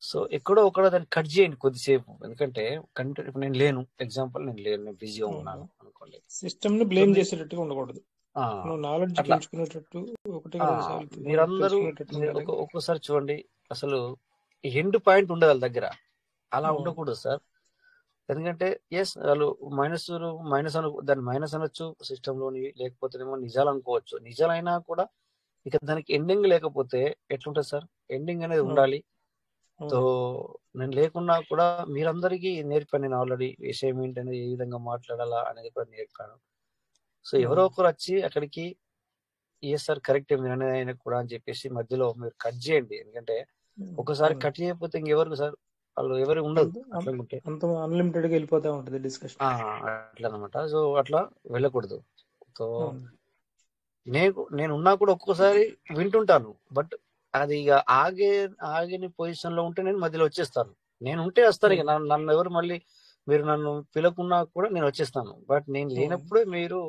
సో ఎక్కడో ఒకడో దాన్ని కట్ చేయండి కొద్దిసేపు. ఎందుకంటే ఇప్పుడు నేను లేను, ఎగ్జాంపుల్ నేను బిజీగా ఉన్నాను అనుకోండి. అనుకోండి. సిస్టమ్ ని సో బ్లేమ్ చేసేటట్టుగా ఉండకూడదు. ఆ, నువ్వు నాలెడ్జ్ అట్లా పెంచుకునేటట్టు ఒకటి ఆ, 2 సార్లు మనం మీరందరూ తెలుసుకునేటట్టు ఉండాలి. ఒక్కోసారి చూడండి, అసలు ఎండ్ పాయింట్ ఉండదు వాళ్ళ దగ్గర. అలా అవును ఉండకూడదు సార్. ఎందుకంటే ఎస్ వాళ్ళు మైనస్ దాన్ని మైనస్ అనొచ్చు సిస్టమ్ లోని, లేకపోతేనేమో నిజాలు అనుకోవచ్చు. నిజాలైనా కూడా ఇక దానికి ఎండింగ్ లేకపోతే ఎట్లుంటది సార్? ఎండింగ్ అనేది అవును ఉండాలి. సో అవును నేను లేకున్నా కూడా మీరందరికీ నేర్పాను. నేను ఆల్రెడీ విషయం ఏంటనేది, ఏ విధంగా మాట్లాడాలా అనేది కూడా నేర్పాను. సో ఎవరో అవును ఒకరు వచ్చి అక్కడికి ఏ సార్ కరెక్ట్ మీరు అనేది అయినా కూడా అని చెప్పేసి మధ్యలో మీరు కట్ చేయండి. ఎందుకంటే ఒకసారి అవును కట్ చేయకపోతే ఇంకెవరు సార్, వాళ్ళు ఎవరు ఉండదు అంత అట్లా ఉంటే. అంత అన్లిమిటెడ్ గా వెళ్ళిపోతా ఉంటది డిస్కషన్. అట్లా అనమాట. సో అట్లా వెళ్ళకూడదు. సో అవును నేను ఉన్నా కూడా ఒక్కొక్కసారి వింటుంటాను. బట్ అది ఇక ఆగిన పొజిషన్ లో ఉంటే నేను మధ్యలో వచ్చేస్తాను. నేను ఉంటే వస్తాను. ఇక అవును నన్ను ఎవరు మళ్ళీ మీరు నన్ను పిలకున్నా కూడా నేను వచ్చేస్తాను. బట్ నేను అవును లేనప్పుడే మన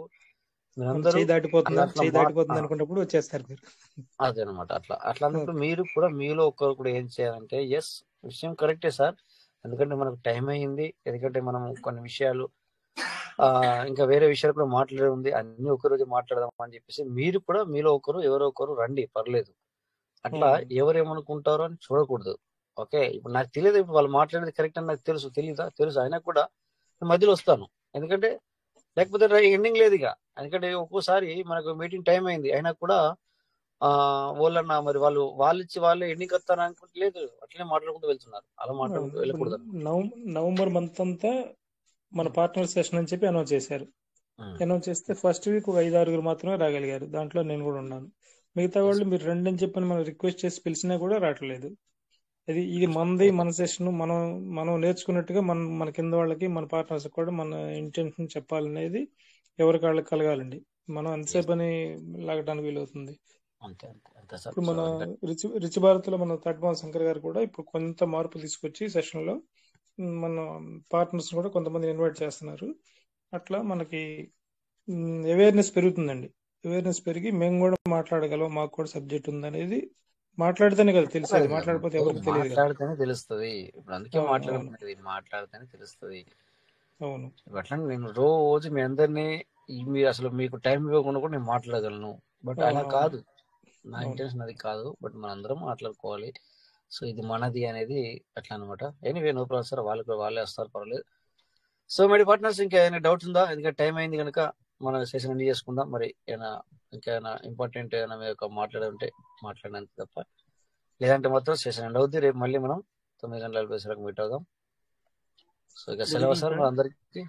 మీరందరూ చేయి దాటిపోతుంది అట్లా అనుకున్నప్పుడు వచ్చేస్తారు మీరు. అదే అనమాట. అట్లా అన్నప్పుడు మీరు కూడా మీలో ఒక్కరు కూడా ఏం చేయాలంటే, ఎస్ విషయం కరెక్టే సార్, ఎందుకంటే మనకు టైం అయ్యింది. ఎందుకంటే మనం కొన్ని విషయాలు ఇంకా వేరే విషయాలు కూడా మాట్లాడే ఉంది, అన్ని ఒకరోజు మాట్లాడదాం అని చెప్పేసి మీరు కూడా మీలో ఒకరు ఎవరో ఒకరు రండి, పర్లేదు. అట్లా అవును ఎవరేమనుకుంటారో అని చూడకూడదు. ఓకే, ఇప్పుడు నాకు తెలియదు, ఇప్పుడు వాళ్ళు మాట్లాడేది కరెక్ట్ అని నాకు తెలుసు అయినా కూడా నేను మధ్యలో వస్తాను. ఎందుకంటే లేకపోతే ఎండింగ్ లేదు ఇక. ఎందుకంటే ఒక్కోసారి మనకు మీటింగ్ టైం అయింది అయినా కూడా వాళ్ళన్నా మరి వాళ్ళే ఎన్నిక వస్తారు అనుకుంటే లేదు, అట్లనే మాట్లాడుకుంటూ వెళ్తున్నారు. అలా మాట్లాడుకుంటూ ఇప్పుడు వెళ్ళకూడదు అనమాట. నవంబర్ మంత్ అంతా మన పార్ట్నర్ సెషన్ అని చెప్పి అనౌన్స్ చేశారు. అనౌన్స్ చేస్తే ఫస్ట్ వీక్ ఒక 5-6 మాత్రమే రాగలిగారు. దాంట్లో నేను కూడా ఉన్నాను. మిగతా వాళ్ళు మీరు రండి అని చెప్పని మనం రిక్వెస్ట్ చేసి పిలిచినా కూడా రావట్లేదు. ఇది మనది, మన సెషన్, మనం నేర్చుకున్నట్టుగా మన కింద వాళ్ళకి, మన పార్ట్నర్స్ కూడా మన ఇంటెన్షన్ చెప్పాలనేది ఎవరికి వాళ్ళకి కలగాలండి. మనం ఎంతసేపు అని లాగడానికి వీలవుతుంది. అంతే సార్. ఇప్పుడు మన రిచ్ భారత్ లో మన తడ్మాన్ శంకర్ గారు కూడా ఇప్పుడు కొంత మార్పు తీసుకొచ్చి సెషన్ లో మన పార్ట్నర్స్ కూడా కొంతమంది ఇన్వైట్ చేస్తున్నారు. అట్లా మనకి అవేర్నెస్ పెరుగుతుందండి. అవేర్నెస్ పెరిగి మేము కూడా మాట్లాడగలం, మాకు కూడా సబ్జెక్ట్ ఉంది అనేది మాట్లాడితేనే కదా తెలిసేది. మాట్లాడిపోతే ఎవరికి తెలియదు కదా. మాట్లాడితేనే తెలుస్తుంది. ఇప్పుడు అందుకే మాట్లాడితేనే తెలుస్తుంది. అవును అట్లా నేను రోజు మీ అందరినీ మీరు అసలు మీకు టైం ఇవ్వకుండా కూడా నేను మాట్లాడగలను. బట్ అలా కాదు, నా ఇంటెన్షన్ అది కాదు. బట్ మనందరం మాట్లాడుకోవాలి. సో ఇది మనది అనేది అట్లా అనమాట. ఎనీవే నో ప్రాబ్లం సార్, వాళ్ళే వస్తారు, పర్వాలేదు. సో మరి పార్ట్నర్స్ ఇంకా ఏమైనా డౌట్స్ ఉందా? ఎందుకంటే టైం అయింది కనుక మనం సెషన్ ఎండ్ చేసుకుందాం. మరి ఇంకేమైనా ఇంపార్టెంట్ ఏమైనా మీరు మాట్లాడే ఉంటే మాట్లాడినంత తప్ప, లేదంటే మాత్రం సెషన్ ఎండ్ అవుద్ది. రేపు మళ్ళీ మనం 9:40 మీట్ అవుదాం. సో ఇక సెలవు సార్ మన అందరికి.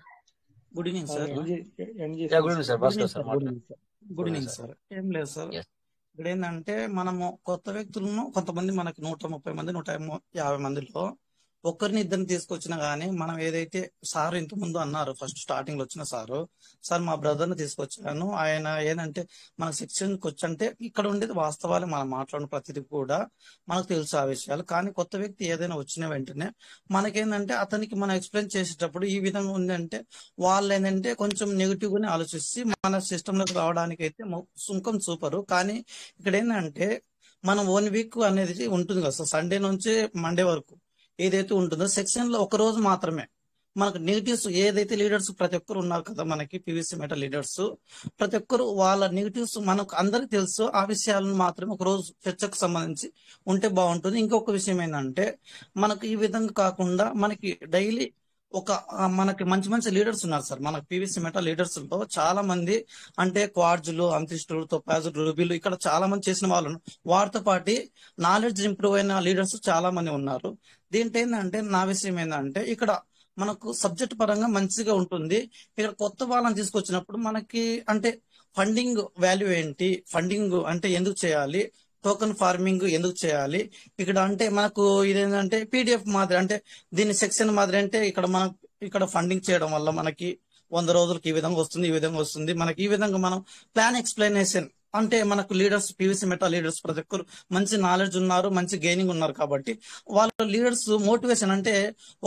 Good evening sir. Good evening sir. Bhaskar sir good evening sir. ఏం లేదు సార్, ఇక్కడ ఏంటంటే మనము కొత్త వ్యక్తులను కొంతమంది మనకి 130 మంది 150 మందిలో ఒక్కరిని ఇద్దరిని తీసుకొచ్చినా గానీ మనం ఏదైతే సార్ ఇంత ముందు అన్నారు, ఫస్ట్ స్టార్టింగ్ లో వచ్చిన సార్ మా బ్రదర్ ని తీసుకొచ్చాను. ఆయన ఏంటంటే మన సెక్షన్కి వచ్చంటే ఇక్కడ ఉండేది వాస్తవాలు, మనం మాట్లాడిన ప్రతిదీ కూడా మనకు తెలుసు ఆ విషయాలు. కానీ కొత్త వ్యక్తి ఏదైనా వచ్చిన వెంటనే మనకేంటంటే అతనికి మనం ఎక్స్ప్లెయిన్ చేసేటప్పుడు ఈ విధంగా ఉందంటే వాళ్ళు ఏంటంటే కొంచెం నెగిటివ్ గానే ఆలోచిస్తే మన సిస్టమ్ లోకి రావడానికి అయితే సుంకం చూపరు. కానీ ఇక్కడ ఏంటంటే మనం 1 వీక్ అనేది ఉంటుంది కదా సార్, సండే నుంచి మండే వరకు ఏదైతే ఉంటుందో సెక్షన్ లో ఒక రోజు మాత్రమే మనకు నెగిటివ్స్ ఏదైతే లీడర్స్ ప్రతి ఒక్కరు ఉన్నారు కదా, మనకి పీవీసీ మెటల్ లీడర్స్ ప్రతి ఒక్కరు వాళ్ళ నెగిటివ్స్ మనకు అందరికి తెలుసు. ఆ విషయాలను మాత్రమే ఒక రోజు చర్చకు సంబంధించి ఉంటే బాగుంటుంది. ఇంకొక విషయం ఏంటంటే మనకు ఈ విధంగా కాకుండా మనకి డైలీ మనకి మంచి మంచి లీడర్స్ ఉన్నారు సార్. మనకి పీవీసీ మెటల్ లీడర్స్ లో చాలా మంది అంటే క్వార్డ్జులు, అంతిస్టులు, తొపాజులు, రూబీలు ఇక్కడ చాలా మంది చేసిన వాళ్ళు, వారితో పాటు నాలెడ్జ్ ఇంప్రూవ్ అయిన లీడర్స్ చాలా మంది ఉన్నారు. దీంట్లో ఏంటంటే నా విషయం ఏంటంటే ఇక్కడ మనకు సబ్జెక్ట్ పరంగా మంచిగా ఉంటుంది. ఇక్కడ కొత్త వాళ్ళని తీసుకొచ్చినప్పుడు మనకి అంటే ఫండింగ్ వాల్యూ ఏంటి, ఫండింగ్ అంటే ఎందుకు చేయాలి, టోకెన్ ఫార్మింగ్ ఎందుకు చేయాలి, ఇక్కడ అంటే మనకు ఇదేంటంటే పీడిఎఫ్ మాదిరి అంటే దీని సెక్షన్ మాదిరి అంటే ఇక్కడ ఫండింగ్ చేయడం వల్ల మనకి 100 రోజులకి ఈ విధంగా వస్తుంది మనకి ఈ విధంగా మనం ప్లాన్ ఎక్స్ప్లెనేషన్ అంటే మనకు లీడర్స్ పీవీసీ మెటా లీడర్స్ ప్రతి ఒక్కరు మంచి నాలెడ్జ్ ఉన్నారు, మంచి గెయినింగ్ ఉన్నారు కాబట్టి వాళ్ళ లీడర్స్ మోటివేషన్ అంటే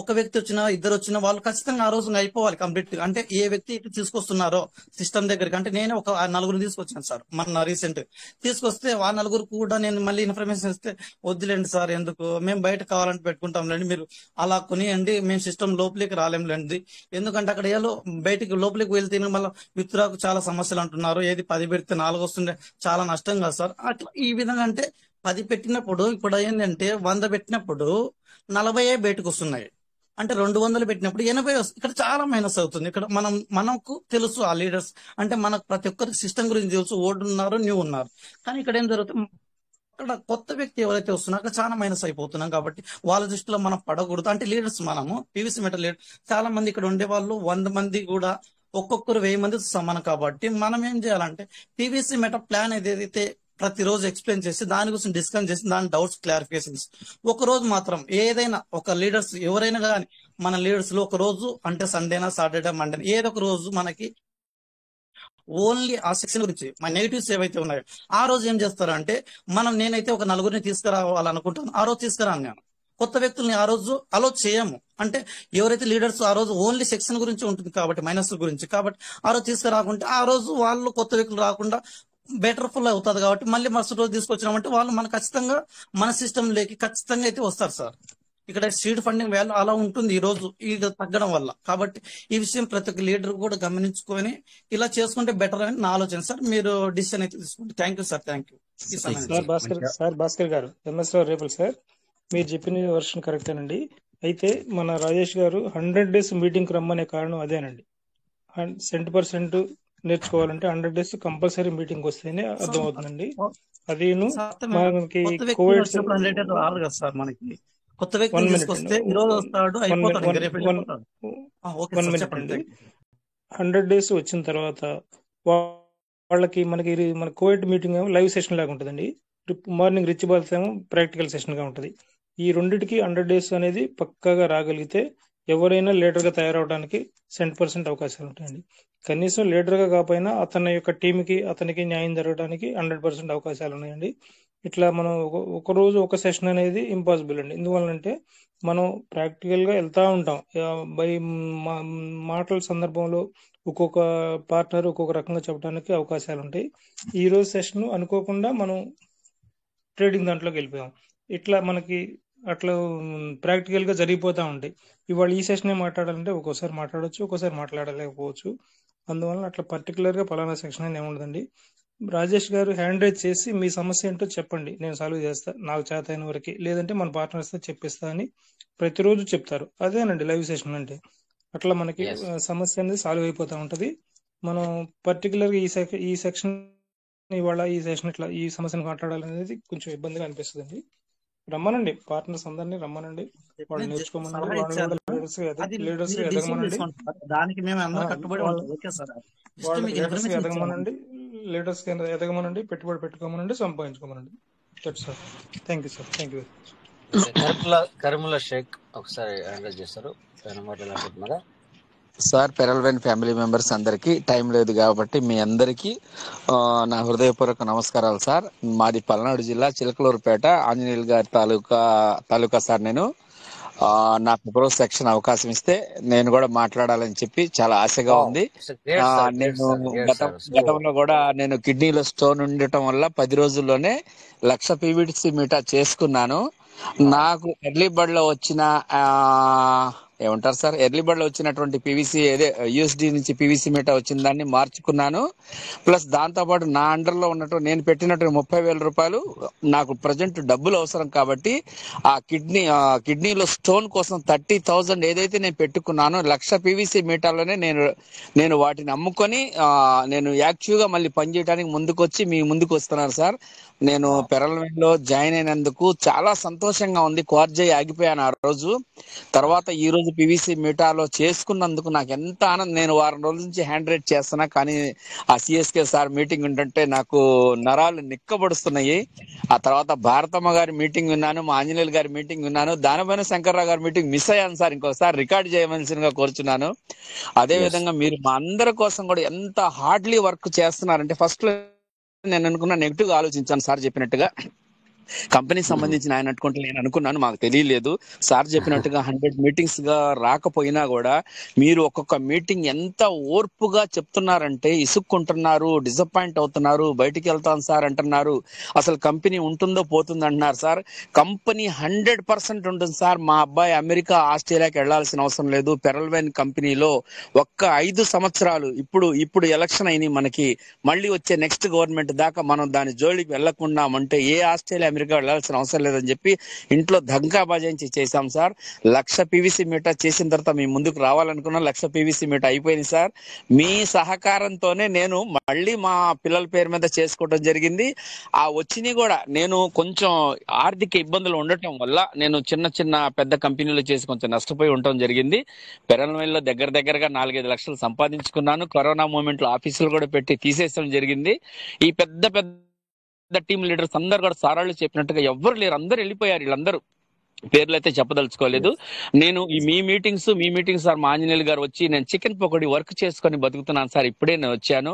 ఒక వ్యక్తి వచ్చినా ఇద్దరు వచ్చినా వాళ్ళు ఖచ్చితంగా ఆ రోజు అయిపోవాలి కంప్లీట్ గా. అంటే ఏ వ్యక్తి ఇటు తీసుకొస్తున్నారో సిస్టమ్ దగ్గరికి, అంటే నేనే ఒక నలుగురు తీసుకొచ్చాను సార్ మన రీసెంట్ తీసుకొస్తే ఆ నలుగురు కూడా నేను మళ్ళీ ఇన్ఫర్మేషన్ ఇస్తే వద్దులేండి సార్, ఎందుకు మేము బయట కావాలంటే పెట్టుకుంటాంలేండి, మీరు అలా కొనియండి, మేము సిస్టమ్ లోపలికి రాలేంలేండి, ఎందుకంటే అక్కడ ఏదో బయటికి లోపలికి వెళ్తే మళ్ళీ విత్డ్రాకు చాలా సమస్యలు అంటున్నారు, ఏది 10 పెడితే 4 వస్తుండే చాలా నష్టం కదా సార్. అట్లా ఈ విధంగా అంటే 10 పెట్టినప్పుడు ఇప్పుడు ఏంటంటే 100 పెట్టినప్పుడు 40 బయటకు వస్తున్నాయి, అంటే 200 పెట్టినప్పుడు 80 వస్తుంది. ఇక్కడ చాలా మైనస్ అవుతుంది. ఇక్కడ మనకు తెలుసు ఆ లీడర్స్ అంటే మనకు ప్రతి ఒక్కరికి సిస్టమ్ గురించి తెలుసు, ఓల్డ్ ఉన్నారు న్యూ ఉన్నారు, కానీ ఇక్కడ ఏం జరుగుతుంది, అక్కడ కొత్త వ్యక్తి ఎవరైతే వస్తున్నారో అక్కడ చాలా మైనస్ అయిపోతున్నాం. కాబట్టి వాళ్ళ దృష్టిలో మనం పడకూడదు. అంటే లీడర్స్ మనము పీవీసీ మెటల్ లీడర్ చాలా మంది ఇక్కడ ఉండే వాళ్ళు 100 మంది కూడా ఒక్కొక్కరు 1000 మంది సమానం. కాబట్టి మనం ఏం చేయాలంటే పీవీసీ మెటల్ ప్లాన్ ఏదైతే ప్రతిరోజు ఎక్స్ప్లెయిన్ చేసి దాని గురించి డిస్కస్ చేసి దాని డౌట్స్ క్లారిఫికేషన్స్ ఒక రోజు మాత్రం ఏదైనా ఒక లీడర్స్ ఎవరైనా కానీ మన లీడర్స్ లో ఒక రోజు అంటే సండేనా సాటర్డే మండే ఏదో ఒక రోజు మనకి ఓన్లీ ఆ సెక్షన్ గురించి మన నెగిటివ్స్ ఏవైతే ఉన్నాయో ఆ రోజు ఏం చేస్తారంటే నేనైతే ఒక నలుగురిని తీసుకురావాలనుకుంటాను, ఆ రోజు తీసుకురాను నేను కొత్త వ్యక్తుల్ని ఆ రోజు అలో చేయము. అంటే ఎవరైతే లీడర్స్ ఆ రోజు ఓన్లీ సెక్షన్ గురించి ఉంటుంది కాబట్టి మైనస్ గురించి, కాబట్టి ఆ రోజు తీసుకురాకుంటే ఆ రోజు వాళ్ళు కొత్త వ్యక్తులు రాకుండా బెటర్ ఫుల్ అవుతుంది. కాబట్టి మళ్ళీ మరుసటి రోజు తీసుకొచ్చినామంటే వాళ్ళు మన ఖచ్చితంగా మన సిస్టమ్ లేకి ఖచ్చితంగా అయితే వస్తారు సార్. ఇక్కడ సీడ్ ఫండింగ్ వాల్యూ అలా ఉంటుంది ఈ రోజు ఇది తగ్గడం వల్ల. కాబట్టి ఈ విషయం ప్రతి ఒక్క లీడర్ కూడా గమనించుకొని ఇలా చేసుకుంటే బెటర్ అని నా ఆలోచన సార్. మీరు డిసిషన్ అయితే తీసుకోండి. Thank you sir. Thank you. Bhaskar గారు ఎంఎస్ రావు రేపల్ సార్, మీరు చెప్పిన వర్షన్ కరెక్టేనండి. అయితే మన రాజేష్ గారు 100 days మీటింగ్ రమ్మనే కారణం అదేనండి. 100% నేర్చుకోవాలంటే 100 days కంపల్సరీ మీటింగ్ వస్తేనే అర్థం అవుతుందండి. అదేను మనకి కోవిడ్ రాదు కదా సార్, మనకి కొత్త వ్యక్తి తీసుకొస్తే ఈ రోజు వస్తాడు అయిపోతాడు. 100 days వచ్చిన తర్వాత వాళ్ళకి మన కోవిడ్ మీటింగ్ లైవ్ సెషన్ లాగా ఉంటుందండి. మార్నింగ్ రిచ్ బాల్స్ ఏమో ప్రాక్టికల్ సెషన్ గా ఉంటుంది. ఈ రెండింటికి 100 days అనేది పక్కాగా రాగలిగితే ఎవరైనా లీడర్ గా తయారవడానికి 100% అవకాశాలు ఉంటాయండి. కనీసం లీడర్ గా కాకపోయినా అతని యొక్క టీంకి అతనికి న్యాయం జరగడానికి 100% అవకాశాలు ఉన్నాయండి. ఇట్లా మనం ఒక రోజు ఒక సెషన్ అనేది ఇంపాసిబుల్ అండి. ఎందువల్లంటే మనం ప్రాక్టికల్ గా వెళ్తా ఉంటాం. బై మాటల సందర్భంలో ఒక్కొక్క పార్ట్నర్ ఒక్కొక్క రకంగా చెప్పడానికి అవకాశాలు ఉంటాయి. ఈ రోజు సెషన్ అనుకోకుండా మనం ట్రేడింగ్ దాంట్లోకి వెళ్ళిపోయాం. ఇట్లా మనకి అట్లా ప్రాక్టికల్ గా జరిగిపోతా ఉంటాయి. ఇవాళ ఈ సెషన్ మాట్లాడాలంటే ఒక్కోసారి మాట్లాడవచ్చు, ఒక్కోసారి మాట్లాడలేకపోవచ్చు. అందువల్ల అట్లా పర్టికులర్ గా పలానా సెక్షన్ అని ఏముండదండి. రాజేష్ గారు హ్యాండ్ రైజ్ చేసి మీ సమస్య ఏంటో చెప్పండి, నేను సాల్వ్ చేస్తా నాకు చేత అయిన వరకు, లేదంటే మన పార్ట్నర్స్ తో చెప్పిస్తా అని ప్రతిరోజు చెప్తారు. అదేనండి లైవ్ సెషన్ అంటే. అట్లా మనకి సమస్య అనేది సాల్వ్ అయిపోతా ఉంటది. మనం పర్టికులర్ గా ఈ సెక్షన్ ఇవాళ ఈ సెషన్ ఇట్లా ఈ సమస్యను మాట్లాడాలనేది కొంచెం ఇబ్బందిగా అనిపిస్తుంది. రమ్మనండి పార్ట్నర్స్ అందరినీ రమ్మనండి, వాళ్ళు నేర్చుకోమనండి, లీడర్స్ ఎదగమనండి, దానికి మేము అందరూ కట్టుబడి ఎదగమనండి, లీడర్స్ ఎదగమనండి, పెట్టుబడి పెట్టుకోమనండి, సంపాదించుకోమనండి. Sir thank you sir. Thank you. Karimulla Shaik ఒకసారి హ్యాండిల్ చేస్తారు. మాట్లాడుతున్నారా సార్? పెరల్వెన్ ఫ్యామిలీ మెంబర్స్ అందరికి టైం లేదు కాబట్టి మీ అందరికి నా హృదయపూర్వక నమస్కారాలు సార్. మాది పల్నాడు జిల్లా చిలకలూరుపేట ఆంజనేయులు గారి తాలూకా సార్. నేను నాకు ప్రో సెక్షన్ అవకాశం ఇస్తే నేను కూడా మాట్లాడాలని చెప్పి చాలా ఆశగా ఉంది. నేను గతంలో కూడా నేను కిడ్నీలో స్టోన్ ఉండటం వల్ల 10 రోజుల్లోనే 1,00,000 PVC మీటా చేసుకున్నాను. నాకు ఎర్లీ బర్డ్ లో వచ్చిన ఏమంటారు సార్, ఎర్లీ బర్డ్ లో వచ్చినటువంటి పీవీసీ యూఎస్డి నుంచి పీవీసీ మీటా వచ్చిన దాన్ని మార్చుకున్నాను. ప్లస్ దాంతో పాటు నా అండర్ లో ఉన్నట్టు నేను పెట్టినట్టు 30,000 రూపాయలు నాకు ప్రజెంట్ డబ్బులు అవసరం కాబట్టి ఆ కిడ్నీలో స్టోన్ కోసం 30,000 ఏదైతే నేను పెట్టుకున్నానో 1,00,000 పీవీసీ మీటాలోనే నేను వాటిని అమ్ముకొని నేను యాక్టివ్ గా మళ్ళీ పనిచేయడానికి ముందుకొచ్చి మీ ముందుకు వస్తున్నాను సార్. నేను పెరల్వెన్ లో జాయిన్ అయినందుకు చాలా సంతోషంగా ఉంది. క్వార్జై ఆగిపోయాను ఆ రోజు. తర్వాత ఈ రోజు పీవీసీ మీటాలో చేసుకున్నందుకు నాకు ఎంత ఆనందం. నేను వారం రోజుల నుంచి హ్యాండ్ రైట్ చేస్తున్నా, కానీ ఆ సిఎస్కే సార్ మీటింగ్ ఉంటుంటే నాకు నరాలు నిక్కబడుస్తున్నాయి. ఆ తర్వాత భారతమ్మ గారి మీటింగ్ విన్నాను, మా ఆంజనేయులు గారి మీటింగ్ విన్నాను, దానిపైన శంకర్రావు గారి మీటింగ్ మిస్ అయ్యాను సార్. ఇంకోసారి రికార్డ్ చేయవలసిందిగా కోరుచున్నాను. అదే విధంగా మీరు మా అందరి కోసం కూడా ఎంత హార్డ్లీ వర్క్ చేస్తున్నారంటే ఫస్ట్ లో నేను అనుకున్నా నెగిటివ్ గా ఆలోచించాను సార్ చెప్పినట్టుగా. కంపెనీకి సంబంధించిన ఆయన అనుకుంటే నేను అనుకున్నాను, మాకు తెలియలేదు. సార్ చెప్పినట్టుగా 100 మీటింగ్స్ గా రాకపోయినా కూడా మీరు ఒక్కొక్క మీటింగ్ ఎంత ఓర్పుగా చెప్తున్నారంటే ఇసుక్కుంటున్నారు, డిసప్పాయింట్ అవుతున్నారు, బయటికి వెళ్తాను సార్ అంటున్నారు, అసలు కంపెనీ ఉంటుందో పోతుందో అంటున్నారు. సార్ కంపెనీ 100% ఉంటుంది సార్. మా అబ్బాయి అమెరికా ఆస్ట్రేలియాకి వెళ్లాల్సిన అవసరం లేదు. పెరల్వైన్ కంపెనీలో ఒక్క 5 సంవత్సరాలు ఇప్పుడు ఎలక్షన్ అయినాయి మనకి, మళ్ళీ వచ్చే నెక్స్ట్ గవర్నమెంట్ దాకా మనం దాని జోలికి వెళ్లకుండామంటే ఏ ఆస్ట్రేలియా అమెరికా వెళ్లాల్సిన అవసరం లేదని చెప్పి ఇంట్లో దంకాబాజించి చేశాం సార్. 1,00,000 పీవీసీ మీటర్ చేసిన తర్వాత మీ ముందుకు రావాలనుకున్నా 1,00,000 పీవీసీ మీటర్ అయిపోయింది సార్. మీ సహకారంతోనే నేను మళ్ళీ మా పిల్లల పేరు మీద చేసుకోవడం జరిగింది. ఆ వచ్చినవి కూడా నేను కొంచెం ఆర్థిక ఇబ్బందులు ఉండటం వల్ల నేను చిన్న పెద్ద కంపెనీలు చేసి కొంచెం నష్టపోయి ఉండటం జరిగింది. పెరల్వైన్లో దగ్గరగా 4-5 లక్షలు సంపాదించుకున్నాను. కరోనా మూమెంట్ లో ఆఫీసులు కూడా పెట్టి తీసేయడం జరిగింది. ఈ పెద్ద టీమ్ లీడర్స్ అందరు కూడా సారాళ్ళు చెప్పినట్టుగా ఎవ్వరు లేరు, అందరు వెళ్ళిపోయారు. వీళ్ళందరూ పేర్లు అయితే చెప్పదలుచుకోలేదు. నేను మీ మీటింగ్స్ సార్, మా ఆంజనేయులు గారు వచ్చి నేను చికెన్ పకోడీ వర్క్ చేసుకొని బతుకుతున్నాను సార్. ఇప్పుడే నేను వచ్చాను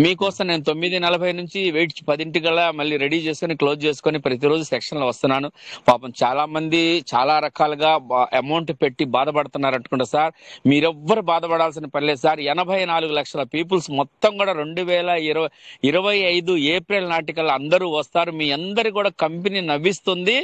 మీకోసం. నేను 9:40 నుంచి 10 మళ్ళీ రెడీ చేసుకొని క్లోజ్ చేసుకొని ప్రతిరోజు సెక్షన్ లో వస్తున్నాను. పాపం చాలా మంది చాలా రకాలుగా అమౌంట్ పెట్టి బాధపడుతున్నారు అనుకుంటా సార్. మీరెవ్వరు బాధపడాల్సిన పని లేదు సార్. 84 లక్షల పీపుల్స్ మొత్తం కూడా 2025 ఏప్రిల్ నాటికల్లా అందరూ వస్తారు. మీ అందరు కూడా కంపెనీ నవ్విస్తుంది.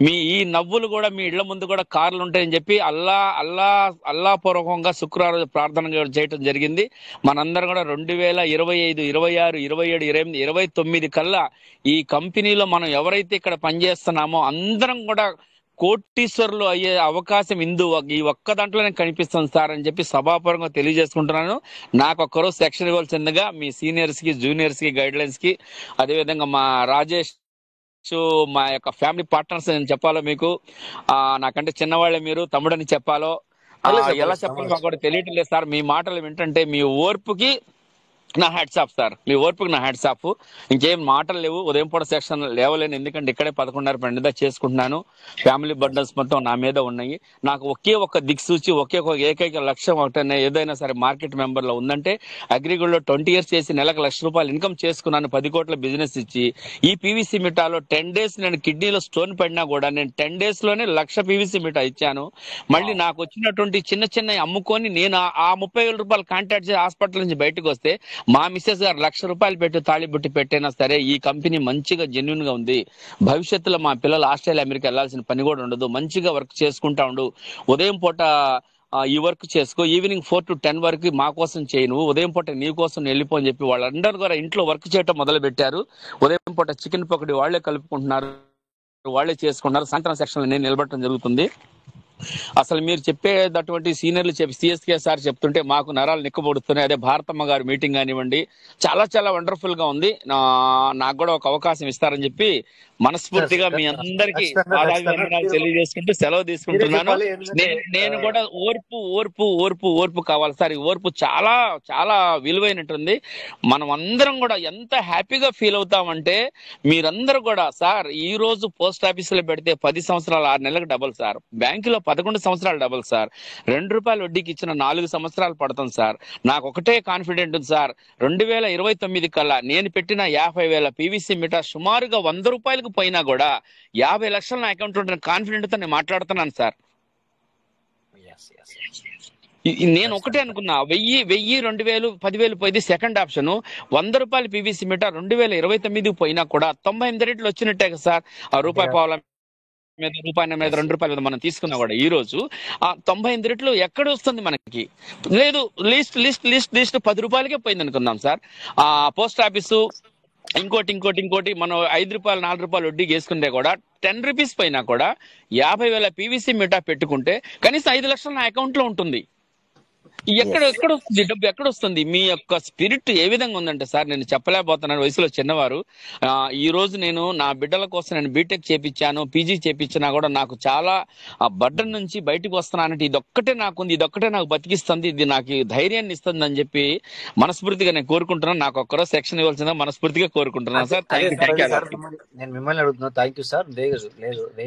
మీ ఈ నవ్వులు కూడా మీ ఇళ్ల ముందు కూడా కార్లు ఉంటాయని చెప్పి అల్లా పూర్వకంగా శుక్రవారం ప్రార్థన చేయడం జరిగింది. మనందరం కూడా 2025, 26, 27, 28, 29 కల్లా ఈ కంపెనీలో మనం ఎవరైతే ఇక్కడ పనిచేస్తున్నామో అందరం కూడా కోటీశ్వరులు అయ్యే అవకాశం ఈ ఒక్క దాంట్లోనే కనిపిస్తుంది సార్ అని చెప్పి సభాపరంగా తెలియజేసుకుంటున్నాను. నాకు ఒక్కరోజు సెక్షన్ ఇవ్వాల్సిందిగా మీ సీనియర్స్ కి, జూనియర్స్ కి, గైడ్ లైన్స్ కి, అదేవిధంగా మా రాజేష్, మా యొక్క ఫ్యామిలీ పార్ట్నర్స్ నేను చెప్పాలో మీకు, నాకంటే చిన్నవాళ్ళే మీరు, తమ్ముడని చెప్పాలో ఎలా చెప్పాలో మాకు కూడా తెలియటం లేదు సార్. మీ మాటలు వింటుంటే మీ ఓర్పుకి నా హ్యాట్స్ ఆఫ్ సార్, మీ ఓర్పుకి నా హ్యాట్స్ ఆఫ్. ఇంకేం మాటలు లేవు. ఉదయం పూట సెక్షన్ లేవలేను, ఎందుకంటే ఇక్కడే 11:30 చేసుకుంటున్నాను. ఫ్యామిలీ బర్డన్స్ మొత్తం నా మీద ఉన్నాయి. నాకు ఒకే ఒక దిక్సూచి, ఏకైక లక్ష్యం ఒకటనే, ఏదైనా సరే మార్కెట్ మెంబర్ లో ఉందంటే అగ్రిగోల్డ్ లో 20 years చేసి నెలకు ₹1,00,000 ఇన్కమ్ చేసుకున్నాను. 10 కోట్ల బిజినెస్ ఇచ్చి ఈ పీవీసీ మీటాలో 10 days నేను కిడ్నీలో స్టోన్ పడినా కూడా నేను 10 days లోనే 1,00,000 పీవీసీ మీటా ఇచ్చాను. మళ్ళీ నాకు వచ్చినటువంటి చిన్న అమ్ముకొని నేను ఆ ₹30,000 కాంటాక్ట్ చేసి హాస్పిటల్ నుంచి బయటకు వస్తే మా మిస్సెస్ గారు ₹1,00,000 పెట్టి తాళిబుట్టి పెట్టైనా సరే ఈ కంపెనీ మంచిగా జెన్యున్ గా ఉంది. భవిష్యత్తులో మా పిల్లలు ఆస్ట్రేలియా, అమెరికా వెళ్లాల్సిన పని కూడా ఉండదు. మంచిగా వర్క్ చేసుకుంటా ఉండు. ఉదయం పూట ఈ వర్క్ చేసుకో, ఈవినింగ్ 4 to 10 వరకు మా కోసం చేయను, ఉదయం పూట నీ కోసం వెళ్ళిపో అని చెప్పి వాళ్ళందరూ కూడా ఇంట్లో వర్క్ చేయటం మొదలు పెట్టారు. ఉదయం పూట చికెన్ పకోడీ వాళ్లే కలుపుకుంటున్నారు, వాళ్లే చేసుకుంటున్నారు. సాయంత్రం సెక్షన్ లో నేను నిలబడటం జరుగుతుంది. అసలు మీరు చెప్పేటటువంటి సీనియర్లు సిఎస్కే సార్ చెప్తుంటే మాకు నరాలు నిక్కబడుతున్నాయి. అదే భారతమ్మ గారి మీటింగ్ కానివ్వండి, చాలా వండర్ఫుల్ గా ఉంది. నాకు కూడా ఒక అవకాశం ఇస్తారని చెప్పి మనస్ఫూర్తిగా మీ అందరికీ పాదాభివందనాలు తెలియజేసుకుంటూ సెలవు తీసుకుంటున్నాను. నేను కూడా ఓర్పు కావాలి సార్. ఈ ఓర్పు చాలా విలువైనట్టుంది. మనం అందరం కూడా ఎంత హ్యాపీగా ఫీల్ అవుతామంటే, మీరందరూ కూడా సార్ ఈ రోజు పోస్ట్ ఆఫీస్ లో పెడితే 10 సంవత్సరాలు 6 నెలలకు డబుల్ సార్, బ్యాంకులో 11 సంవత్సరాలు డబుల్ సార్, ₹2 వడ్డీకి ఇచ్చిన 4 సంవత్సరాలు పడుతుంది సార్. నాకు ఒకటే కాన్ఫిడెంట్ ఉంది సార్, 2029 కల్లా నేను పెట్టిన 50,000 పీవీసీ మీటర్ సుమారుగా ₹100 పోయినా కూడా 50 లక్షలు నా అకౌంట్ ఉంటున్న కాన్ఫిడెంట్ తో నేను మాట్లాడుతున్నాను సార్. నేను ఒకటే అనుకున్నా, 1000, 2000, 10,000 పోయింది సెకండ్ ఆప్షన్. ₹100 పీవీసీ మీటర్ 2029 పోయినా కూడా 98 రేట్లు వచ్చినట్టే కదా సార్. ఆ రూపాయి పావుల మీద, రూపాయి మీద, ₹2 మీద మనం తీసుకున్నా కూడా ఈ రోజు ఆ 98 రెట్లు ఎక్కడ వస్తుంది మనకి? లేదు, లీస్ట్ ₹10 పోయింది అనుకుందాం సార్. ఆ పోస్ట్ ఆఫీసు ఇంకోటి మనం ₹5, ₹4 వడ్డీ వేసుకుంటే కూడా ₹10 పోయినా కూడా 50,000 పీవీసీ మీటా పెట్టుకుంటే కనీసం 5 లక్షలు నా అకౌంట్ లో ఉంటుంది. ఎక్కడ వస్తుంది డబ్బు? ఎక్కడ వస్తుంది? మీ యొక్క స్పిరిట్ ఏ విధంగా ఉందంటే సార్, నేను చెప్పలేకపోతున్నాను. వయసులో చిన్నవారు, ఈ రోజు నేను నా బిడ్డల కోసం నేను బీటెక్ చేపించాను, పీజీ చేపించినా కూడా నాకు చాలా బర్డన్ నుంచి బయటకు వస్తున్నానంటే ఇదొక్కటే నాకుంది, ఇదొక్కటే నాకు బతికిస్తుంది, ఇది నాకు ధైర్యాన్ని ఇస్తుంది అని చెప్పి మనస్ఫూర్తిగా నేను కోరుకుంటున్నాను. నాకు ఒక్కరోజు సెక్షన్ ఇవ్వాల్సిందిగా మనస్ఫూర్తిగా కోరుకుంటున్నాను సార్. నేను మిమ్మల్ని అడుగుతున్నా. Thank you sir. లేదు,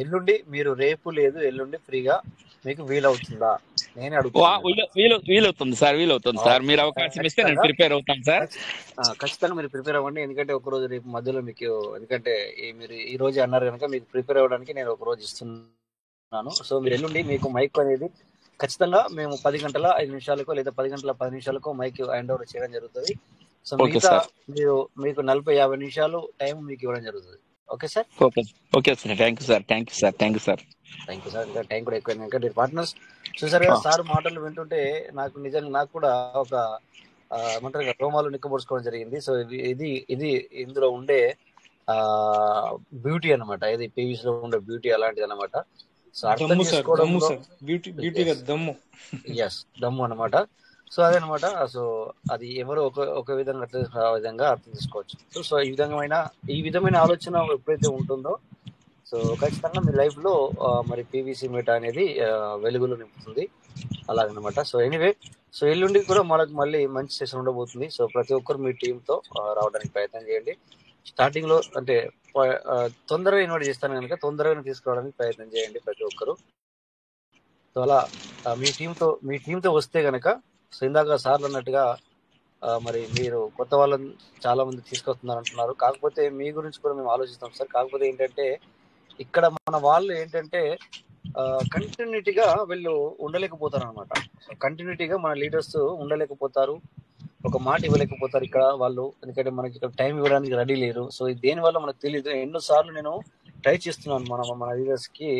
ఎల్లుండి మీరు రేపు లేదు, ఎల్లుండి ఫ్రీగా మీకు వీలవుతుందా? నేనే అడుగుతున్నా. వీలవుతుంది సార్, వీలవుతుంది సార్. మీరు అవకాశం ఇస్తే నేను ఖచ్చితంగా ప్రిపేర్ అవుతాను సార్. ఖచ్చితంగా మీరు ప్రిపేర్ అవ్వండి. ఎందుకంటే ఒక రోజు రేపు మధ్యలో మీకు, ఎందుకంటే మీరు ఈ రోజు అన్నారు కనుక మీకు ప్రిపేర్ అవ్వడానికి నేను ఒక రోజు ఇస్తున్నాను. సో మీరు ఎల్లుండి మీకు మైక్ అనేది ఖచ్చితంగా మేము 10 గంటల 5 నిమిషాలకో లేదా 10 గంటల 10 నిమిషాలకో మైక్ హ్యాండ్ ఓవర్ చేయడం జరుగుతుంది. సో ఓకే మిగతా సార్, మీకు 40-50 నిమిషాలు టైం మీకు ఇవ్వడం జరుగుతుంది. Okay sir. Okay sir. Thank you sir, thank you sir, thank you sir. Thank you sir. ఇంకా టైం కూడా ఎక్కువ, ఎందుకంటే పార్ట్నర్స్ చూసారు కదా సార్ మాటలు వింటుంటే నాకు నిజంగా నాకు కూడా ఒక ఏమంటారు కదా, రోమాలు నిక్కబొడుచుకోవడం జరిగింది. సో ఇది ఇది ఇందులో ఉండే బ్యూటీ అనమాట, ఇది పీవీస్ లో ఉండే బ్యూటీ అలాంటిది అనమాట. సో అర్థం చేసుకోవడంలో దమ్ము అనమాట. సో అదనమాట. సో అది ఎవరు ఒక విధంగా ఆ విధంగా అర్థం చేసుకోవచ్చు. సో ఈ విధమైన ఆలోచన ఎప్పుడైతే ఉంటుందో సో ఖచ్చితంగా మీ లైఫ్ లో మరి పీవీసీ మీట అనేది వెలుగులో నింపుతుంది అలాగనమాట. సో ఎనీవే, సో ఎల్లుండి కూడా మనకు మళ్ళీ మంచి సెషన్ ఉండబోతుంది. సో ప్రతి ఒక్కరు మీ టీంతో రావడానికి ప్రయత్నం చేయండి. స్టార్టింగ్ లో అంటే తొందరగా ఇన్వైట్ చేస్తాను కనుక తొందరగా తీసుకురావడానికి ప్రయత్నం చేయండి ప్రతి ఒక్కరు. సో అలా మీ టీంతో వస్తే కనుక, సో ఇందాక సార్లు అన్నట్టుగా మరి మీరు కొత్త వాళ్ళని చాలా మంది తీసుకొస్తున్నారు అంటున్నారు. కాకపోతే మీ గురించి కూడా మేము ఆలోచిస్తాం సార్. కాకపోతే ఏంటంటే ఇక్కడ మన వాళ్ళు ఏంటంటే కంటిన్యూటీగా వీళ్ళు ఉండలేకపోతారు అనమాట. కంటిన్యూటీగా మన లీడర్స్ ఉండలేకపోతారు, ఒక మాట ఇవ్వలేకపోతారు ఇక్కడ వాళ్ళు. ఎందుకంటే మనకి ఇక్కడ టైం ఇవ్వడానికి రెడీ లేరు. సో దేని వల్ల మనకు తెలియదు. ఎన్నోసార్లు నేను ట్రై చేస్తున్నాను మన లీడర్స్ కి,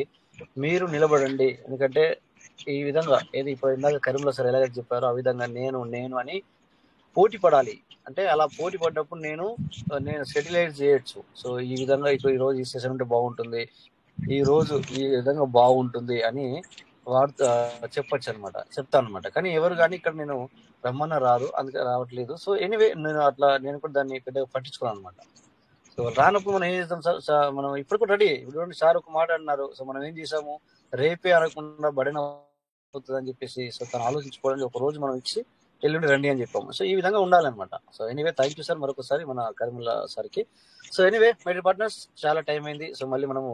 మీరు నిలబడండి. ఎందుకంటే ఈ విధంగా ఏది ఇప్పుడు ఇందాక కరీంలో సార్ ఎలాగైతే చెప్పారో ఆ విధంగా నేను అని పోటీ పడాలి. అంటే అలా పోటీ పడ్డప్పుడు నేను సెటిలైజ్ చేయొచ్చు. సో ఈ విధంగా ఇప్పుడు ఈ రోజు ఈ సెషన్ ఉంటే బాగుంటుంది, ఈ రోజు ఈ విధంగా బాగుంటుంది అని చెప్పొచ్చు అనమాట, చెప్తాను అనమాట. కానీ ఎవరు కానీ ఇక్కడ నేను రమ్మన్న రారు, అందుకే రావట్లేదు. సో ఎనీవే నేను కూడా దాన్ని పెద్దగా పట్టించుకోను అనమాట. సో రానప్పుడు మనం ఏం చేస్తాం సార్, మనం ఇప్పుడు కూడా రెడీ. ఇప్పుడు సార్ ఒక మాట అన్నారు. సో మనం ఏం చేసాము, రేపే అనకుండా బడిన అవుతుంది అని చెప్పేసి సో తను ఆలోచించుకోవడానికి ఒక రోజు మనం ఇచ్చి ఎల్లుండి రండి అని చెప్పాము. సో ఈ విధంగా ఉండాలన్నమాట. So anyway thank you sir మరొకసారి మన కరీముల్లా సార్కి. So anyway my dear partners, చాలా టైం అయింది. సో మళ్ళీ మనము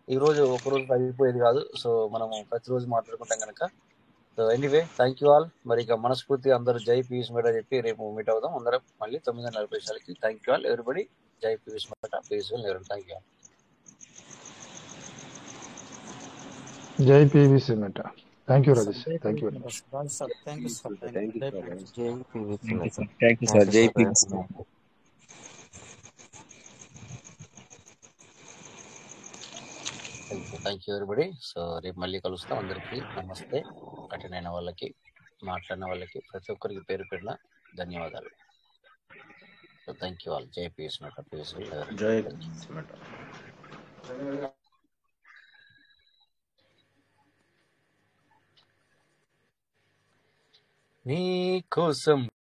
ఈ రోజు ఒక రోజు అయిపోయేది కాదు. సో మనము ప్రతిరోజు మాట్లాడుకుంటాం కనుక. So anyway thank you all. మరి ఇక మనస్ఫూర్తిగా అందరూ జై పీయూష్ మేట చెప్పి రేపు మీట్ అవుదాం అందరం మళ్ళీ 9:40 థ్యాంక్ యూ ఆల్ ఎవరిబడి. జై పీయూష్ మేట, పీయూష్ ఎవరు. Thank you all. Jai PVC మేట. Thank you Rajesh, thank you very much. Thank you sir. Jai PVC. Thank you everybody. సో రేపు మళ్ళీ కలుస్తాం. అందరికీ నమస్తే. అటెండ్ అయిన వాళ్ళకి, మాట్లాడిన వాళ్ళకి, ప్రతి ఒక్కరికి పేరు పేరున ధన్యవాదాలు. So thank you all. జై పీయూష్ మేట, పీయూష్ జై నీ కోసం